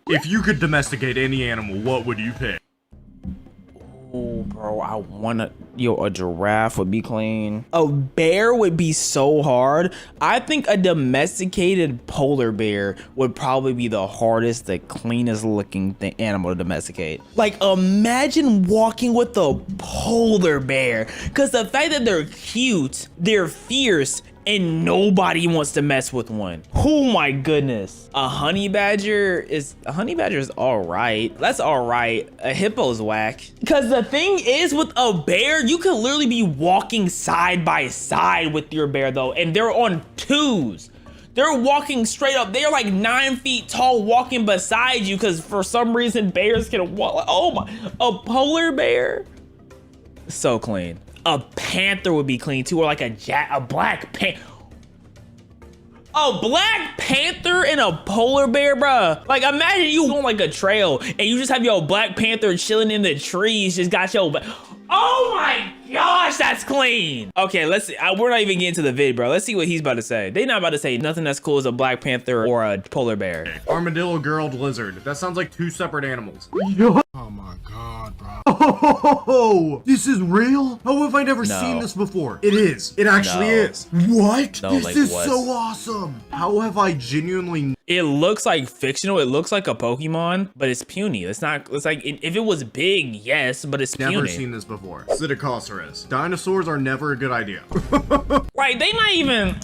If you could domesticate any animal, what would you pick? Oh, bro, I wanna. Yo, a giraffe would be clean. A bear would be so hard. I think a domesticated polar bear would probably be the hardest, the cleanest looking animal to domesticate. Like, imagine walking with a polar bear. Because the fact that they're cute, they're fierce, and nobody wants to mess with one. Oh my goodness. A honey badger is all right. That's all right. A hippo's whack. Because the thing is with a bear, you can literally be walking side by side with your bear though, and they're on twos. They're walking straight up. They're like 9 feet tall walking beside you because for some reason bears can walk. Oh my, a polar bear? So clean. A panther would be clean too, or like a black panther. A black panther and a polar bear, bruh. Like, imagine you on like a trail and you just have your black panther chilling in the trees, just got your. Oh my gosh, that's clean. Okay, let's see. We're not even getting to the vid, bro. Let's see what he's about to say. They not about to say nothing that's cool as a black panther or a polar bear. Armadillo girl lizard. That sounds like 2 separate animals. Oh my god, bro. Oh, this is real? How have I never seen this before? It is. It actually is. What? No, this like, is what? so awesome. How have I genuinely... It looks like fictional. It looks like a Pokemon, but it's puny. It's not. It's like if it was big, yes, but it's puny. Never seen this before. Psittacosaurus. Dinosaurs are never a good idea. Right? They not even.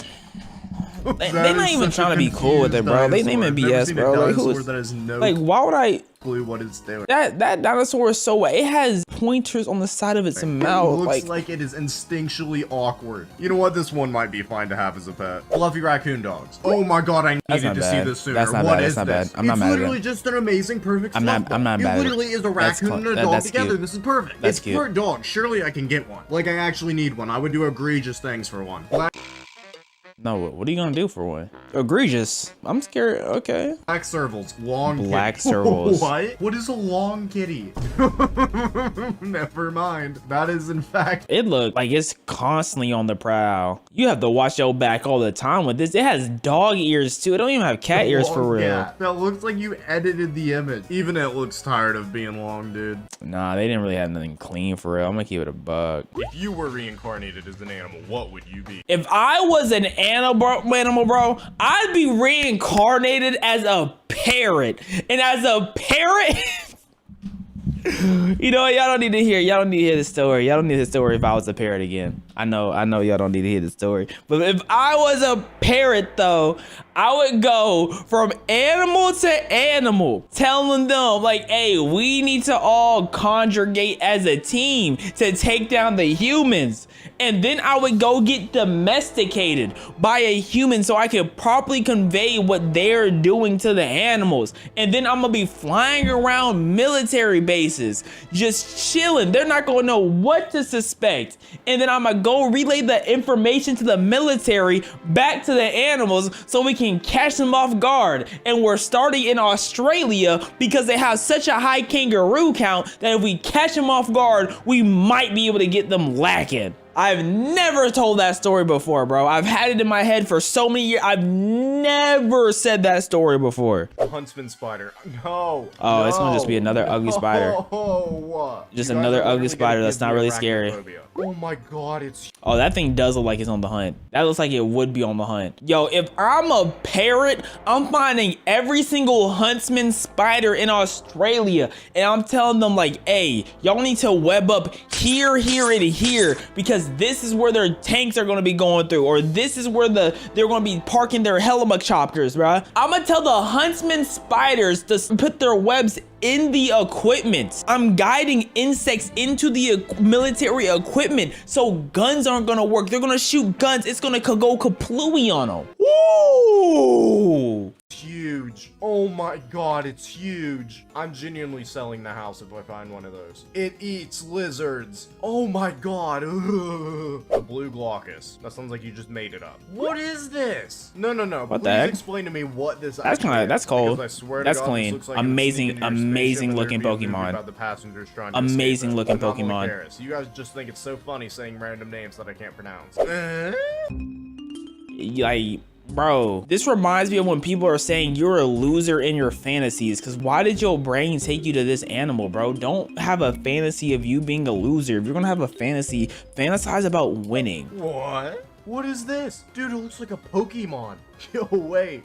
They're not even trying to be cool with it, bro. They name it BS, bro. Like, who is, like, why would I? What it's doing. That dinosaur is so it has pointers on the side of its mouth. It looks like it is instinctually awkward. You know what? This one might be fine to have as a pet. Fluffy raccoon dogs. Oh my god, I needed to see this sooner. That's not bad. That's not bad. I'm not mad at it. It's literally just an amazing, perfect. I'm not mad at it. It literally is a raccoon and a dog together. Cute. This is perfect. That's it's cute. for a dog. Surely I can get one. Like I actually need one. I would do egregious things for one. No, what are you gonna do for one? Egregious. I'm scared. Okay. Black servals. Long black servals. What? What is a long kitty? Never mind. That is in fact. It look like it's constantly on the prowl. You have to watch your back all the time with this. It has dog ears too. It don't even have cat ears for real. Yeah, that looks like you edited the image. Even it looks tired of being long, dude. Nah, they didn't really have nothing clean for real. I'm gonna keep it a bug. If you were reincarnated as an animal, what would you be? If I was an animal, bro, I'd be reincarnated as a parrot. And as a parrot, you know, y'all don't need to hear the story. Y'all don't need the story if I was a parrot again. I know y'all don't need to hear the story. But if I was a parrot though, I would go from animal to animal, telling them like, hey, we need to all congregate as a team to take down the humans. And then I would go get domesticated by a human so I could properly convey what they're doing to the animals. And then I'm gonna be flying around military bases, just chilling. They're not gonna know what to suspect. And then I'm gonna go relay the information to the military back to the animals so we can catch them off guard. And we're starting in Australia because they have such a high kangaroo count that if we catch them off guard, we might be able to get them lacking. I've never told that story before, bro. I've had it in my head for so many years. I've never said that story before. A huntsman spider. No. Oh, it's gonna just be another ugly spider. Oh, just another ugly spider that's not really scary. Oh my god, it's... Oh, that thing does look like it's on the hunt. That looks like it would be on the hunt. Yo, if I'm a parrot, I'm finding every single huntsman spider in Australia. And I'm telling them like, hey, y'all need to web up here, here, and here. Because this is where their tanks are going to be going through. Or this is where they're going to be parking their helicopters, bruh. I'm going to tell the huntsman spiders to put their webs in the equipment. I'm guiding insects into the military equipment so guns aren't gonna work. They're gonna shoot guns. It's gonna go kaplooey on them. Woo! huge. Oh my god, it's huge. I'm genuinely selling the house if I find one of those. It eats lizards. Oh my god. A blue glaucus. That sounds like you just made it up. What is this? No. What the heck? Explain to me what this That's kind of, that's cold. I swear That's to God, clean. this looks like Amazing looking Pokemon. Amazing looking Pokemon. You guys just think it's so funny saying random names that I can't pronounce. Like, bro, this reminds me of when people are saying you're a loser in your fantasies, because why did your brain take you to this animal, bro? Don't have a fantasy of you being a loser. If you're gonna have a fantasy, fantasize about winning. What? What is this? Dude, it looks like a Pokemon. Yo, wait,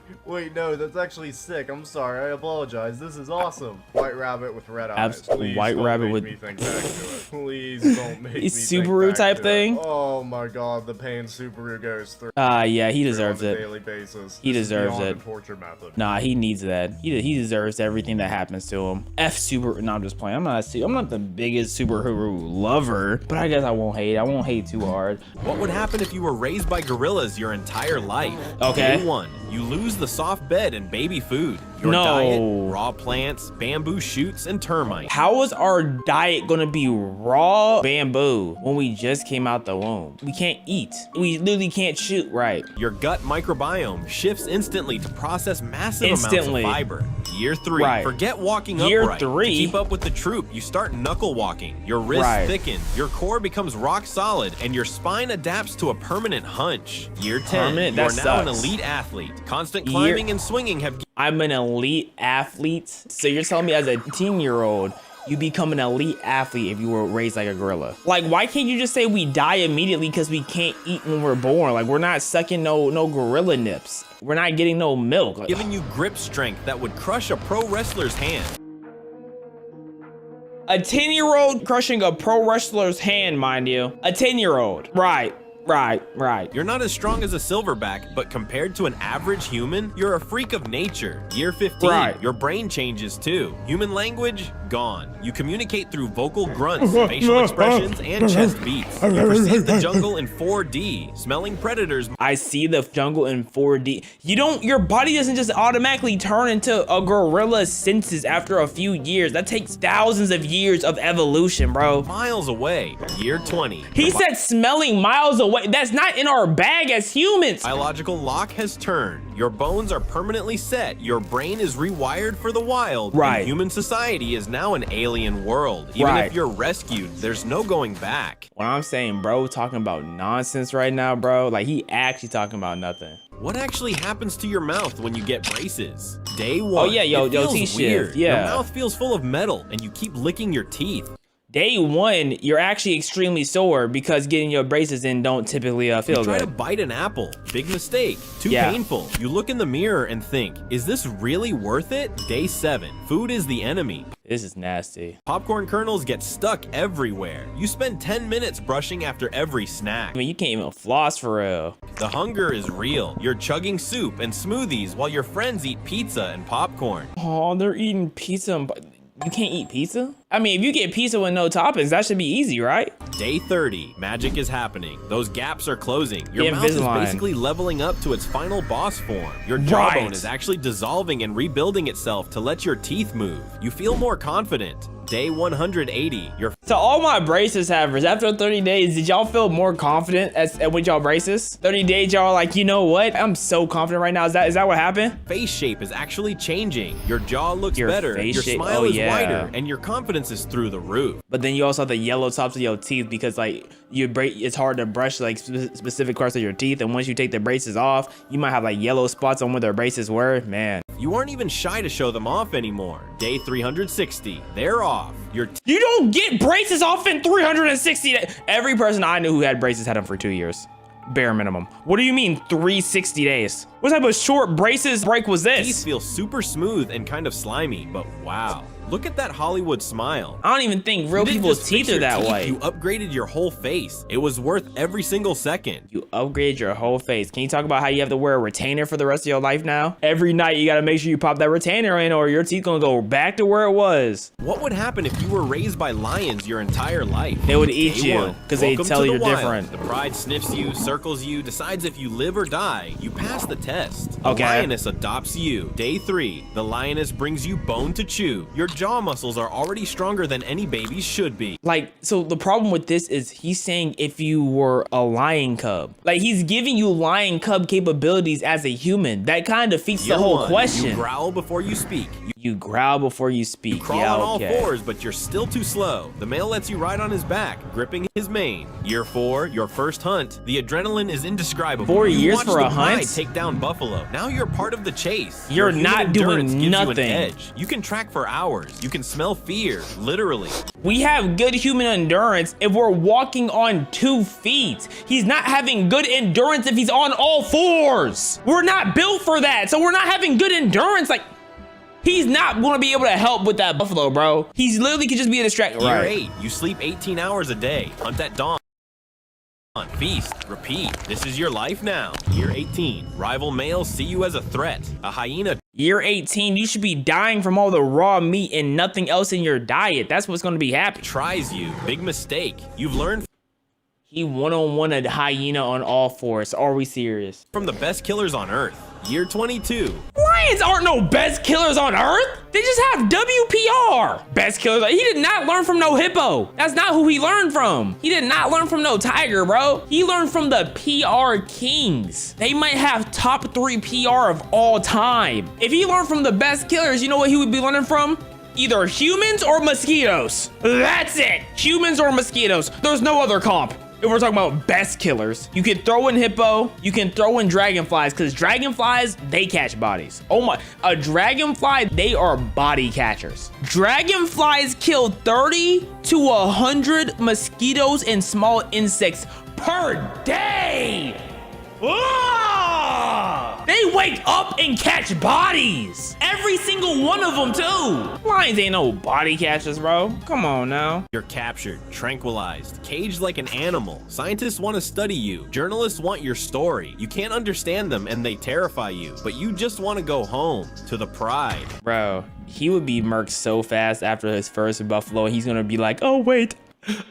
no, that's actually sick. I'm sorry, I apologize. This is awesome. White rabbit with red eyes. Please white rabbit with me think back to it. Please don't make me Subaru type thing. Oh my god, the pain Subaru goes through. Yeah, he deserves it. Daily basis. He deserves it. Torture method. Nah, he needs that. He deserves everything that happens to him. Subaru. No, I'm just playing. I'm not the biggest Subaru lover, but I guess I won't hate. I won't hate too hard. What would happen if you were raised by gorillas your entire life? Okay. Day 1, you lose the soft bed and baby food. Your diet, raw plants, bamboo shoots, and termites. How is our diet gonna be raw bamboo when we just came out the womb? We can't eat. We literally can't shoot right. Your gut microbiome shifts instantly to process massive amounts of fiber. Year 3, forget walking upright. To keep up with the troop, you start knuckle walking. Your wrists thicken, your core becomes rock solid, and your spine adapts to a permanent hunch. Year 10, you are now an elite athlete. Constant climbing and swinging have... I'm an elite athlete? So you're telling me as a 10-year-old, you become an elite athlete if you were raised like a gorilla? Like, why can't you just say we die immediately because we can't eat when we're born? Like, we're not sucking no gorilla nips. We're not getting no milk. Like, giving you grip strength that would crush a pro wrestler's hand. A 10-year-old crushing a pro wrestler's hand, mind you. A 10-year-old. Right. You're not as strong as a silverback, but compared to an average human, you're a freak of nature. Year 15, your brain changes too. Human language, gone. You communicate through vocal grunts, facial expressions, and chest beats. You perceive the jungle in 4D, smelling predators. I see the jungle in 4D. Your body doesn't just automatically turn into a gorilla's senses after a few years. That takes thousands of years of evolution, bro. Miles away. Year 20. He said smelling miles away. That's not in our bag as humans. Biological lock has turned. Your bones are permanently set. Your brain is rewired for the wild. And human society is now an alien world. Even if you're rescued, there's no going back. What I'm saying, bro, talking about nonsense right now, bro. Like, he actually talking about nothing. What actually happens to your mouth when you get braces? Day 1. Oh yeah, yo, T-shift. Yeah. Your mouth feels full of metal and you keep licking your teeth. Day 1, you're actually extremely sore because getting your braces in don't typically feel good. Try to bite an apple. Big mistake. Too painful. You look in the mirror and think, is this really worth it? Day 7, food is the enemy. This is nasty. Popcorn kernels get stuck everywhere. You spend 10 minutes brushing after every snack. I mean, you can't even floss for real. The hunger is real. You're chugging soup and smoothies while your friends eat pizza and popcorn. Oh, they're eating pizza and... You can't eat pizza? I mean, if you get pizza with no toppings, that should be easy, right? Day 30, magic is happening. Those gaps are closing. Your mouth is basically leveling up to its final boss form. Your jawbone is actually dissolving and rebuilding itself to let your teeth move. You feel more confident. Day 180, to all my braces havers, after 30 days, did y'all feel more confident with y'all braces? 30 days, y'all like, you know what? I'm so confident right now. Is that what happened? Face shape is actually changing. Your jaw looks better. Your smile is wider, and your confidence is through the roof. But then you also have the yellow tops of your teeth because like it's hard to brush like specific parts of your teeth, and once you take the braces off, you might have like yellow spots on where the braces were. Man, you aren't even shy to show them off anymore. Day 360, they're off. You don't get braces off in 360 days. Every person I knew who had braces had them for 2 years. Bare minimum. What do you mean 360 days? What type of short braces break was this? Teeth feel super smooth and kind of slimy, but wow. Look at that Hollywood smile. I don't even think real people's teeth are that way. You upgraded your whole face. It was worth every single second. You upgraded your whole face. Can you talk about how you have to wear a retainer for the rest of your life now? Every night you gotta make sure you pop that retainer in or your teeth gonna go back to where it was. What would happen if you were raised by lions your entire life? They would eat you because they tell you're different. The pride sniffs you, circles you, decides if you live or die. You pass the test. Okay. The lioness adopts you. Day 3, the lioness brings you bone to chew. Your jaw muscles are already stronger than any baby's should be. Like, so the problem with this is he's saying if you were a lion cub, like he's giving you lion cub capabilities as a human. That kind of defeats the whole question. You growl before you speak. You growl before you speak. You crawl on all fours, but you're still too slow. The male lets you ride on his back, gripping his mane. Year 4, your first hunt. The adrenaline is indescribable. 4 years for a hunt? Take down buffalo. Now you're part of the chase. You're not doing nothing. You an edge. You can track for hours. You can smell fear, literally. We have good human endurance if we're walking on 2 feet. He's not having good endurance if he's on all 4s. We're not built for that, so we're not having good endurance. Like, he's not going to be able to help with that buffalo, bro. He's literally could just be a distraction. Year 8, you sleep 18 hours a day. Hunt at dawn. Feast, repeat. This is your life now. Year 18, rival males see you as a threat. A hyena. Year 18, you should be dying from all the raw meat and nothing else in your diet. That's what's going to be happening. Tries you. Big mistake. You've learned. He one-on-one a hyena on all 4s. Are we serious? From the best killers on Earth. Year 22. Lions aren't no best killers on Earth. They just have WPR. Best killers. He did not learn from no hippo. That's not who he learned from. He did not learn from no tiger, bro. He learned from the PR kings. They might have top 3 PR of all time. If he learned from the best killers, you know what he would be learning from? Either humans or mosquitoes. That's it. Humans or mosquitoes. There's no other comp. If we're talking about best killers, you can throw in hippo, you can throw in dragonflies, because dragonflies, they catch bodies. Oh my, a dragonfly, they are body catchers. Dragonflies kill 30 to 100 mosquitoes and small insects per day. Ah! They wake up and catch bodies. Every single one of them too. Lions ain't no body catchers, bro. Come on now. You're captured, tranquilized, caged like an animal. Scientists want to study you. Journalists want your story. You can't understand them and they terrify you, but you just want to go home to the pride. Bro, he would be murked so fast after his first buffalo. He's gonna be like, oh wait,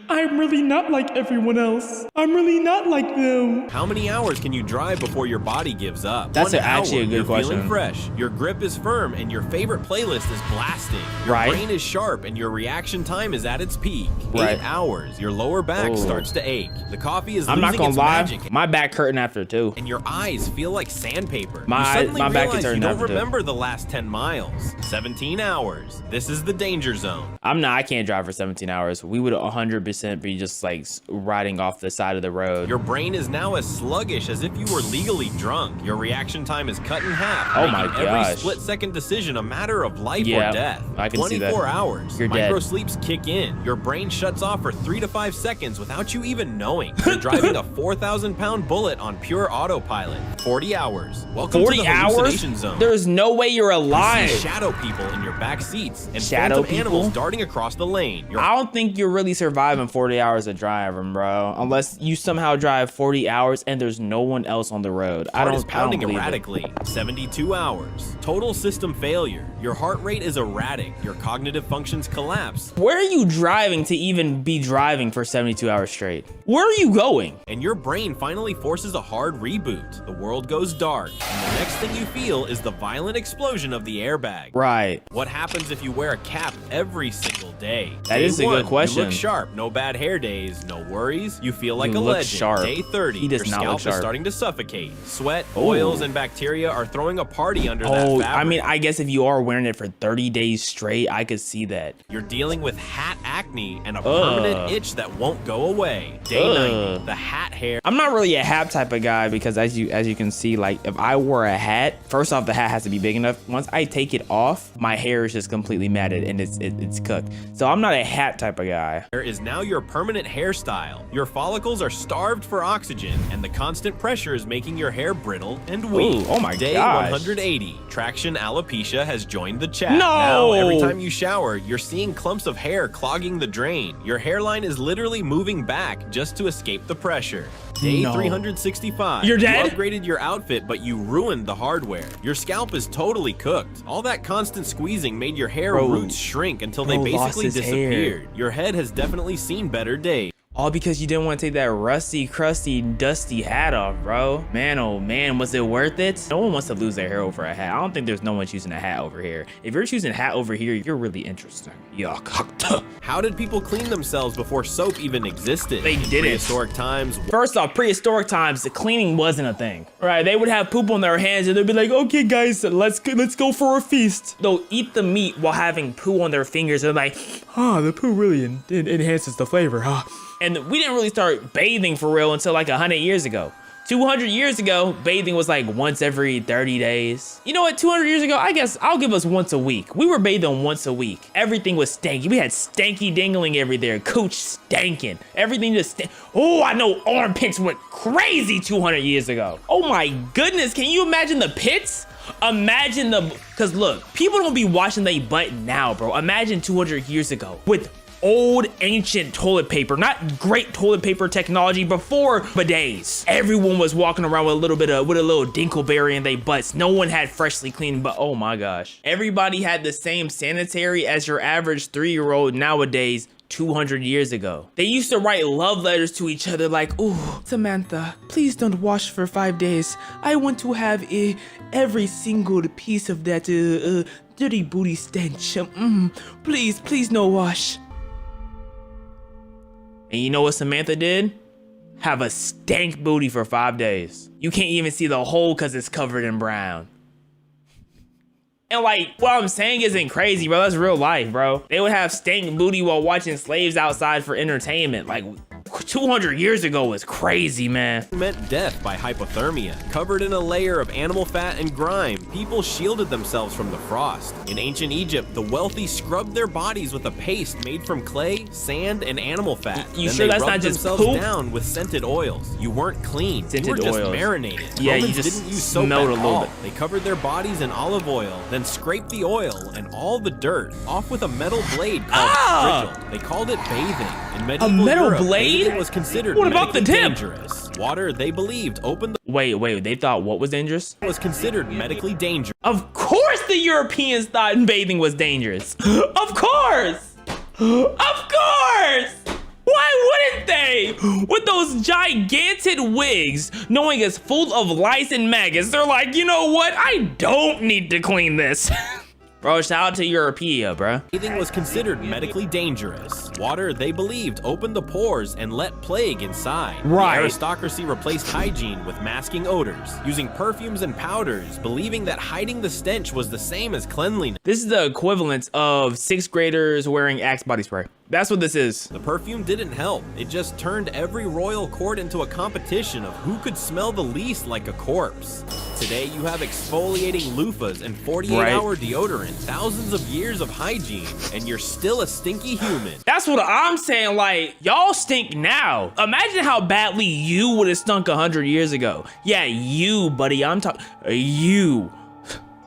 I'm really not like everyone else. I'm really not like them. How many hours can you drive before your body gives up? That's actually a good question. You're feeling fresh, your grip is firm, and your favorite playlist is blasting. Your brain is sharp, and your reaction time is at its peak. 8 hours, your lower back starts to ache. The coffee is losing its magic. My back hurting after 2. And your eyes feel like sandpaper. My back is hurting after 2. You don't remember the last 10 miles. 17 hours. This is the danger zone. I can't drive for 17 hours. We would 100% be just like riding off the side of the road. Your brain is now as sluggish as if you were legally drunk. Your reaction time is cut in half. Oh my gosh. Every split-second decision a matter of life or death. I can see that. 24 hours. You're Micro dead. sleeps kick in. Your brain shuts off for 3 to 5 seconds without you even knowing. You're driving a 4,000-pound bullet on pure autopilot. 40 hours. Welcome 40 to the hours? hallucination zone. There's no way you're alive. You see shadow people in your back seats and Shadow phantom people? animals darting across the lane. I don't think you're really surviving 40 hours of driving, bro. Unless you somehow drive 40 hours and there's no one else on the road. Heart is pounding erratically. 72 hours. Total system failure. Your heart rate is erratic. Your cognitive functions collapse. Where are you driving to even be driving for 72 hours straight? Where are you going? And your brain finally forces a hard reboot. The world goes dark, and the next thing you feel is the violent explosion of the airbag. Right. What happens if you wear a cap every single day? That is a good question. You look sharp, no bad hair days, no worries. You feel like a legend. Sharp. Day 30, he does your not scalp look sharp. is starting to suffocate. Sweat, oils, and bacteria are throwing a party under that fabric. I mean, I guess if you are wearing it for 30 days straight, I could see that. You're dealing with hat acne and a permanent itch that won't go away. Day 90, the hat hair. I'm not really a hat type of guy because as you can see, like if I wore a hat, first off, the hat has to be big enough. Once I take it off, my hair is just completely matted and it's cooked. So I'm not a hat type of guy. Hair is now your permanent hairstyle. Your follicles are starved for oxygen, and the constant pressure is making your hair brittle and weak. Ooh, oh my Day gosh. 180, traction alopecia has joined the chat. No! Now, every time you shower, you're seeing clumps of hair clogging the drain. Your hairline is literally moving back just to escape the pressure. Day 365. You're dead? You upgraded your outfit, but you ruined the hardware. Your scalp is totally cooked. All that constant squeezing made your hair roots shrink until they basically disappeared. Your head has definitely seen better days. All because you didn't want to take that rusty, crusty, dusty hat off, bro. Man, oh man, was it worth it? No one wants to lose their hair over a hat. I don't think there's no one choosing a hat over here. If you're choosing a hat over here, you're really interesting. Yuck. How did people clean themselves before soap even existed? They didn't. Prehistoric times. First off, prehistoric times, the cleaning wasn't a thing. Right? They would have poop on their hands and they'd be like, okay guys, let's go for a feast. They'll eat the meat while having poo on their fingers. They're like, the poo really enhances the flavor, huh? And we didn't really start bathing for real until like 100 years ago. 200 years ago, bathing was like once every 30 days. You know what, 200 years ago, I guess I'll give us once a week. We were bathing once a week. Everything was stanky. We had stanky dingling everywhere. Cooch stanking. Everything just stank. Oh, I know armpits went crazy 200 years ago. Oh my goodness, can you imagine the pits? Imagine cause look, people don't be washing their butt now, bro. Imagine 200 years ago with old ancient toilet paper, not great toilet paper technology before bidets. Everyone was walking around with a little dinkleberry in their butts. No one had freshly cleaned but oh my gosh. Everybody had the same sanitary as your average 3-year-old nowadays. 200 years ago. They used to write love letters to each other like, ooh, Samantha, please don't wash for 5 days. I want to have every single piece of that dirty booty stench. Please no wash. And you know what Samantha did? Have a stank booty for 5 days. You can't even see the hole because it's covered in brown. And like, what I'm saying isn't crazy, bro. That's real life, bro. They would have stank booty while watching slaves outside for entertainment. Like, 200 years ago was crazy, man. Meant death by hypothermia. Covered in a layer of animal fat and grime, people shielded themselves from the frost. In ancient Egypt, the wealthy scrubbed their bodies with a paste made from clay, sand, and animal fat. You sure that's not just poop? Down with scented oils. You weren't clean. Scented you were just oils. marinated. Yeah, Romans you just didn't use soap smelled at a little all. bit. They covered their bodies in olive oil, then scraped the oil and all the dirt off with a metal blade called strigil. They called it bathing. In medieval metal Europe, blade? bathing was considered What about the medically tip? dangerous. Water, they believed, opened the Wait, they thought what was dangerous? was considered medically dangerous. Of course the Europeans thought bathing was dangerous. Of course! Of course! Why wouldn't they? With those gigantic wigs, knowing it's full of lice and maggots, they're like, you know what? I don't need to clean this. Bro, shout out to Europea, bro. Bathing was considered medically dangerous. Water, they believed, opened the pores and let plague inside. Right. The aristocracy replaced hygiene with masking odors, using perfumes and powders, believing that hiding the stench was the same as cleanliness. This is the equivalent of 6th graders wearing Axe body spray. That's what this is. The perfume didn't help. It just turned every royal court into a competition of who could smell the least like a corpse. Today, you have exfoliating loofahs and 48-hour deodorant, thousands of years of hygiene, and you're still a stinky human. That's what I'm saying, like, y'all stink now. Imagine how badly you would have stunk 100 years ago. Yeah, you, buddy, I'm talking, you.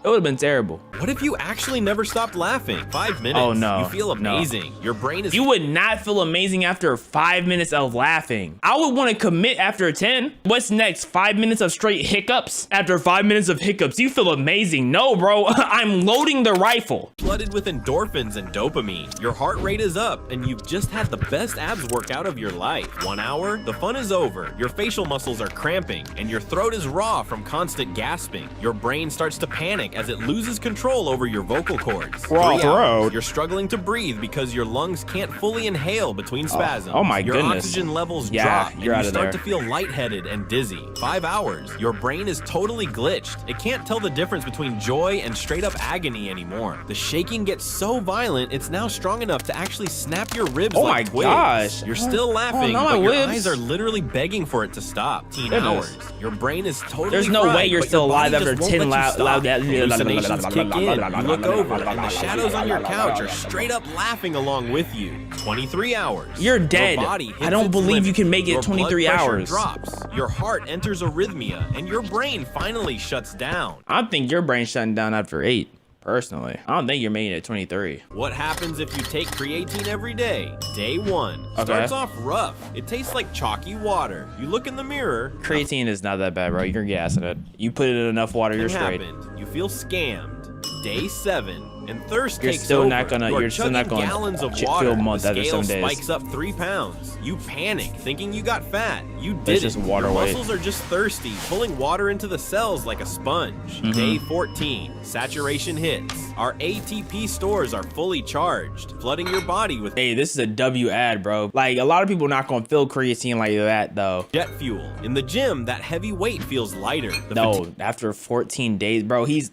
It would have been terrible. What if you actually never stopped laughing? 5 minutes. Oh no. You feel amazing. No. Your brain is. You would not feel amazing after 5 minutes of laughing. I would want to commit after 10. What's next? 5 minutes of straight hiccups? After 5 minutes of hiccups, you feel amazing. No, bro. I'm loading the rifle. Flooded with endorphins and dopamine. Your heart rate is up, and you've just had the best abs workout of your life. 1 hour, the fun is over. Your facial muscles are cramping, and your throat is raw from constant gasping. Your brain starts to panic as it loses control over your vocal cords. Raw 3 hours, throat. you're struggling to breathe because your lungs can't fully inhale between spasms. Oh my your goodness. Oxygen levels Yeah, drop, and you're out you of start there. to feel lightheaded and dizzy. 5 hours, your brain is totally glitched. It can't tell the difference between joy and straight up agony anymore. The shaking gets so violent, it's now strong enough to actually snap your ribs Oh like my twigs. gosh. You're still laughing, not but my your ribs. eyes are literally begging for it to stop. 10 Goodness. hours. Your brain is totally There's no fried, way you're but still your body alive after just won't 10 let you stop. loud. Hallucinations kick in. You look over, and the shadows on your couch are straight up laughing along with you. 23 hours. You're dead. Your body hits I don't its believe limit. you can make it Your 23 blood pressure hours. drops. Your heart enters arrhythmia, and your brain finally shuts down. I think your brain's shutting down after 8. Personally, I don't think you're making it 23. What happens if you take creatine every day? Day 1. Okay. Starts off rough. It tastes like chalky water. You look in the mirror. Creatine is not that bad, bro. You're gassing it. You put it in enough water, you're Nothing straight. happened. You feel scammed. Day 7, and thirst You're takes still over. not gonna. You're still not going gallons of to water. feel a month The after scale 7 days. spikes up 3 pounds. You panic, thinking you got fat. You It's didn't. just water Your weight. muscles are just thirsty, pulling water into the cells like a sponge. Day 14, saturation hits. Our ATP stores are fully charged, flooding your body with. Hey, this is a W ad, bro. Like, a lot of people not gonna feel creatine like that, though. Jet fuel. In the gym, that heavy weight feels lighter. No, after 14 days, bro, he's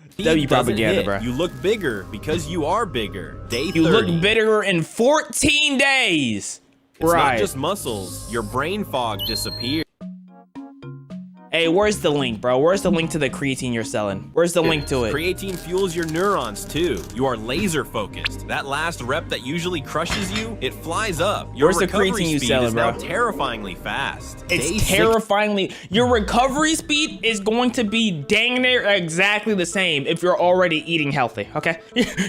Speed W doesn't propaganda, hit. bro. You look bigger because you are bigger. Day 30. You look bigger in 14 days. It's right. not just muscles. Your brain fog disappears. Hey, where's the link, bro? Where's the link to the creatine you're selling? Where's the link to it? Creatine fuels your neurons too. You are laser focused. That last rep that usually crushes you, it flies up. Your Where's the recovery creatine you speed selling, is bro? now terrifyingly fast. Day It's 6 terrifyingly. Your recovery speed is going to be dang near exactly the same if you're already eating healthy, okay?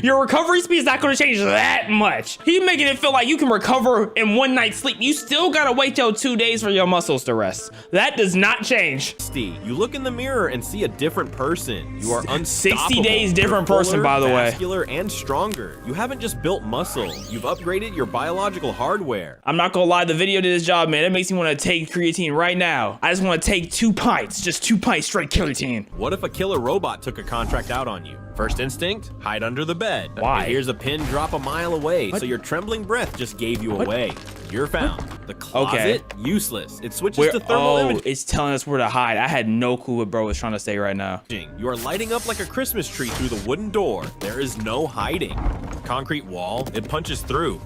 Your recovery speed is not going to change that much. He's making it feel like you can recover in one night's sleep. You still got to wait till 2 days for your muscles to rest. That does not change. You look in the mirror and see a different person. You are unstoppable. 60 days different You're person, fuller, by the way. vascular and stronger. You haven't just built muscle. You've upgraded your biological hardware. I'm not gonna lie, the video did his job, man. It makes me want to take creatine right now. I just want to take 2 pints, just 2 pints straight creatine. What if a killer robot took a contract out on you? First instinct, hide under the bed. Why? Here's a pin drop a mile away, so your trembling breath just gave you away. You're found. The closet, useless. It switches to thermal imaging. It's telling us where to hide. I had no clue what bro was trying to say right now. You are lighting up like a Christmas tree through the wooden door. There is no hiding. Concrete wall, it punches through.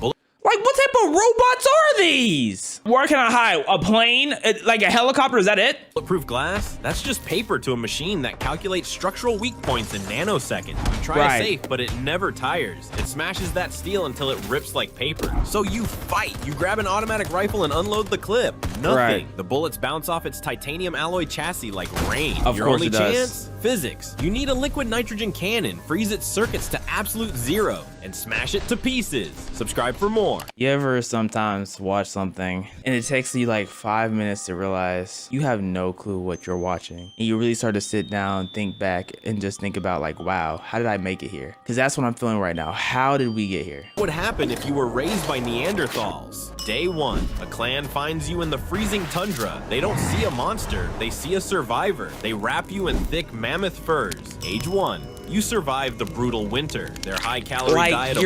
Like, what type of robots are these? Where can I hide? A plane? Like a helicopter? Is that it? Bulletproof glass? That's just paper to a machine that calculates structural weak points in nanoseconds. You try a safe, but it never tires. It smashes that steel until it rips like paper. So you fight. You grab an automatic rifle and unload the clip. Nothing. The bullets bounce off its titanium alloy chassis like rain. Your only chance? Physics. You need a liquid nitrogen cannon, freeze its circuits to absolute zero, and smash it to pieces. Subscribe for more. You ever sometimes watch something and it takes you like 5 minutes to realize you have no clue what you're watching, and you really start to sit down, think back, and just think about like, wow, how did I make it here? Because that's what I'm feeling right now. How did we get here? What would happen if you were raised by Neanderthals? Day 1, a clan finds you in the freezing tundra. They don't see a monster, they see a survivor. They wrap you in thick mammoth furs. Age 1, you survive the brutal winter. Their high-calorie diet.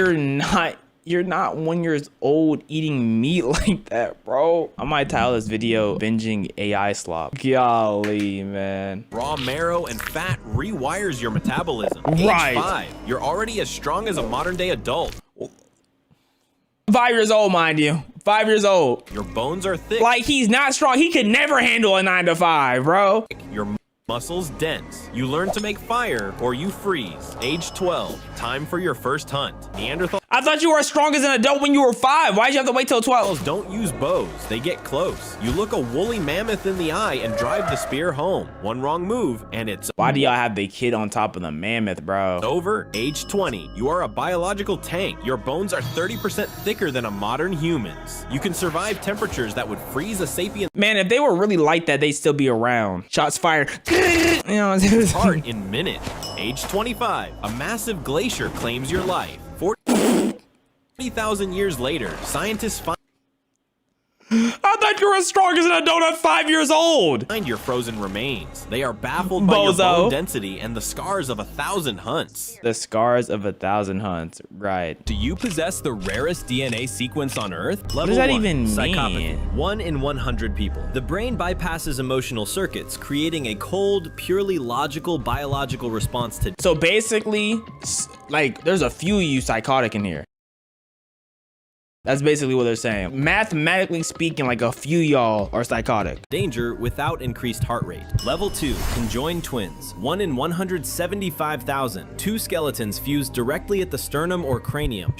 You're not 1 year old eating meat like that, bro. I might title this video binging AI slop. Golly, man. Raw marrow and fat rewires your metabolism. Age 5, you're already as strong as a modern-day adult. 5 years old, mind you. 5 years old. Your bones are thick. Like, he's not strong. He could never handle a 9 to 5, bro. Your muscles dense. You learn to make fire or you freeze. Age 12, time for your first hunt. Neanderthal. I thought you were as strong as an adult when you were 5. Why'd you have to wait till 12? Don't use bows. They get close. You look a woolly mammoth in the eye and drive the spear home. One wrong move and it's Why do y'all have the kid on top of the mammoth, bro? over. Age 20, you are a biological tank. Your bones are 30% thicker than a modern human's. You can survive temperatures that would freeze a sapient. Man, if they were really like that, they'd still be around. Shots fired. You know, Heart in minutes. Age 25, a massive glacier claims your life. 40,000 years later, scientists find I thought you were as strong as an adult at 5 years old. Find your frozen remains. They are baffled by your bone density and the scars of 1,000 hunts. The scars of 1,000 hunts, right. Do you possess the rarest DNA sequence on Earth? What does that even mean? Psychopathy. 1 in 100 people. The brain bypasses emotional circuits, creating a cold, purely logical, biological response to. So basically, like, there's a few of you psychotic in here. That's basically what they're saying. Mathematically speaking, like a few y'all are psychotic. Danger without increased heart rate. Level 2, conjoined twins. 1 in 175,000. 2 skeletons fused directly at the sternum or cranium.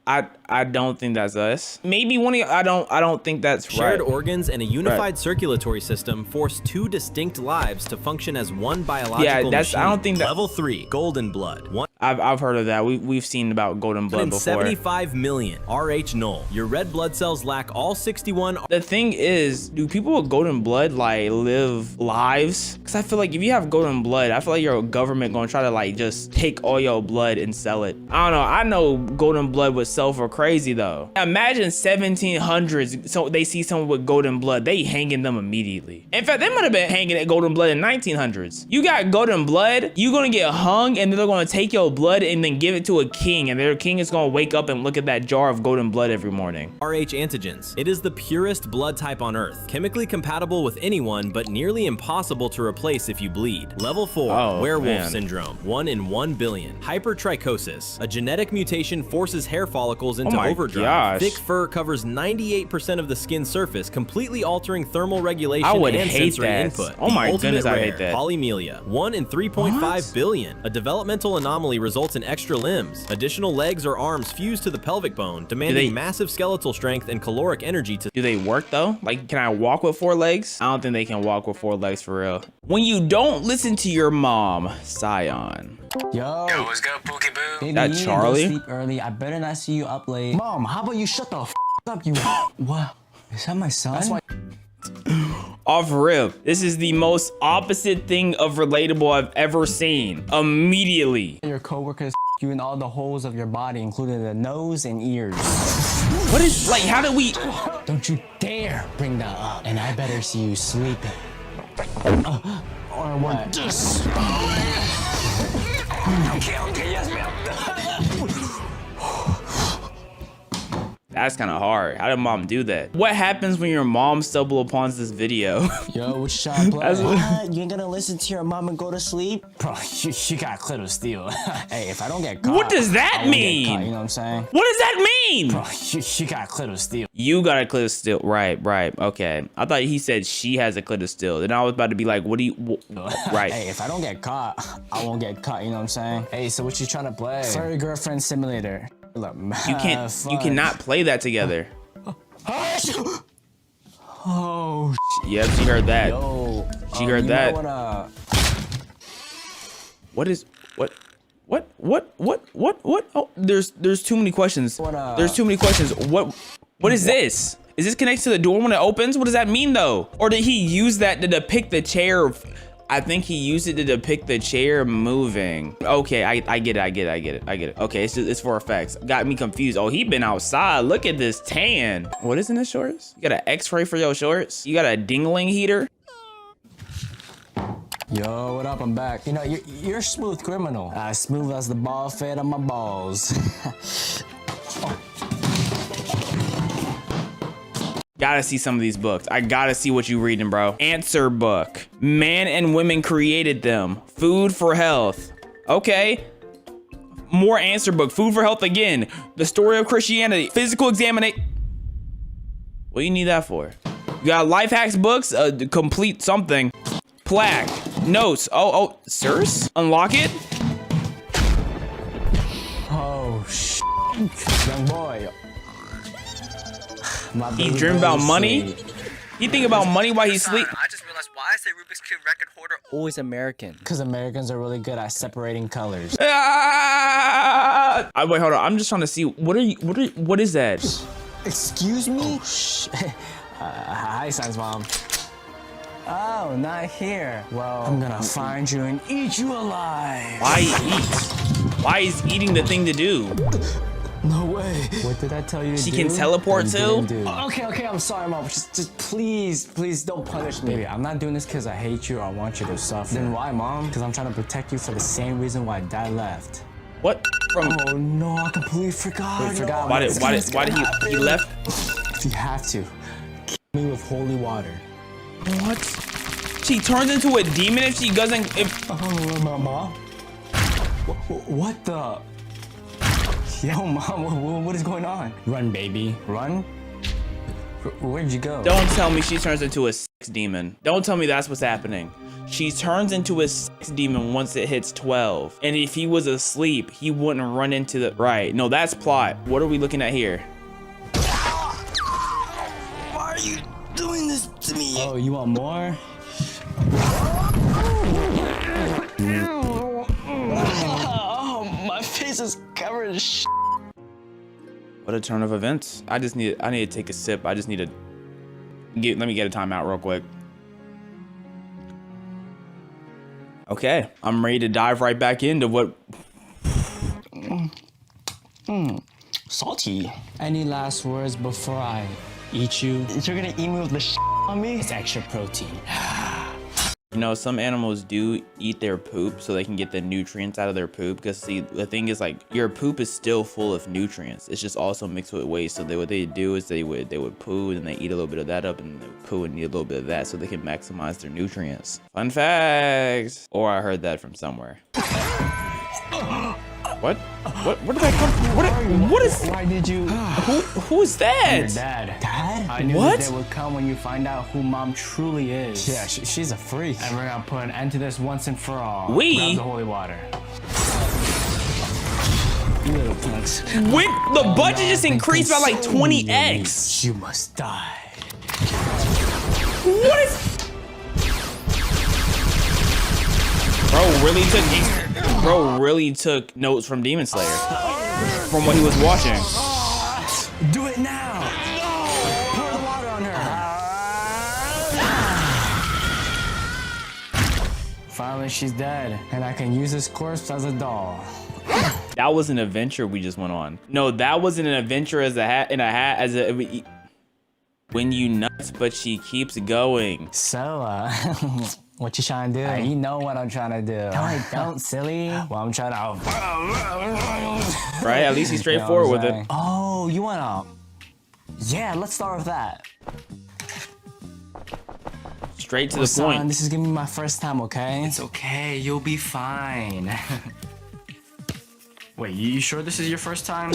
I don't think that's us. Maybe one of you, I don't think that's Shared right. organs and a unified circulatory system force 2 distinct lives to function as one biological machine. I don't think that. Level 3, golden blood. I've heard of that. We've seen about golden blood before. 75 million. RH null. Your red blood cells lack all 61. The thing is, do people with golden blood like live lives? Because I feel like if you have golden blood, I feel like your government gonna try to like just take all your blood and sell it. I don't know. I know golden blood would sell for crazy though. Imagine 1700s. So they see someone with golden blood, they hanging them immediately. In fact, they might have been hanging at golden blood in 1900s. You got golden blood, you gonna get hung, and then they're gonna take your blood and then give it to a king, and their king is gonna wake up and look at that jar of golden blood every morning. RH antigens. It is the purest blood type on Earth. Chemically compatible with anyone, but nearly impossible to replace if you bleed. Level 4, werewolf syndrome. 1 in 1 billion. Hypertrichosis. A genetic mutation forces hair follicles into overdrive. Thick fur covers 98% of the skin surface, completely altering thermal regulation and sensory input. Oh my goodness, I hate that. Polymelia. 1 in 3.5 billion. A developmental anomaly results in extra limbs. Additional legs or arms fuse to the pelvic bone, demanding massive skeletal strength and caloric energy to— Do they work though? Like, can I walk with 4 legs? I don't think they can walk with 4 legs for real. When you don't listen to your mom, Scion. Yo, what's good, Pookie Boo? Baby, that you Charlie? Sleep early. I better not see you up late. Mom, how about you shut the f up, you? What? Is that my son? That's why. Off rip, this is the most opposite thing of relatable I've ever seen. Immediately. Your coworkers you in all the holes of your body, including the nose and ears. What is, like, how do we? Don't you dare bring that up. And I better see you sleeping. Or what? Okay, yes, ma'am. That's kind of hard. How did mom do that? What happens when your mom stumble upon this video? Yo, what you trying to play? What? You ain't gonna listen to your mom and go to sleep? Bro, you got clit of steel. Hey, if I don't get caught, what does that mean? Caught, you know what I'm saying? What does that mean? Bro, you got clit of steel. You got a clit of steel. Right. Okay. I thought he said she has a clit of steel. Then I was about to be like, what do you... Right. Hey, if I don't get caught, I won't get caught. You know what I'm saying? Hey, so what you trying to play? Furry girlfriend simulator. Look, you cannot play that together. Oh, yep, she heard that. Yo, she heard that. What? Oh, there's too many questions. There's too many questions. What is this? Is this connected to the door when it opens? What does that mean though? Or did he use that to depict the chair? I think he used it to depict the chair moving. Okay, I get it. Okay, it's for effects. Got me confused. Oh, he been outside. Look at this tan. What is in his shorts? You got an X-ray for your shorts? You got a dingling heater? Yo, what up? I'm back. You know, you're a smooth criminal. As smooth as the ball fed on my balls. Gotta see some of these books. I gotta see what you reading, bro. Answer book. Man and women created them. Food for health. Okay. More answer book. Food for health again. The story of Christianity. Physical examination. What do you need that for? You got life hacks books. Complete something. Plaque. Notes. Oh, sirs? Unlock it. Oh, shit. Young boy. He dream about money? He think about money while he sleep. I just realized why I say Rubik's Cube record hoarder always American. Because Americans are really good at separating colors. Wait, hold on. I'm just trying to see. What is that? Excuse me? Oh, hi, Science Mom. Oh, not here. Well, I'm gonna find you and eat you alive. Why eat? Why is eating the thing to do? No way. What did I tell you to do? She can teleport too? Okay, I'm sorry, Mom. Just please don't punish me. Baby, I'm not doing this because I hate you or I want you to suffer. Then why, Mom? Because I'm trying to protect you for the same reason why Dad left. What? Oh no, I completely forgot. Wait, forgot. Why did he left? If you have to, kill me with holy water. What? She turns into a demon if she doesn't. Oh, Mom. What the? Yo, Mom, what is going on? Run, baby. Run? Where'd you go? Don't tell me she turns into a sex demon. Don't tell me that's what's happening. She turns into a sex demon once it hits 12. And if he was asleep, he wouldn't run into the... Right. No, that's plot. What are we looking at here? Why are you doing this to me? Oh, you want more? Oh, my face is covered in shit. What a turn of events. I need to take a sip. I just need to let me get a timeout real quick. Okay, I'm ready to dive right back into what. Salty. Any last words before I eat you? You're gonna eat me with the shit on me? It's extra protein. You know, some animals do eat their poop so they can get the nutrients out of their poop. Because see, the thing is, like, your poop is still full of nutrients. It's just also mixed with waste. So what they do is they would poo and they eat a little bit of that up, and they would poo and eat a little bit of that so they can maximize their nutrients. Fun fact. Or I heard that from somewhere. What? Where did that come from? What is? Why did you? Who is that? Your dad. Dad? I knew what? The day would come when you find out who Mom truly is. Yeah, she's a freak. And we're gonna put an end to this once and for all. Grab the holy water. You little punks. The budget just increased by like 20x. You must die. What is? Bro really took notes from Demon Slayer from what he was watching. Do it now. Pour the water on her. Finally, she's dead, and I can use this corpse as a doll. That was an adventure we just went on. No, that wasn't an adventure when you nuts, but she keeps going. So, what you trying to do? You know what I'm trying to do. No, I don't, silly. Well, I'm trying to... Right? At least he's straightforward with it. Oh, you wanna... Yeah, let's start with that. Straight to the point. This is gonna be my first time, okay? It's okay, you'll be fine. Wait, you sure this is your first time?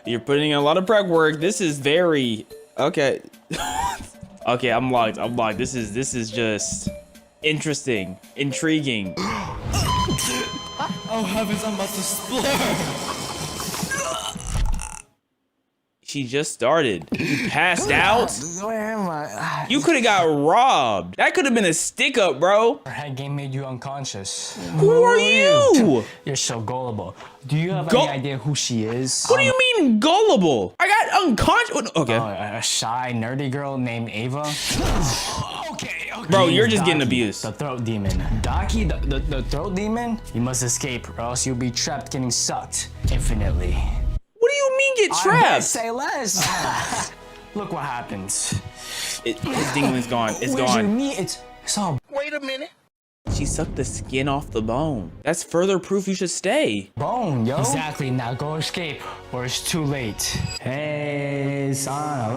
You're putting in a lot of prep work. This is very... Okay. Okay, I'm locked. This is just interesting, intriguing. Oh heavens, I'm about to split. She just started. You passed out? Where am I? You could have got robbed. That could have been a stick up, bro. Her head game made you unconscious. Who are you? You're so gullible. Do you have any idea who she is? What do you mean gullible? I got unconscious. Okay. A shy, nerdy girl named Ava. Okay. Bro, you're just getting abused. The throat demon. Daki, the throat demon? You must escape or else you'll be trapped getting sucked infinitely. What do you mean get trapped? Say less. Look what happens. His demon's gone. It's Where's gone. Your meat? It's all. Wait a minute. She sucked the skin off the bone. That's further proof you should stay. Bone, yo. Exactly. Now go escape, or it's too late. Hey, son.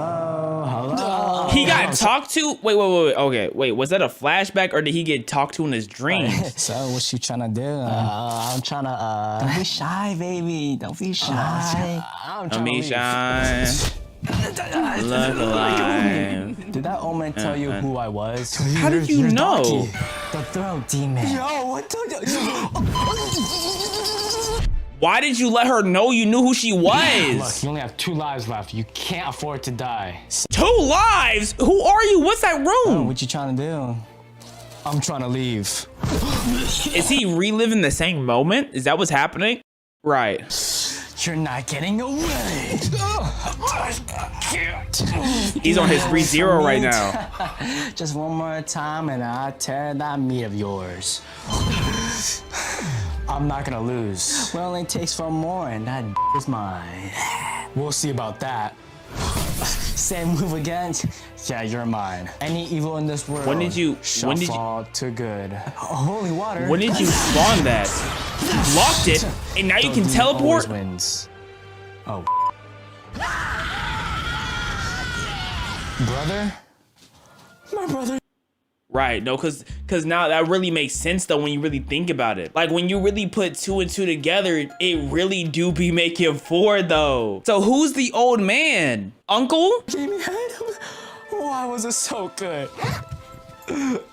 Hello. He got talked to? Wait. Okay, wait. Was that a flashback, or did he get talked to in his dreams? So, what you trying to do? I'm trying to. Don't be shy, baby. Don't be shy. Don't be shy. Look alive. Did that omen tell you who I was? How did you know? Daki, the throat demon. Yo, what the? Why did you let her know you knew who she was? Look, you only have 2 lives left. You can't afford to die. 2 lives? Who are you? What's that room? Oh, what you trying to do? I'm trying to leave. Is he reliving the same moment? Is that what's happening? Right. You're not getting away. He's on his ReZero right now. Just one more time and I'll tear that meat of yours. I'm not gonna lose. Well, it only takes 1 more and that is mine. We'll see about that. Same move again? Yeah, you're mine. Any evil in this world shall fall to good. Holy water. When did you spawn that? You blocked it, and now you can teleport? Wins. Oh. Brother? My brother. Right, no, cause now that really makes sense though when you really think about it. Like when you really put 2 and 2 together, it really do be making 4 though. So who's the old man? Uncle? Jamie had him. Why was it so good?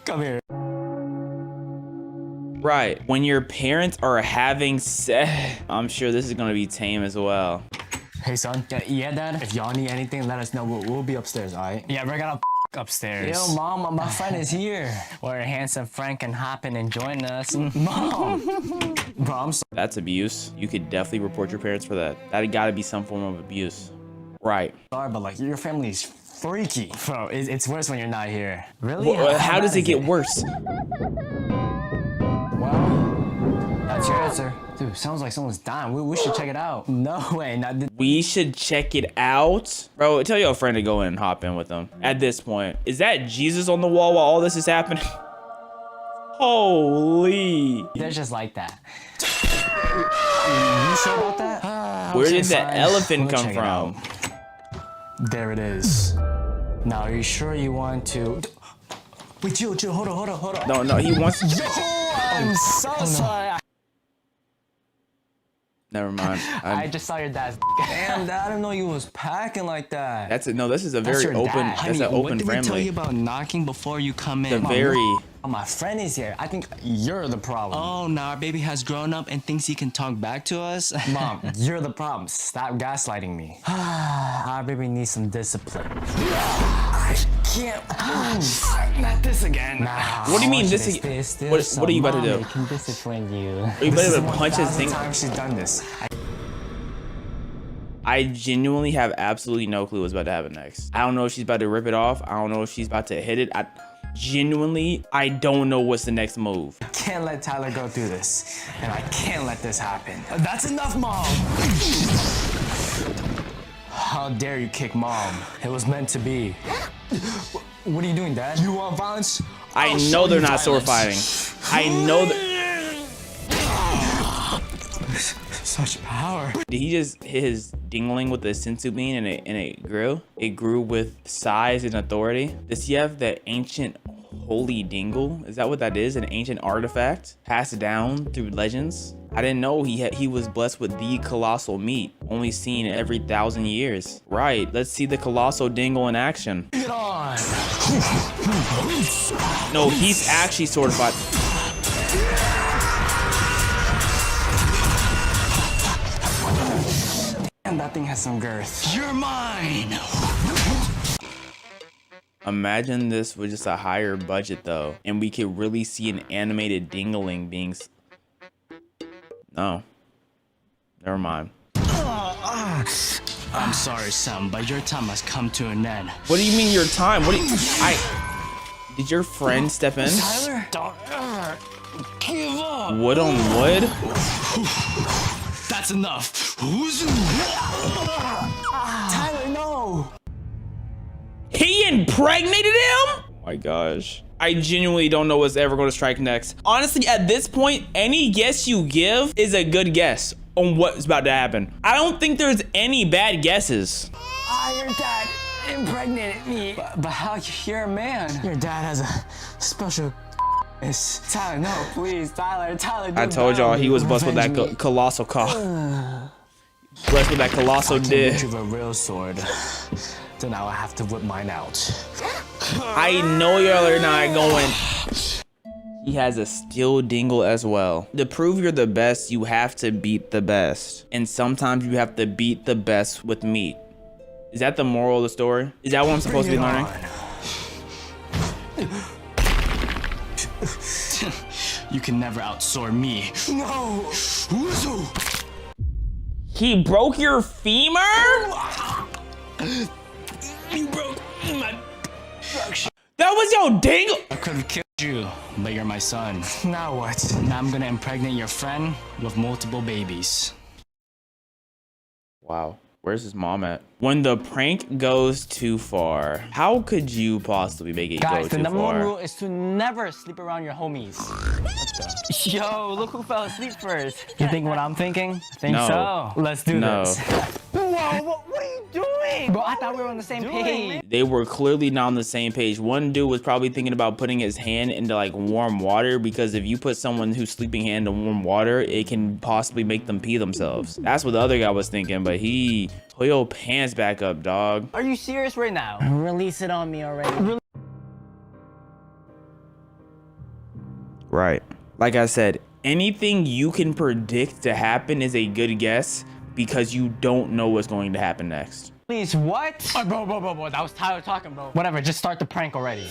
Come here. Right, when your parents are having sex, I'm sure this is gonna be tame as well. Hey son, yeah dad, if y'all need anything, let us know. We'll be upstairs, all right? Yeah, we're gonna upstairs. Yo, Mom, my friend is here. Where handsome Frank can hop in and join us. Mom! Bro, I'm sorry. That's abuse. You could definitely report your parents for that. That gotta be some form of abuse. Right. Sorry, but like, your family is freaky. Bro, it's worse when you're not here. Really? Well, how does it get worse? Well, that's your answer. Dude, sounds like someone's dying. We should check it out. No way, not this. We should check it out? Bro, tell your friend to go in and hop in with them. At this point, is that Jesus on the wall while all this is happening? Holy. They're just like that. You sure about that? Where did the elephant come from? There it is. Now, are you sure you want to... Wait, chill, hold on. No, he wants... Yo, I'm so sorry. Never mind. I just saw your dad's. Damn, Dad, I didn't know you was packing like that. That's it. No, this is a very open. That's an open family. What did we tell you about knocking before you come in? My friend is here. I think you're the problem. Oh, now our baby has grown up and thinks he can talk back to us? Mom, you're the problem. Stop gaslighting me. Our baby needs some discipline. I can't. Not this again. Nah, what do you mean this again? What are you about to do? I can discipline you. Are you about to punch his thing? She's done this. I genuinely have absolutely no clue what's about to happen next. I don't know if she's about to rip it off. I don't know if she's about to hit it. Genuinely, I don't know what's the next move. I can't let Tyler go through this, and I can't let this happen. That's enough, Mom! How dare you kick Mom? It was meant to be. What are you doing, Dad? You want violence? I know they're not sword fighting. I know that. Such power. Did he just hit his dingling with the senzu bean and it grew? It grew with size and authority. Does he have the ancient holy dingle? Is that what that is? An ancient artifact passed down through legends? I didn't know he was blessed with the colossal meat, only seen every 1,000 years. Right, let's see the colossal dingle in action. Get on. No, he's actually sword fight. And that thing has some girth. You're mine! Imagine this was just a higher budget though, and we could really see an animated dingling being... No. Never mind. I'm sorry, son, but your time has come to an end. What do you mean your time? What do you... Did your friend step in? Tyler, don't give up. Wood on wood? That's enough. Tyler, no. He impregnated him? Oh my gosh. I genuinely don't know what's ever going to strike next. Honestly, at this point, any guess you give is a good guess on what's about to happen. I don't think there's any bad guesses. Your dad impregnated me. But how you're a man? Your dad has a special... Tyler, no, please, Tyler, I told y'all he was blessed with that colossal cock. Blessed with that colossal dick. With a real sword, then I'll have to whip mine out. I know y'all are not going. He has a steel dingle as well. To prove you're the best, you have to beat the best. And sometimes you have to beat the best with meat. Is that the moral of the story? Is that what I'm supposed to be learning? You can never outsword me. No! He broke your femur? You broke my... That was your dingle! I could have killed you, but you're my son. Now what? Now I'm gonna impregnate your friend with multiple babies. Wow. Where's his mom at? When the prank goes too far, how could you possibly make it go too far? Guys, the number one rule is to never sleep around your homies. Yo, look who fell asleep first. You think what I'm thinking? I think so. Let's do this. Whoa, what are you doing? Bro, I thought we were on the same page. They were clearly not on the same page. One dude was probably thinking about putting his hand into like warm water, because if you put someone who's sleeping hand in warm water, it can possibly make them pee themselves. That's what the other guy was thinking, but he... Pull your pants back up, dog. Are you serious right now? Release it on me already. Right. Like I said, anything you can predict to happen is a good guess, because you don't know what's going to happen next. Please, what? Oh, bro. That was Tyler talking, bro. Whatever, just start the prank already.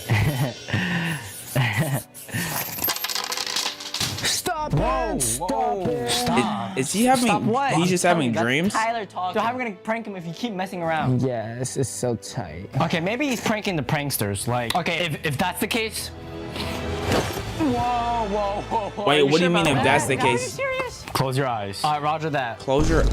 Stop it! Stop it! Stop. Is he having? Stop what? He's just having dreams. Tyler talking. So how are we gonna prank him if you keep messing around? Yeah, this is so tight. Okay, maybe he's pranking the pranksters. Like, okay, if that's the case. Whoa. Wait, what do you mean if that's the case? Are you serious? Close your eyes. All right, roger that. Close your.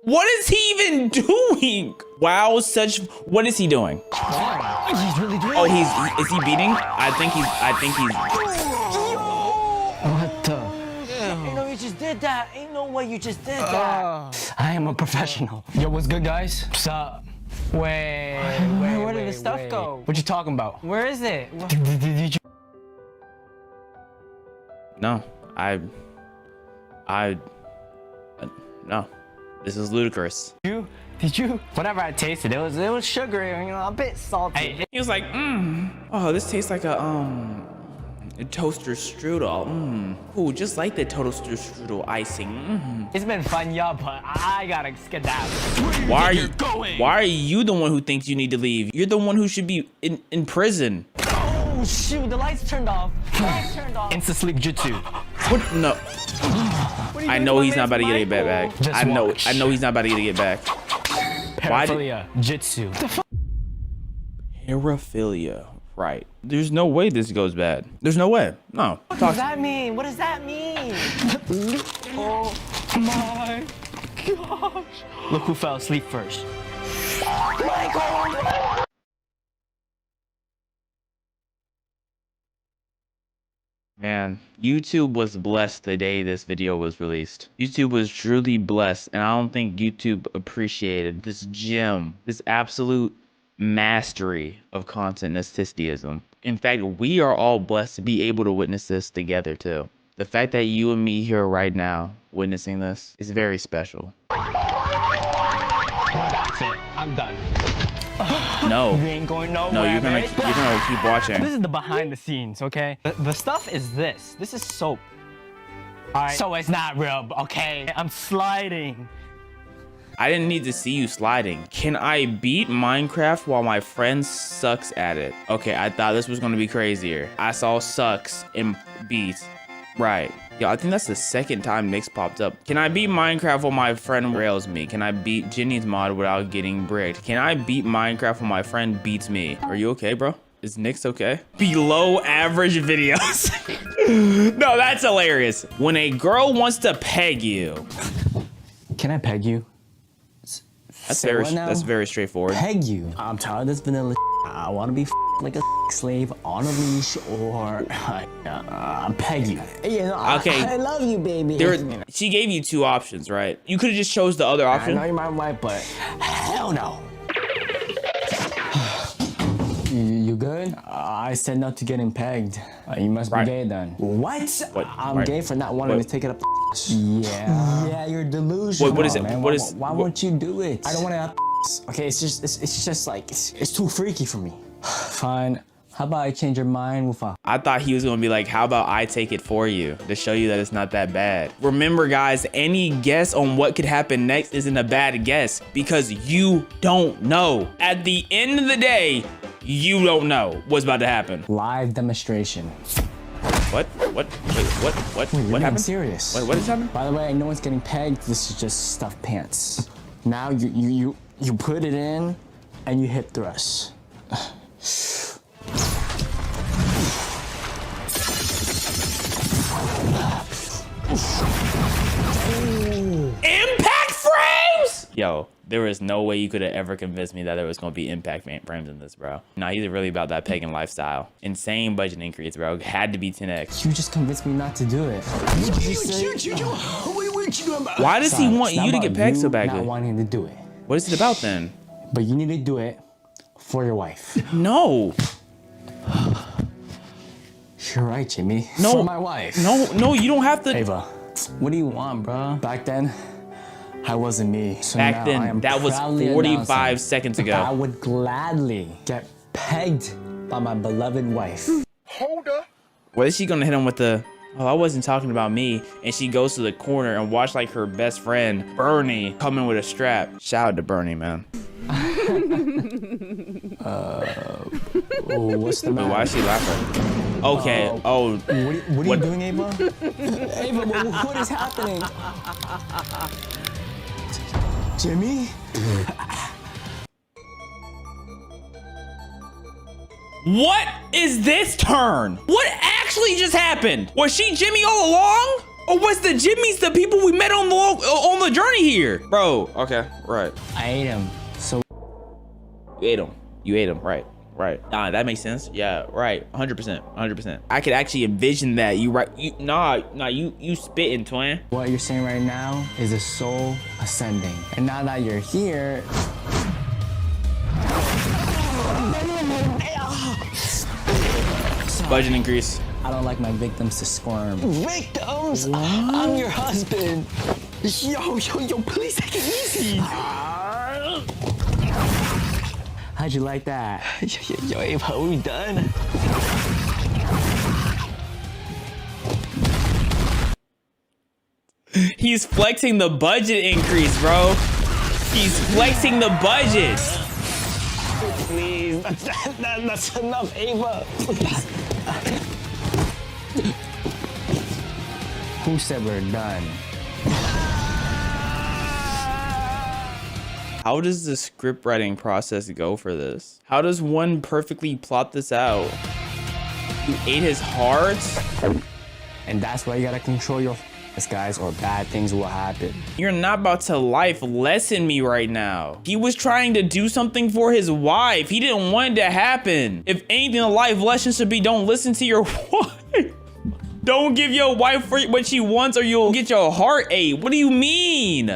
What is he even doing? Wow, what is he doing? He's really doing. Oh, is he beating? I think he's. What the? Ain't no, you just did that. Ain't no way you just did that. I am a professional. Yo, what's good, guys? What's up? Wait, where did the stuff go? What you talking about? Where is it? Did you? No, no. This is ludicrous. Did you? Whatever I tasted, it was sugary, you know, a bit salty. He was like, oh, this tastes like a toaster strudel. Ooh, just like the toaster strudel icing. It's been fun, y'all, but I gotta skedaddle. Why are you the one who thinks you need to leave? You're the one who should be in prison. Oh shoot, the lights turned off. Insta sleep jutsu. What? No. I know he's not about to get it back. I know he's not about to get it back. Paraphilia jutsu. Paraphilia. Right. There's no way this goes bad. There's no way. No. What does that mean? What does that mean? Oh my gosh. Look who fell asleep first. Michael! Man, YouTube was blessed the day this video was released. YouTube was truly blessed, and I don't think YouTube appreciated this gem, this absolute mastery of content narcissism. In fact, we are all blessed to be able to witness this together too. The fact that you and me here right now witnessing this is very special. That's it. I'm done. No. You ain't going nowhere. No, you're gonna keep watching. This is the behind the scenes, okay? The stuff is this. This is soap. All right. So it's not real, okay? I'm sliding. I didn't need to see you sliding. Can I beat Minecraft while my friend sucks at it? Okay, I thought this was gonna be crazier. I saw sucks and beats. Right. Yo, I think that's the second time Nick's popped up. Can I beat Minecraft while my friend rails me? Can I beat Jenny's mod without getting bricked? Can I beat Minecraft while my friend beats me? Are you okay, bro? Is Nick's okay? Below average videos. No, that's hilarious. When a girl wants to peg you. Can I peg you? That's very straightforward. Peg you. I'm tired of this vanilla. I want to be like a slave on a leash, or peg you. You know, okay. I love you, baby. She gave you two options, right? You could have just chose the other option. I know you might right, but hell no. You good? I said not to getting pegged. You must be gay then. What? I'm gay for not wanting to take it up. Yeah, you're delusional. What is it? Man. Why won't you do it? I don't want to have. Okay, it's just like it's too freaky for me. Fine. How about I change your mind with a... I thought he was gonna be like, how about I take it for you to show you that it's not that bad. Remember, guys, any guess on what could happen next isn't a bad guess because you don't know. At the end of the day, you don't know what's about to happen. Live demonstration. What? Wait, what? What happened? I'm serious. Wait, what is happening? By the way, no one's getting pegged. This is just stuffed pants. Now you put it in and you hip thrust. Impact frames! Yo, there was no way you could have ever convinced me that there was gonna be impact frames in this, bro. Nah, he's really about that pagan lifestyle. Insane budget increase, bro. Had to be 10x. You just convinced me not to do it. Why does he want you to get pegged so badly? Not wanting to do it. What is it about then? But you need to do it for your wife. No. You're right, Jimmy. No. For my wife. No, you don't have to. Ava, what do you want, bro? Back then, I wasn't me. So back then, that was 45 seconds ago. I would gladly get pegged by my beloved wife. Hold up. What is she gonna hit him with the Oh, I wasn't talking about me. And she goes to the corner and watch like her best friend, Bernie, come in with a strap. Shout out to Bernie, man. What's the matter? Why is she laughing? Okay. What are you doing, Ava? Ava, what is happening? Jimmy? What is this turn? What actually just happened? Was she Jimmy all along? Or was the Jimmys the people we met on the journey here? Bro, okay, right. I ate him. So you ate him. You ate him, right. Right. Nah, that makes sense. Yeah, right. 100%. 100%. I could actually envision that. You right. You spitting, twin. What you're saying right now is a soul ascending. And now that you're here. Budget increase. I don't like my victims to squirm. Victims? What? I'm your husband. Yo, please take it easy. How'd you like that? Yo, Ava, are we done? He's flexing the budget increase, bro. He's flexing the budget. Please, that's enough, Ava. Who said we're done? How does the script writing process go for this? How does one perfectly plot this out? You ate his heart? And that's why you gotta control your guys, or bad things will happen. You're not about to life lesson me right now. He was trying to do something for his wife. He didn't want it to happen. If anything, a life lesson should be don't listen to your wife. Don't give your wife what she wants or you'll get your heart ate. What do you mean?